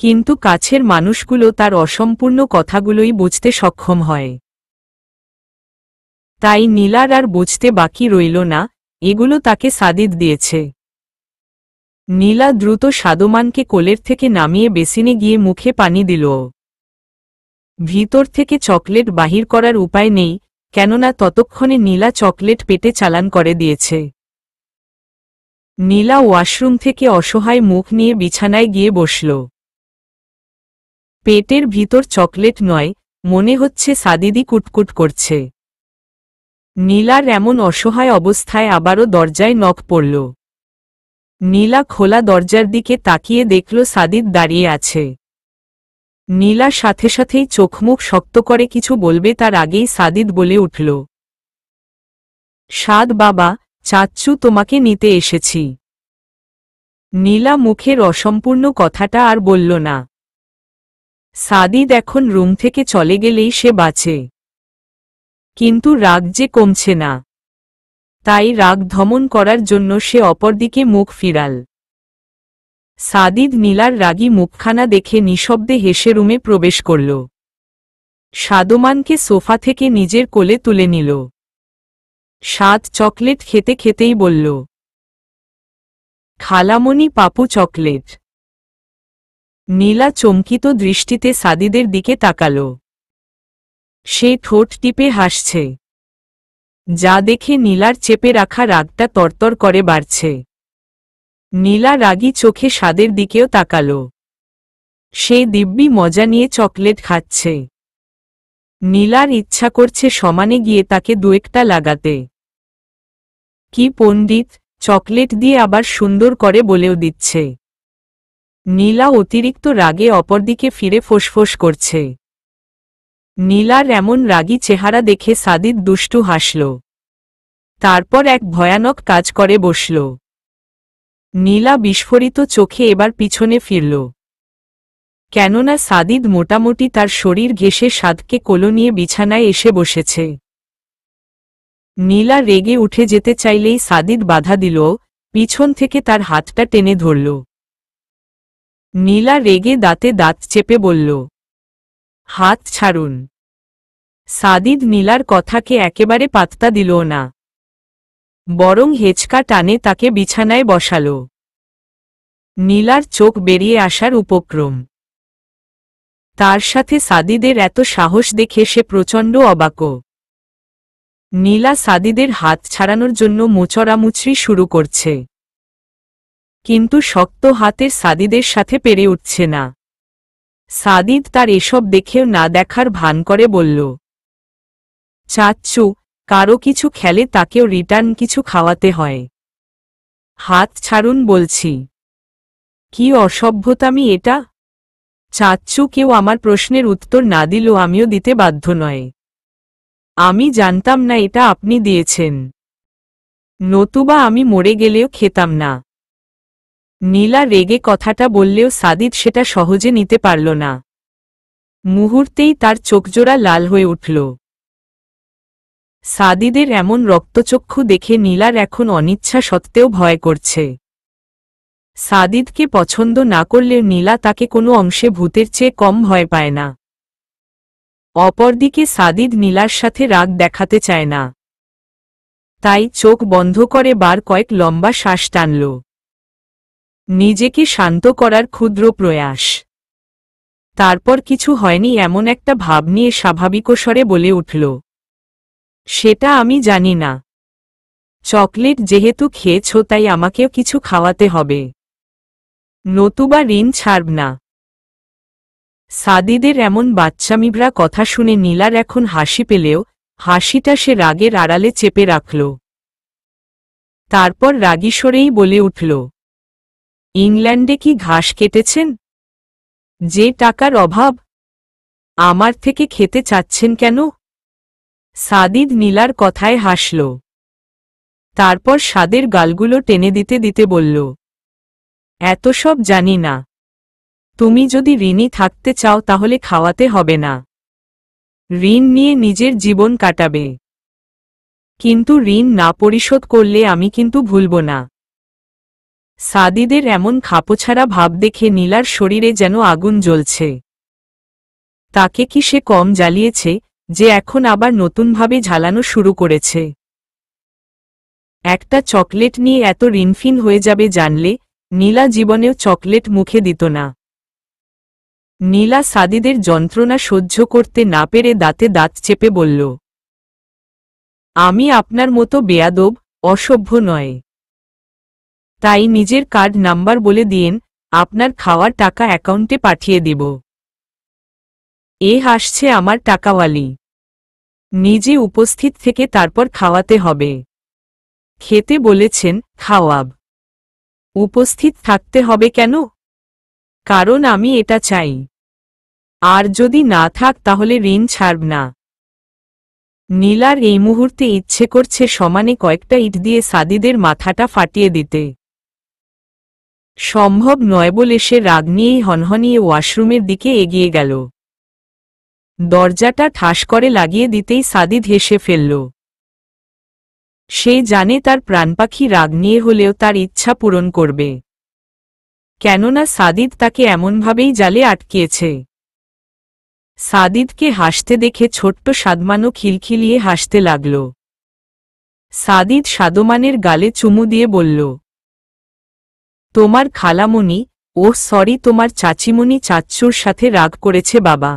[SPEAKER 1] কিন্তু কাছের মানুষগুলো তার অসম্পূর্ণ কথাগুলোই বুঝতে সক্ষম হয়। তাই নীলার আর বুঝতে বাকি রইল না, এগুলো তাকে সাদিদ দিয়েছে। নীলা দ্রুত সাদমানকে কোলের থেকে নামিয়ে বেসিনে গিয়ে মুখে পানি দিল। ভিতর থেকে চকলেট বাহির করার উপায় নেই, কেননা ততক্ষণে নীলা চকলেট পেটে চালান করে দিয়েছে। নীলা ওয়াশরুম থেকে অসহায় মুখ নিয়ে বিছানায় গিয়ে বসল। পেটের ভিতর চকলেট নয়, মনে হচ্ছে সাদিদি কুটকুট করছে। নীলার এমন অসহায় অবস্থায় আবারও দরজায় নখ পড়ল। নীলা খোলা দরজার দিকে তাকিয়ে দেখল সাদিদ দাঁড়িয়ে আছে। নীলা সাথে সাথেই চোখমুখ শক্ত করে কিছু বলবে তার আগেই সাদিদ বলে উঠল, সাদ বাবা, চাচ্চু তোমাকে নিতে এসেছি। নীলা মুখের অসম্পূর্ণ কথাটা আর বলল না। সাদিদ এখন রুম থেকে চলে গেলেই সে বাঁচে। কিন্তু রাগ যে কমছে না, তাই রাগ দমন করার জন্য সে অপরদিকে মুখ ফিরাল। সাদিদ নীলার রাগী মুখখানা দেখে নিঃশব্দে হেসে রুমে প্রবেশ করল। সাদমানকে সোফা থেকে নিজের কোলে তুলে নিল। সাদ চকলেট খেতে খেতেই বলল, খালামণি পাপু চকলেট। নীলা চমকিত দৃষ্টিতে সাদিদের দিকে তাকাল। সে ঠোঁট টিপে হাসছে, যা দেখে নীলার চেপে রাখা রাগটা তরতর করে বাড়ছে। নীলা রাগী চোখে সাদের দিকেও তাকাল। সে দিব্যি মজা নিয়ে চকলেট খাচ্ছে। নীলার ইচ্ছা করছে সমানে গিয়ে তাকে দুয়েকটা লাগাতে। কি পণ্ডিত, চকলেট দিয়ে আবার সুন্দর করে বলেও দিচ্ছে। নীলা অতিরিক্ত রাগে অপরদিকে ফিরে ফোঁসফোঁস করছে। নীলার এমন রাগী চেহারা দেখে সাদিদ দুষ্টু হাসল। তারপর এক ভয়ানক কাজ করে বসল। নীলা বিস্ফোরিত চোখে এবার পিছনে ফিরল, কেননা সাদিদ মোটামুটি তার শরীর ঘেঁষে সাদকে কোলে নিয়ে বিছানায় এসে বসেছে। নীলা রেগে উঠে যেতে চাইলেই সাদিদ বাধা দিল, পিছন থেকে তার হাতটা টেনে ধরল। নীলা রেগে দাঁতে দাঁত চেপে বলল, হাত ছাড়ুন। সাদিদ নীলার কথাকে একেবারে পাত্তা দিল না, বরং হেঁচকা টানে তাকে বিছানায় বসাল। নীলার চোখ বেরিয়ে আসার উপক্রম। তার সাথে সাদিদের এত সাহস দেখে সে প্রচণ্ড অবাক। নীলা সাদিদের হাত ছাড়ানোর জন্য মোচড়ামুচড়ি শুরু করছে, কিন্তু শক্ত হাতের সাদিদের সাথে পেরে উঠছে না। সাদিদ তার এসব দেখেও না দেখার ভান করে বলল, চাচ্চু, কারো কিছু খেলে তাকেও রিটার্ন কিছু খাওয়াতে হয়। হাত ছাড়ুন বলছি। কি অসভ্যতামি এটা! চাচ্চু, কেউ আমার প্রশ্নের উত্তর না দিল আমিও দিতে বাধ্য নয়। আমি জানতাম না এটা আপনি দিয়েছেন, নতুবা আমি মরে গেলেও খেতাম না। নীলা রেগে কথাটা বললেও সাদিদ সেটা সহজে নিতে পারল না। মুহূর্তেই তার চোখজোড়া লাল হয়ে উঠল। সাদিদের এমন রক্তচক্ষু দেখে নীলার এখন অনিচ্ছা সত্ত্বেও ভয় করছে। সাদিদকে পছন্দ না করলেও নীলা তাকে কোনো অংশে ভূতের চেয়ে কম ভয় পায় না। অপরদিকে সাদিদ নীলার সাথে রাগ দেখাতে চায় না, তাই চোখ বন্ধ করে বার কয়েক লম্বা শ্বাস টানল। নিজেকে শান্ত করার ক্ষুদ্র প্রয়াস। তারপর কিছু হয়নি এমন একটা ভাব নিয়ে স্বাভাবিক স্বরে বলে উঠল, সেটা আমি জানি না। চকলেট যেহেতু খেয়েছ তাই আমাকেও কিছু খাওয়াতে হবে, নতুবা ঋণ ছাড়ব না। সাদিদের এমন বাচ্চামিভরা কথা শুনে নীলার এখন হাসি পেলেও হাসিটা সে রাগের আড়ালে চেপে রাখল। তারপর রাগী স্বরেই বলে উঠল, ইংল্যান্ডে কি ঘাস কেটেছেন? যে টাকার অভাব, আমার থেকে খেতে চাচ্ছেন কেন? সাদিদ নীলার কথায় হাসল। তারপর সাদের গালগুলো টেনে দিতে দিতে বলল, এত সব জানি না। তুমি যদি ঋণী থাকতে চাও তাহলে খাওয়াতে হবে না। ঋণ নিয়ে নিজের জীবন কাটাবে, কিন্তু ঋণ না পরিশোধ করলে আমি কিন্তু ভুলব না। সাদিদের এমন খাপোছাড়া ভাব দেখে নীলার শরীরে যেন আগুন জ্বলছে। তাকে কি সে কম জ্বালিয়েছে যে এখন আবার নতুনভাবে ঝালানো শুরু করেছে? একটা চকলেট নিয়ে এত ঋণফিন হয়ে যাবে জানলে নীলা জীবনেও চকলেট মুখে দিত না। নীলা সাদিদের যন্ত্রণা সহ্য করতে না পেরে দাঁতে দাঁত চেপে বলল, আমি আপনার মতো বেয়াদব, অসভ্য নয়। তাই নিজের কার্ড নাম্বার বলে দিয়েন, আপনার খাওয়ার টাকা অ্যাকাউন্টে পাঠিয়ে দিব। এ হাসছে আমার টাকাওয়ালি। নিজে উপস্থিত থেকে তারপর খাওয়াতে হবে। খেতে বলেছেন, খাওয়াব। উপস্থিত থাকতে হবে কেন? কারণ আমি এটা চাই। আর যদি না থাক তাহলে ঋণ ছাড়ব না। নীলার এই মুহূর্তে ইচ্ছে করছে সমানে কয়েকটা ইট দিয়ে সাদিদের মাথাটা ফাটিয়ে দিতে। সম্ভব নয় বলে সে রাগ নিয়েই হনহনিয়ে ওয়াশরুমের দিকে এগিয়ে গেল। দরজাটা ঠাস করে লাগিয়ে দিতেই সাদিদ হেসে ফেলল। সে জানে তার প্রাণপাখি রাগ নিয়ে হলেও তার ইচ্ছা পূরণ করবে। কেননা সাদিদ তাকে এমনভাবেই জালে আটকিয়েছে। সাদিদকে হাসতে দেখে ছোট্ট সাদমানও খিলখিলিয়ে হাসতে লাগল। সাদিদ সাদমানের গালে চুমু দিয়ে বলল, তোমার খালামণি, সরি তোমার চাচিমণি চাচ্চুর সাথে রাগ করেছে বাবা।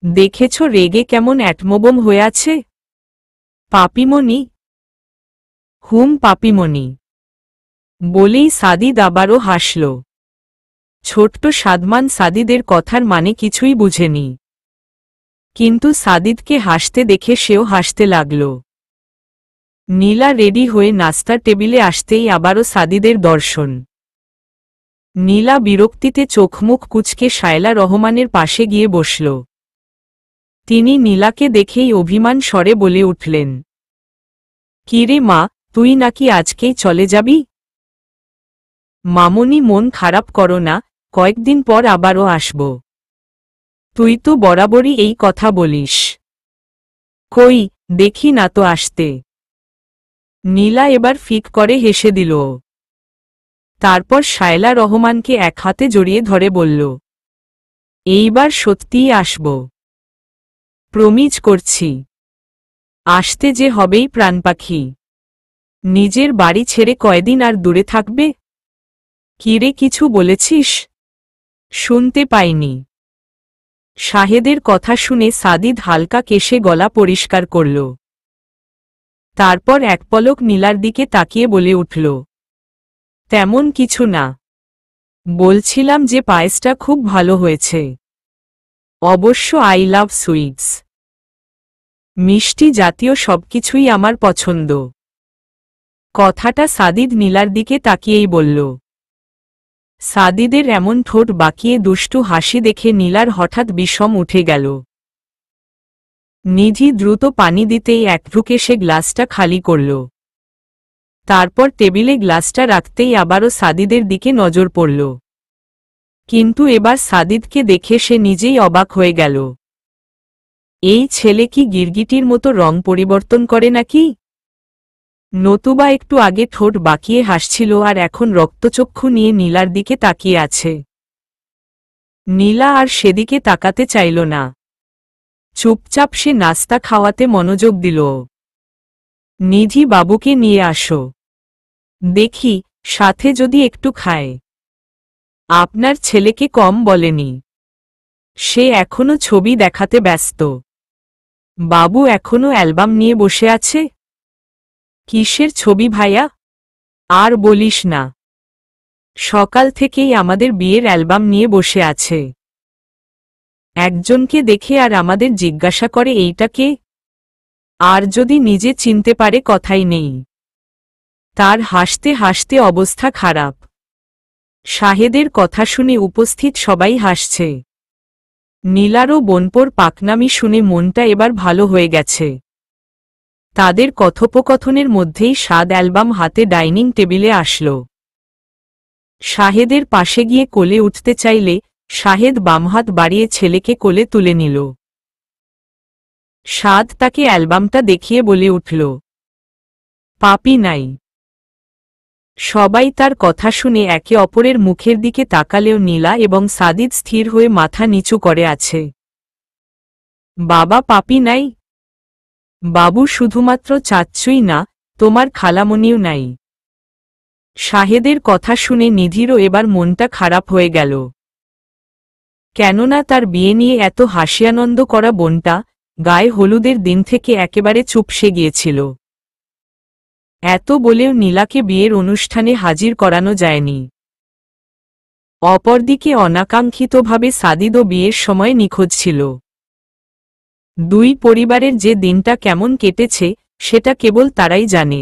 [SPEAKER 1] দেখেছ রেগে কেমন অ্যাটমোবম হয়ে আছে? পাপিমণি। পাপিমণি। বলেই সাদিদ আবারও হাসল। ছোট্ট সাদমান সাদিদের কথার মানে কিছুই বুঝেনি। কিন্তু সাদিদকে হাসতে দেখে সেও হাসতে লাগল। নীলা রেডি হয়ে নাস্তার টেবিলে আসতেই আবারও সাদিদের দর্শন। নীলা বিরক্তিতে চোখমুখ কুঁচকে শায়লা রহমানের পাশে গিয়ে বসল। তিনি নীলাকে দেখেই অভিমান স্বরে বলে উঠলেন, কিরে মা, তুই নাকি আজকেই চলে যাবি? মামনি মন খারাপ করো না, কয়েকদিন পর আবারও আসব। তুই তো বরাবরই এই কথা বলিস। কই, দেখি না তো আসতে। নীলা এবার ফিক করে হেসে দিল। তারপর শায়লা রহমানকে এক হাতে জড়িয়ে ধরে বলল, এইবার সত্যিই আসব। প্রমিজ করছি। আসতে যে হবেই প্রাণপাখি। নিজের বাড়ি ছেড়ে কয়দিন আর দূরে থাকবে? কিরে কিছু বলেছিস? শুনতে পাইনি। শাহেদের কথা শুনে সাদিদ হালকা কেশে গলা পরিষ্কার করল। তারপর এক পলক নীলার দিকে তাকিয়ে বলে উঠল, তেমন কিছু না। বলছিলাম যে পায়েসটা খুব ভালো হয়েছে। অবশ্য আই লাভ সুইটস। মিষ্টি জাতীয় সবকিছুই আমার পছন্দ। কথাটা সাদিদ নীলার দিকে তাকিয়েই বলল। সাদিদের এমন ঠোঁট বাঁকিয়ে দুষ্টু হাসি দেখে নীলার হঠাৎ বিষম উঠে গেল। নিধি দ্রুত পানি দিতেই এক ঢুকে সে গ্লাসটা খালি করল। তারপর টেবিলে গ্লাসটা রাখতেই আবারও সাদিদের দিকে নজর পড়ল। কিন্তু এবার সাদিদকে দেখে সে নিজেই অবাক হয়ে গেল। এই ছেলে কি গিরগিটির মতো রং পরিবর্তন করে নাকি? নতুবা একটু আগে ঠোঁট বাঁকিয়ে হাসছিল আর এখন রক্তচক্ষু নিয়ে নীলার দিকে তাকিয়ে আছে। নীলা আর সেদিকে তাকাতে চাইল না। চুপচাপ সে নাস্তা খাওয়াতে মনোযোগ দিল। নিধি বাবুকে নিয়ে আসো। দেখি, সাথে যদি একটু খায়। আপনার ছেলেকে কম বলেনি। সে এখনো ছবি দেখাতে ব্যস্ত। বাবু এখনো অ্যালবাম নিয়ে বসে আছে। কিসের ছবি ভাইয়া? আর বলিস না। সকাল থেকেই আমাদের বিয়ের অ্যালবাম নিয়ে বসে আছে। একজনকে দেখে আর আমাদের জিজ্ঞাসা করে এইটা কে? আর যদি নিজে চিনতে পারে কথাই নেই। তার হাসতে হাসতে অবস্থা খারাপ। শাহেদের কথা শুনে উপস্থিত সবাই হাসছে। নীলারও বোনপোর পাকনামি শুনে মনটা এবার ভালো হয়ে গেছে। তাদের কথোপকথনের মধ্যেই সাদ অ্যালবাম হাতে ডাইনিং টেবিলে আসল। শাহেদের পাশে গিয়ে কোলে উঠতে চাইলে শাহেদ বামহাত বাড়িয়ে ছেলেকে কোলে তুলে নিল। সাদ তাকে অ্যালবামটা দেখিয়ে বলে উঠল, পাপি নাই। সবাই তার কথা শুনে একে অপরের মুখের দিকে তাকালেও নীলা এবং সাদিদ স্থির হয়ে মাথা নিচু করে আছে। বাবা পাপি নাই? বাবু শুধুমাত্র চাচ্ছুই না, তোমার খালামণিও নাই। শাহেদের কথা শুনে নিধিরও এবার মনটা খারাপ হয়ে গেল। কেননা তার বিয়ে নিয়ে এত হাসিয়ানন্দ করা বোনটা গায়ে হলুদের দিন থেকে একেবারে চুপসে গিয়েছিল। এত বলেও নীলাকে বিয়ের অনুষ্ঠানে হাজির করানো যায়নি। অপরদিকে অনাকাঙ্ক্ষিতভাবে সাদিদও বিয়ের সময় নিখোঁজ ছিল। দুই পরিবারের যে দিনটা কেমন কেটেছে সেটা কেবল তারাই জানে।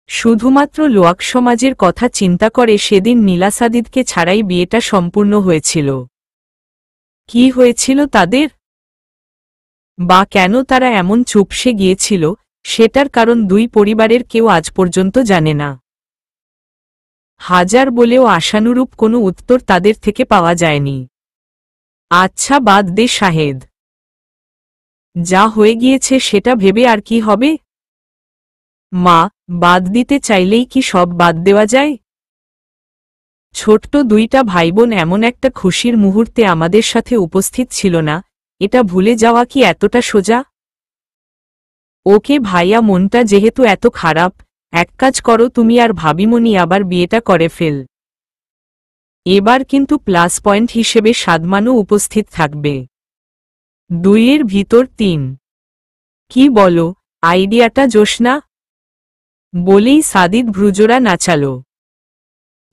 [SPEAKER 1] শুধুমাত্র লোয়াক সমাজের কথা চিন্তা করে সেদিন নীলা সাদিদকে ছাড়াই বিয়েটা সম্পূর্ণ হয়েছিল। কি হয়েছিল তাদের, বা কেন তারা এমন চুপসে গিয়েছিল, সেটার কারণ দুই পরিবারের কেউ আজ পর্যন্ত জানে না। হাজার বলেও আশানুরূপ কোনো উত্তর তাদের থেকে পাওয়া যায়নি। আচ্ছা বাদ দে শাহেদ, যা হয়ে গিয়েছে সেটা ভেবে আর কি হবে? মা, বাদ দিতে চাইলেই কি সব বাদ দেওয়া যায়? ছোট্ট দুইটা ভাইবোন এমন একটা খুশির মুহূর্তে আমাদের সাথে উপস্থিত ছিল না, এটা ভুলে যাওয়া কি এতটা সোজা? ওকে ভাইয়া, মনটা যেহেতু এত খারাপ, এক কাজ করো তুমি আর ভাবিমণি আবার বিয়েটা করে ফেল। এবার কিন্তু প্লাস পয়েন্ট হিসেবে সাদমানও উপস্থিত থাকবে। 2-এর ভিতর 3। কি বলো, আইডিয়াটা জোশ না? বলেই সাদিদ ভ্রুজোড়া নাচাল।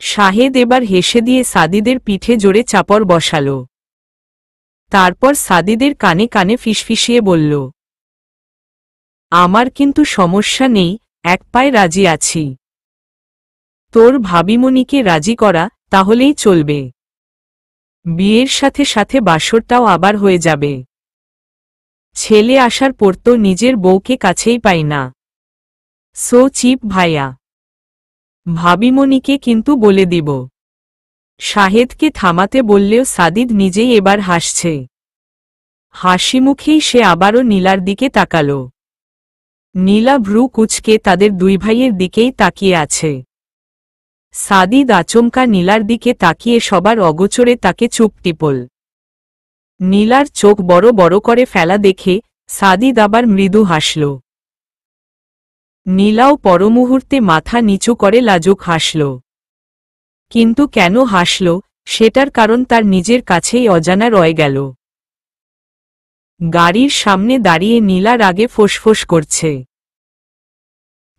[SPEAKER 1] শাহেদ এবার হেসে দিয়ে সাদিদের পিঠে জোরে চাপড় বসাল। তারপর সাদিদের কানে কানে ফিসফিসিয়ে বলল, আমার কিন্তু সমস্যা নেই, এক পায়ে রাজি আছি। তোর ভাবিমণিকে রাজি করা, তাহলেই চলবে। বিয়ের সাথে সাথে বাসরটাও আবার হয়ে যাবে। ছেলে আসার পর তো নিজের বউকে কাছেই পাই না। সো চিপ ভাইয়া, ভাবিমণিকে কিন্তু বলে দিব। শাহেদকে থামাতে বললেও সাদিদ নিজেই এবার হাসছে। হাসিমুখেই সে আবারও নীলার দিকে তাকাল। নীলা ভ্রু কুঁচকে তাদের দুই ভাইয়ের দিকেই তাকিয়ে আছে। সাদিদ আচমকা নীলার দিকে তাকিয়ে সবার অগোচরে তাকে চুপ টিপল। নীলার চোখ বড় বড় করে ফেলা দেখে সাদিদ আবার মৃদু হাসল। নীলাও পরমুহূর্তে মাথা নিচু করে লাজুক হাসল। কিন্তু কেন হাসল, সেটার কারণ তার নিজের কাছেই অজানা রয়ে গেল। গাড়ির সামনে দাঁড়িয়ে নীলা রাগে ফোঁসফোঁস করছে।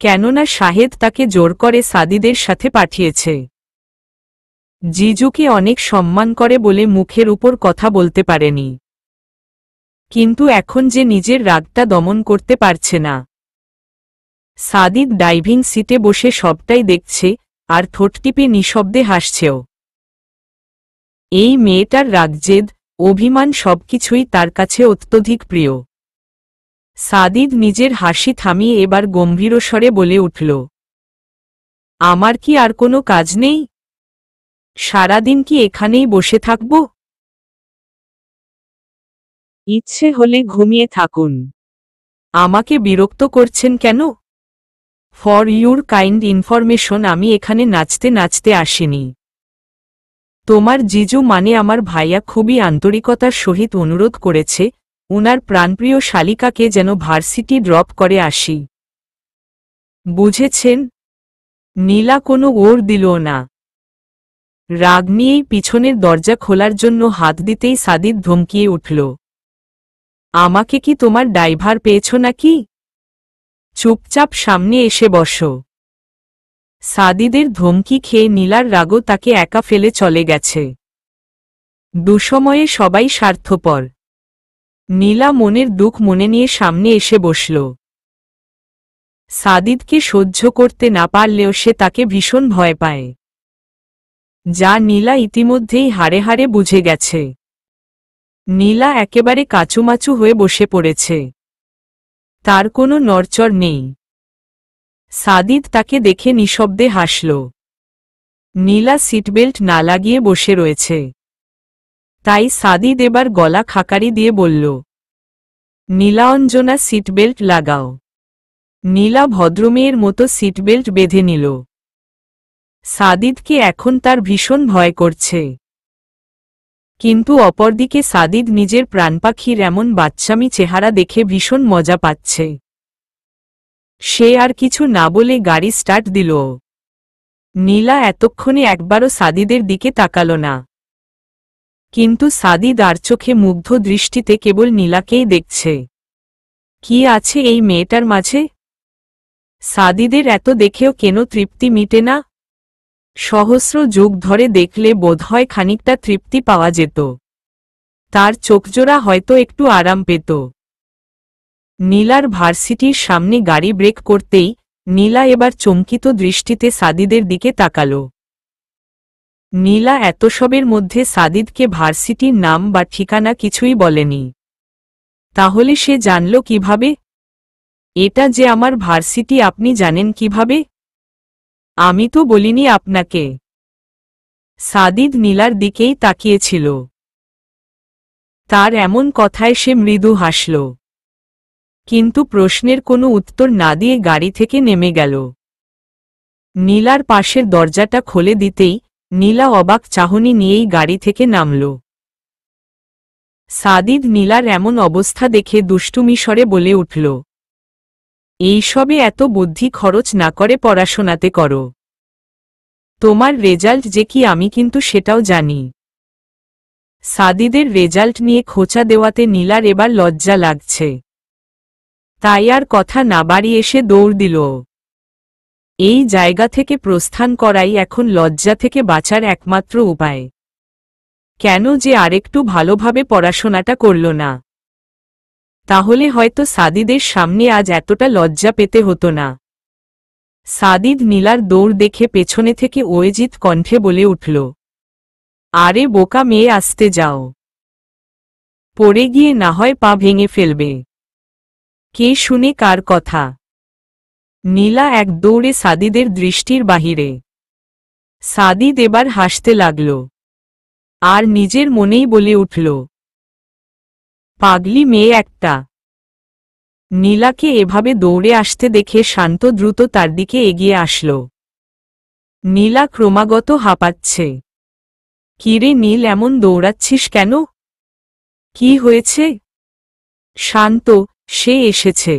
[SPEAKER 1] কেননা শাহেদ তাকে জোর করে সাদিদের সাথে পাঠিয়েছে। জিজুকে অনেক সম্মান করে বলে মুখের উপর কথা বলতে পারেনি। কিন্তু এখন যে নিজের রাগটা দমন করতে পারছে না। সাদিদ ড্রাইভিং সিটে বসে সবটাই দেখছে আর ঠোঁট টিপে নিঃশব্দে হাসছেও। এই মেয়েটার রাগজেদ, অভিমান সবকিছুই তার কাছে অত্যধিক প্রিয়। সাদিদ নিজের হাসি থামিয়ে এবার গম্ভীরস্বরে বলে উঠল, আমার কি আর কোনো কাজ নেই? সারাদিন কি এখানেই বসে থাকব?
[SPEAKER 2] ইচ্ছে হলে ঘুমিয়ে থাকুন।
[SPEAKER 1] আমাকে বিরক্ত করছেন কেন? ফর ইউর কাইন্ড ইনফরমেশন, আমি এখানে নাচতে নাচতে আসিনি। তোমার জিজু মানে আমার ভাইয়া খুবই আন্তরিকতার সহিত অনুরোধ করেছে উনার প্রাণপ্রিয় শালিকাকে যেন ভার্সিটি ড্রপ করে আসি। বুঝেছেন? নীলা কোনো ওর দিল না। রাগ নিয়েই পিছনের দরজা খোলার জন্য হাত দিতেই সাদিদ ধমকিয়ে উঠল, আমাকে কি তোমার ড্রাইভার পেয়েছ নাকি? চুপচাপ সামনে এসে বসো। সাদিদের ধমকি খেয়ে নীলার রাগও তাকে একা ফেলে চলে গেছে। দুসময়ে সবাই স্বার্থপর। নীলা মনের দুঃখ মনে নিয়ে সামনে এসে বসল। সাদিদকে সহ্য করতে না পারলেও সে তাকে ভীষণ ভয় পায়, যা নীলা ইতিমধ্যেই হাড়ে হাড়ে বুঝে গেছে। নীলা একেবারে কাচুমাচু হয়ে বসে পড়েছে। তার কোনো নড়চড় নেই। সাদিদ তাকে দেখে নিঃশব্দে হাসল। নীলা সিটবেল্ট না লাগিয়ে বসে রয়েছে। তাই সাদিদ এবার গলা খাকারি দিয়ে বলল, নীলাঞ্জনা সিটবেল্ট লাগাও। নীলা ভদ্রমেয়ের মতো সিটবেল্ট বেঁধে নিল। সাদিদকে এখন তার ভীষণ ভয় করছে। কিন্তু অপরদিকে সাদিদ নিজের প্রাণপাখির এমন বাচ্চামি চেহারা দেখে ভীষণ মজা পাচ্ছে। সে আর কিছু না বলে গাড়ি স্টার্ট দিল। নীলা এতক্ষণে একবারও সাদিদের দিকে তাকাল না, কিন্তু সাদিদ আর চোখে মুগ্ধ দৃষ্টিতে কেবল নীলাকেই দেখছে। কি আছে এই মেয়েটার মাঝে? সাদিদের এত দেখেও কেন তৃপ্তি মিটে না? সহস্র যুগ ধরে দেখলে বোধহয় খানিকটা তৃপ্তি পাওয়া যেত, তার চোখজোড়া হয়তো একটু আরাম পেত। নীলার ভার্সিটির সামনে গাড়ি ব্রেক করতেই নীলা এবার চমকিত দৃষ্টিতে সাদিদের দিকে তাকাল। নীলা এত সবের মধ্যে সাদিদকে ভার্সিটির নাম বা ঠিকানা কিছুই বলেনি। তাহলে সে জানল কিভাবে? এটা যে আমার ভার্সিটি আপনি জানেন কিভাবে? আমি তো বলিনি আপনাকে। সাদিদ নীলার দিকেই তাকিয়েছিল। তার এমন কথায় সে মৃদু হাসল, কিন্তু প্রশ্নের কোনো উত্তর না দিয়ে গাড়ি থেকে নেমে গেল। নীলার পাশের দরজাটা খুলে দিতেই নীলা অবাক চাহনি নিয়েই গাড়ি থেকে নামল। সাদিদ নীলার এমন অবস্থা দেখে দুষ্টুমি স্বরে বলে উঠল, এইসবে এত বুদ্ধি খরচ না করে পড়াশোনাতে করো। তোমার রেজাল্ট যে কি আমি কিন্তু সেটাও জানি। সাদিদের রেজাল্ট নিয়ে খোঁচা দেওয়াতে নীলার এবার লজ্জা লাগছে, তাই আর কথা না বাড়িয়ে এসে দৌড় দিল। এই জায়গা থেকে প্রস্থান করাই এখন লজ্জা থেকে বাঁচার একমাত্র উপায়। কেন যে আরেকটু ভালোভাবে পড়াশোনাটা করল না? তাহলে হয়তো সাদিদের সামনে আজ এতটা লজ্জা পেতে হতো না। সাদিদ নীলার দৌড় দেখে পেছনে থেকে ওয়েজিত কণ্ঠে বলে উঠল, আরে বোকা মেয়ে, আসতে যাও, পড়ে গিয়ে না হয় পা ভেঙে ফেলবে। কে শুনে কার কথা? নীলা এক দৌড়ে সাদিদের দৃষ্টির বাহিরে। সাদিদ এবার হাসতে লাগল, আর নিজের মনেই বলে উঠল, পাগলি মেয়ে একটা। নীলাকে এভাবে দৌড়ে আসতে দেখে শান্ত দ্রুত তার দিকে এগিয়ে আসল। নীলা ক্রমাগত হাঁপাচ্ছে। কিরে নীল, এমন দৌড়াচ্ছিস কেন? কি হয়েছে? শান্ত, সে এসেছে।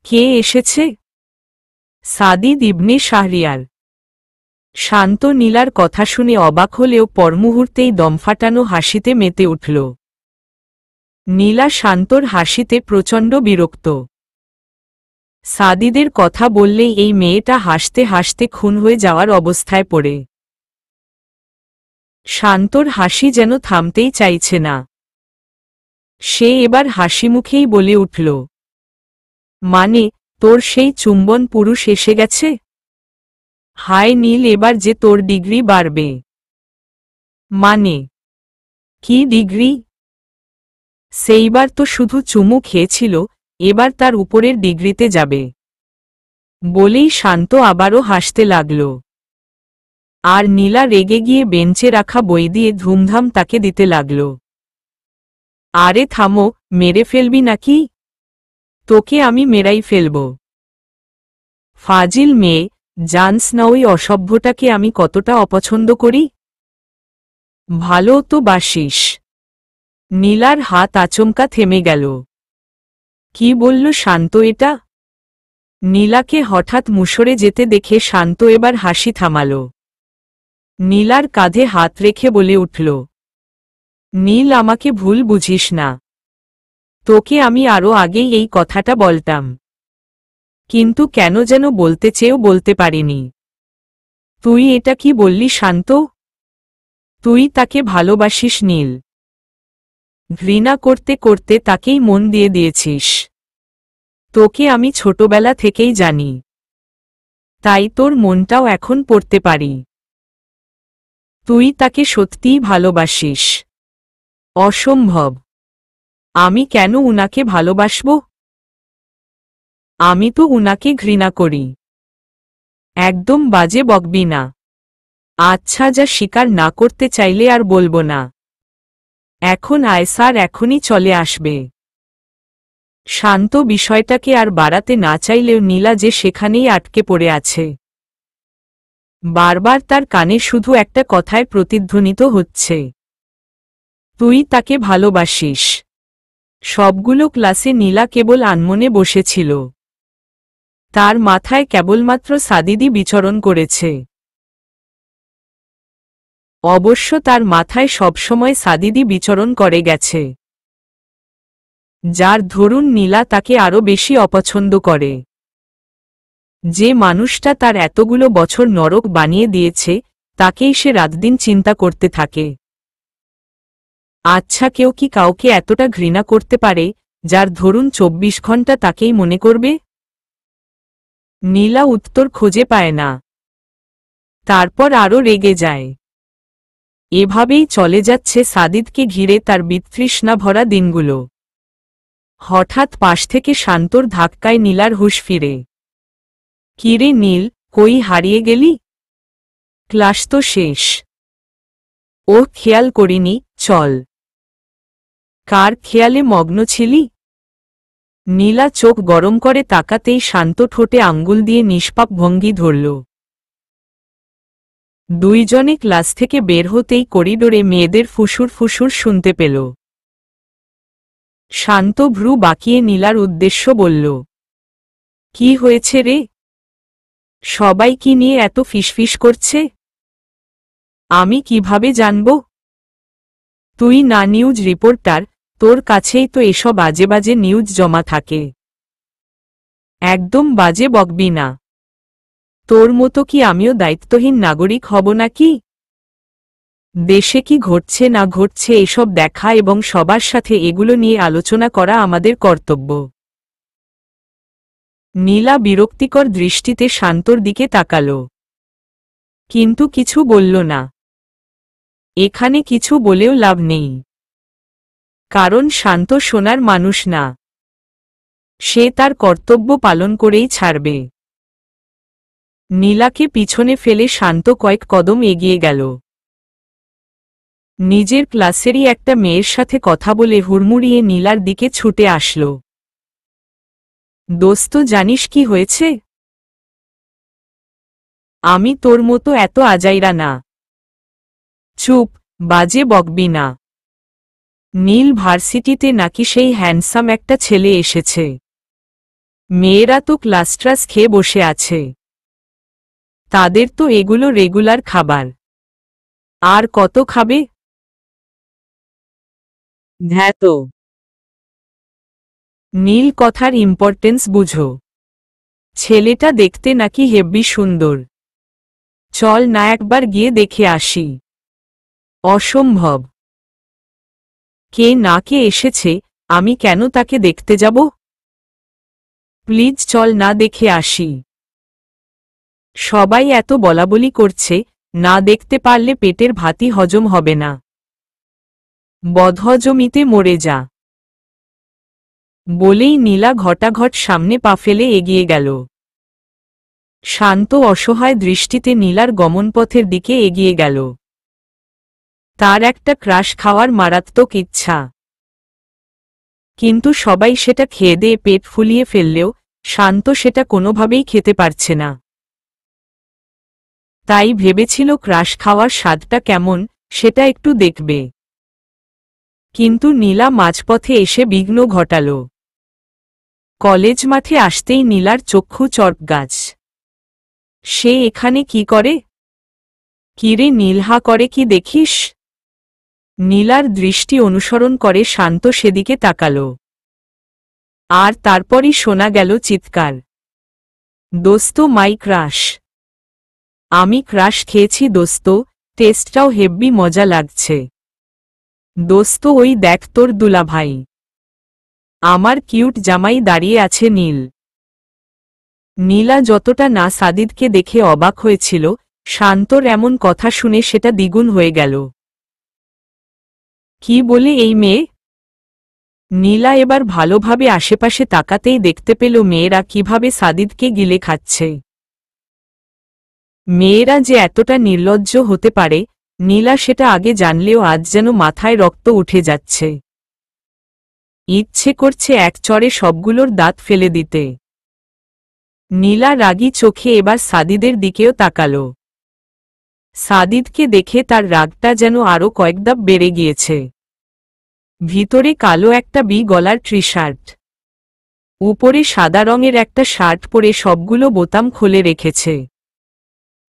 [SPEAKER 1] কে এসেছে? সাদিদ ইবনে শাহরিয়ার। শান্ত নীলার কথা শুনে অবাক হলেও পরমুহূর্তেই দমফাটানো হাসিতে মেতে উঠল। নীলা শান্তর হাসিতে প্রচণ্ড বিরক্ত। সাদিদের কথা বললেই এই মেয়েটা হাসতে হাসতে খুন হয়ে যাওয়ার অবস্থায় পড়ে। শান্তর হাসি যেন থামতেই চাইছে না। সে এবার হাসিমুখেই বলে উঠল, মানে তোর সেই চুম্বন পুরুষ এসে গেছে? হায় নীল, এবার যে তোর ডিগ্রি বাড়বে। মানে? কি ডিগ্রি? সেইবার তো শুধু চুমু খেয়েছিল, এবার তার উপরের ডিগ্রিতে যাবে। বলেই শান্ত আবারও হাসতে লাগল। আর নীলা রেগে গিয়ে বেঞ্চে রাখা বই দিয়ে ধুমধাম তাকে দিতে লাগল। আরে থামো, মেরে ফেলবি নাকি? তোকে আমি মেরাই ফেলব। ফাজিল মেয়ে, জানস না ওই অসভ্যটাকে আমি কতটা অপছন্দ করি? ভালো তো বাসিস। নীলার হাত আচমকা থেমে গেল। কি বলল শান্ত এটা? নীলাকে হঠাৎ মুষড়ে যেতে দেখে শান্ত এবার হাসি থামাল। নীলার কাঁধে হাত রেখে বলে উঠল, নীল, আমাকে ভুল বুঝিস না। তোকে আমি আরও আগেই এই কথাটা বলতাম, কিন্তু কেন যেন বলতে চেয়েও বলতে পারিনি। তুই এটা কি বললি শান্ত? তুই তাকে ভালোবাসিস নীল? ঘৃণা করতে করতে তাকেই মন দিয়ে দিয়েছিস। তোকে আমি ছোটবেলা থেকেই জানি, তাই তোর মনটাও এখন পড়তে পারি। তুই তাকে সত্যিই ভালোবাসিস? অসম্ভব। আমি কেন উনাকে ভালোবাসব? আমি তো উনাকে ঘৃণা করি। একদম বাজে বকবি না। আচ্ছা, যা স্বীকার না করতে চাইলে আর বলবো না। এখন আয় স্যার, এখনই চলে আসবে। শান্ত বিষয়টাকে আর বাড়াতে না চাইলেও নীলা যে সেখানেই আটকে পড়ে আছে। বারবার তার কানে শুধু একটা কথায় প্রতিধ্বনিত হচ্ছে, তুই তাকে ভালোবাসিস। সবগুলো ক্লাসে নীলা কেবল আনমনে বসেছিল। তার মাথায় কেবলমাত্র সাদিদই বিচরণ করেছে। অবশ্য তার মাথায় সবসময় সাদিদই বিচরণ করে গেছে, যার ধরুন নীলা তাকে আরো বেশি অপছন্দ করে। যে মানুষটা তার এতগুলো বছর নরক বানিয়ে দিয়েছে, তাকেই সে রাতদিন চিন্তা করতে থাকে। আচ্ছা, কেউ কি কাউকে এতটা ঘৃণা করতে পারে, যার ধরুন 24 ঘন্টা তাকেই মনে করবে? নীলা উত্তর খুঁজে পায় না। তারপর আরো রেগে যায়। এভাবেই চলে যাচ্ছে সাদিদকে ঘিরে তার বিতৃষ্ণা ভরা দিনগুলো। হঠাৎ পাশ থেকে শান্তর ধাক্কায় নীলার হুঁশ ফিরে। কিরে নীল, কই হারিয়ে গেলি? ক্লাস তো শেষ। ও খেয়াল করিনি, চল। কার খেয়ালে মগ্ন ছিলি? নীলা চোখ গরম করে তাকাতেই শান্ত ঠোঁটে আঙ্গুল দিয়ে নিষ্পাপ ভঙ্গি ধরল। দুইজনে ক্লাস থেকে বের হতেই করিডোরে মেয়েদের ফুসুর ফুসুর শুনতে পেল। শান্ত ভ্রু বাঁকিয়ে নীলার উদ্দেশ্য বলল, কি হয়েছে রে? সবাই কি নিয়ে এত ফিসফিস করছে? আমি কিভাবে জানব? তুই না নিউজ রিপোর্টার, তোর কাছেই তো এসব বাজে বাজে নিউজ জমা থাকে। একদম বাজে বকবি না। তোর মতো কি আমিও দায়িত্বহীন নাগরিক হব নাকি? দেশে কি ঘটছে না ঘটছে এসব দেখা এবং সবার সাথে এগুলো নিয়ে আলোচনা করা আমাদের কর্তব্য। নীলা বিরক্তিকর দৃষ্টিতে শান্তর দিকে তাকাল, কিন্তু কিছু বলল না। এখানে কিছু বলেও লাভ নেই, কারণ শান্ত শোনার মানুষ না। সে তার কর্তব্য পালন করেই ছাড়বে। নীলাকে পিছনে ফেলে শান্ত কয়েক কদম এগিয়ে গেল। নিজের ক্লাসেরই একটা মেয়ের সাথে কথা বলে হুড়মুড়িয়ে নীলার দিকে ছুটে আসল। দোস্ত, জানিস কি হয়েছে? আমি তোর মতো এত আজাইরা না। চুপ, বাজে বকবি না। নীল ভার্সিটিতে নাকি সেই হ্যান্ডসাম একটা ছেলে এসেছে। মেয়েরা তো ক্লাস খেয়ে বসে আছে। তাদের তো এগুলো রেগুলার খাবার। আর কত খাবে?
[SPEAKER 2] ধ্যাত।
[SPEAKER 1] নীল কথার ইম্পর্টেন্স বুঝো। ছেলেটা দেখতে নাকি হেব্বি সুন্দর। চল না একবার গিয়ে দেখে আসি। অসম্ভব। কে না কে এসেছে, আমি কেন তাকে দেখতে যাব? প্লিজ চল না দেখে আসি। সবাই এত বলাবলি করছে, না দেখতে পারলে পেটের ভাতই হজম হবে না। বদহজমিতে মরে যা। বলেই নীলা ঘটাঘট সামনে পা ফেলে এগিয়ে গেল। শান্ত অসহায় দৃষ্টিতে নীলার গমনপথের দিকে এগিয়ে গেল। তার একটা ক্রাশ খাওয়ার মারাত্মক ইচ্ছা, কিন্তু সবাই সেটা খেয়ে দিয়ে পেট ফুলিয়ে ফেললেও শান্ত সেটা কোনোভাবেই খেতে পারছে না। তাই ভেবেছিল ক্রাশ খাওয়ার স্বাদটা কেমন, সেটা একটু দেখবে। কিন্তু নীলা মাঝপথে এসে বিঘ্ন ঘটাল। কলেজ মাঠে আসতেই নীলার চক্ষু চড়কগাছ। সে এখানে কি করে? কিরে নীলহা করে কি দেখিস? নীলার দৃষ্টি অনুসরণ করে শান্ত সেদিকে তাকাল। আর তারপরই শোনা গেল চিৎকার, দোস্ত মাই ক্রাশ। আমি ক্রাশ খেয়েছি দোস্ত, টেস্টটাও হেব্বি মজা লাগছে। দোস্ত ওই দেখ তোর দুলাভাই। আমার কিউট জামাই দাঁড়িয়ে আছে। নীলা যতটা না সাদিদকে দেখে অবাক হয়েছিল, শান্তর এমন কথা শুনে সেটা দ্বিগুণ হয়ে গেল। কি বলে এই মেয়ে? নীলা এবার ভালোভাবে আশেপাশে তাকাতেই দেখতে পেল মেয়েরা কিভাবে সাদিদকে গিলে খাচ্ছে। মেয়েরা যে এতটা নির্লজ্জ হতে পারে, নীলা সেটা আগে জানলেও আজ যেন মাথায় রক্ত উঠে যাচ্ছে। ইচ্ছে করছে এক চড়ে সবগুলোর দাঁত ফেলে দিতে। নীলা রাগী চোখে এবার সাদিদের দিকেও তাকাল। সাদিদকে দেখে তার রাগটা যেন আরও কয়েকধাপ বেড়ে গিয়েছে। ভিতরে কালো একটা বি গলার টি শার্ট, উপরে সাদা রঙের একটা শার্ট পরে সবগুলো বোতাম খুলে রেখেছে।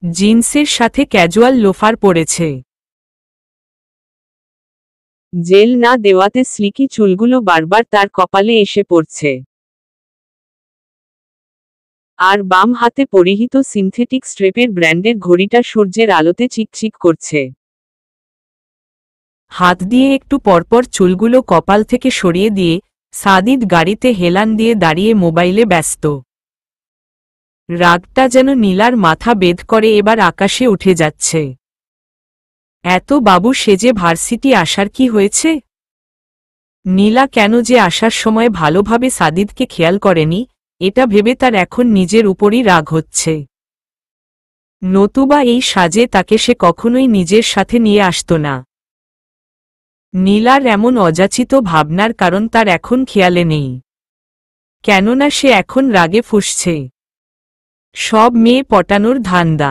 [SPEAKER 1] জিন্সের সাথে ক্যাজুয়াল লোফার পরেছে।
[SPEAKER 2] জেল না দেওয়াতে স্লিকি চুলগুলো বারবার তার কপালে এসে পড়ছে। আর বাম হাতে পরিহিত সিনথেটিক স্ট্রেপের ব্র্যান্ডের ঘড়িটা সূর্যের আলোতে চিকচিক করছে।
[SPEAKER 1] হাত দিয়ে একটু পরপর চুলগুলো কপাল থেকে সরিয়ে দিয়ে সাদিদ গাড়িতে হেলান দিয়ে দাঁড়িয়ে মোবাইলে ব্যস্ত। রাগটা যেন নীলার মাথা বেদ করে এবার আকাশে উঠে যাচ্ছে। এত বাবু সেজে ভার্সিটি আসার কি হয়েছে? নীলা কেন যে আসার সময় ভালোভাবে সাদিদকে খেয়াল করেনি, এটা ভেবে তার এখন নিজের উপরই রাগ হচ্ছে। নতুবা এই সাজে তাকে সে কখনোই নিজের সাথে নিয়ে আসত না। নীলার এমন অযাচিত ভাবনার কারণ তার এখন খেয়ালে নেই, কেননা সে এখন রাগে ফুঁসছে। সব মেয়ে পটানোর ধান্দা।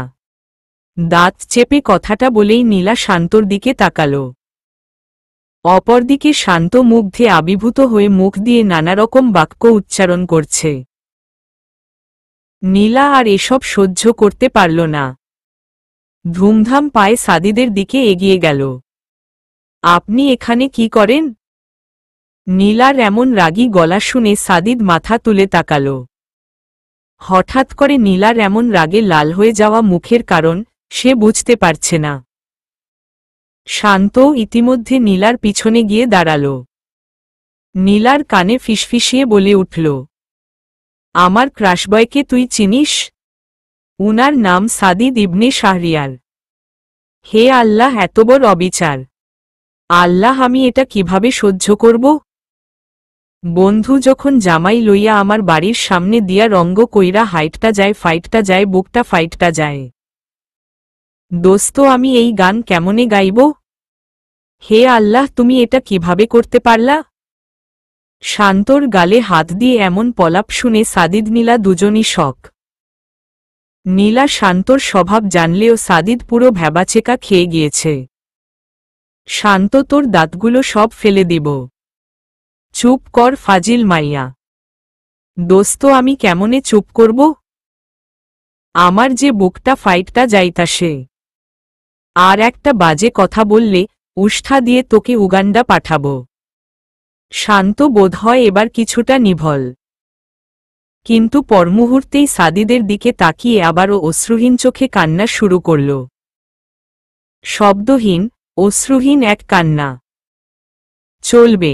[SPEAKER 1] দাঁত চেপে কথাটা বলেই নীলা শান্তর দিকে তাকাল। অপরদিকে শান্ত মুগ্ধে আবির্ভূত হয়ে মুখ দিয়ে নানারকম বাক্য উচ্চারণ করছে। নীলা আর এসব সহ্য করতে পারল না। ধুমধাম পায়ে সাদিদের দিকে এগিয়ে গেল। আপনি এখানে কি করেন? নীলার এমন রাগী গলা শুনে সাদিদ মাথা তুলে তাকাল। হঠাৎ করে নীলার এমন রাগে লাল হয়ে যাওয়া মুখের কারণ সে বুঝতে পারছে না। শান্ত ইতিমধ্যে নীলার পিছনে গিয়ে দাঁড়াল। নীলার কানে ফিসফিসিয়ে বলে উঠল, আমার ক্রাশবয়কে তুই চিনিস? উনার নাম সাদিদ ইবনে শাহরিয়ার। হে আল্লাহ, এত বড় অবিচার! আল্লাহ, আমি এটা কিভাবে সহ্য করব? বন্ধু যখন জামাই লইয়া আমার বাড়ির সামনে দিয়া রঙ্গ কইরা হাইটটা যায় ফাইটটা যায় বুকটা ফাইটটা যায়। দোস্ত, আমি এই গান কেমনে গাইব? হে আল্লাহ, তুমি এটা কিভাবে করতে পারলা? শান্তর গালে হাত দিয়ে এমন পলাপ শুনে সাদিদ নীলা দুজনই শক। নীলা শান্তর স্বভাব জানলেও সাদিদ পুরো ভ্যাবাচেকা খেয়ে গিয়েছে। শান্ত, তোর দাঁতগুলো সব ফেলে দিব। চুপ কর ফাজিল মাইয়া। দোস্ত, আমি কেমনে চুপ করব? আমার যে বুকটা ফাইটটা যাইতাছে। আর একটা বাজে কথা বললে উষ্ঠা দিয়ে তোকে উগান্ডা পাঠাব। শান্ত বোধ হয় এবার কিছুটা নিভল, কিন্তু পরমুহূর্তেই সাদিদের দিকে তাকিয়ে আবারও অশ্রুহীন চোখে কান্না শুরু করল। শব্দহীন, অশ্রুহীন এক কান্না। চলবে।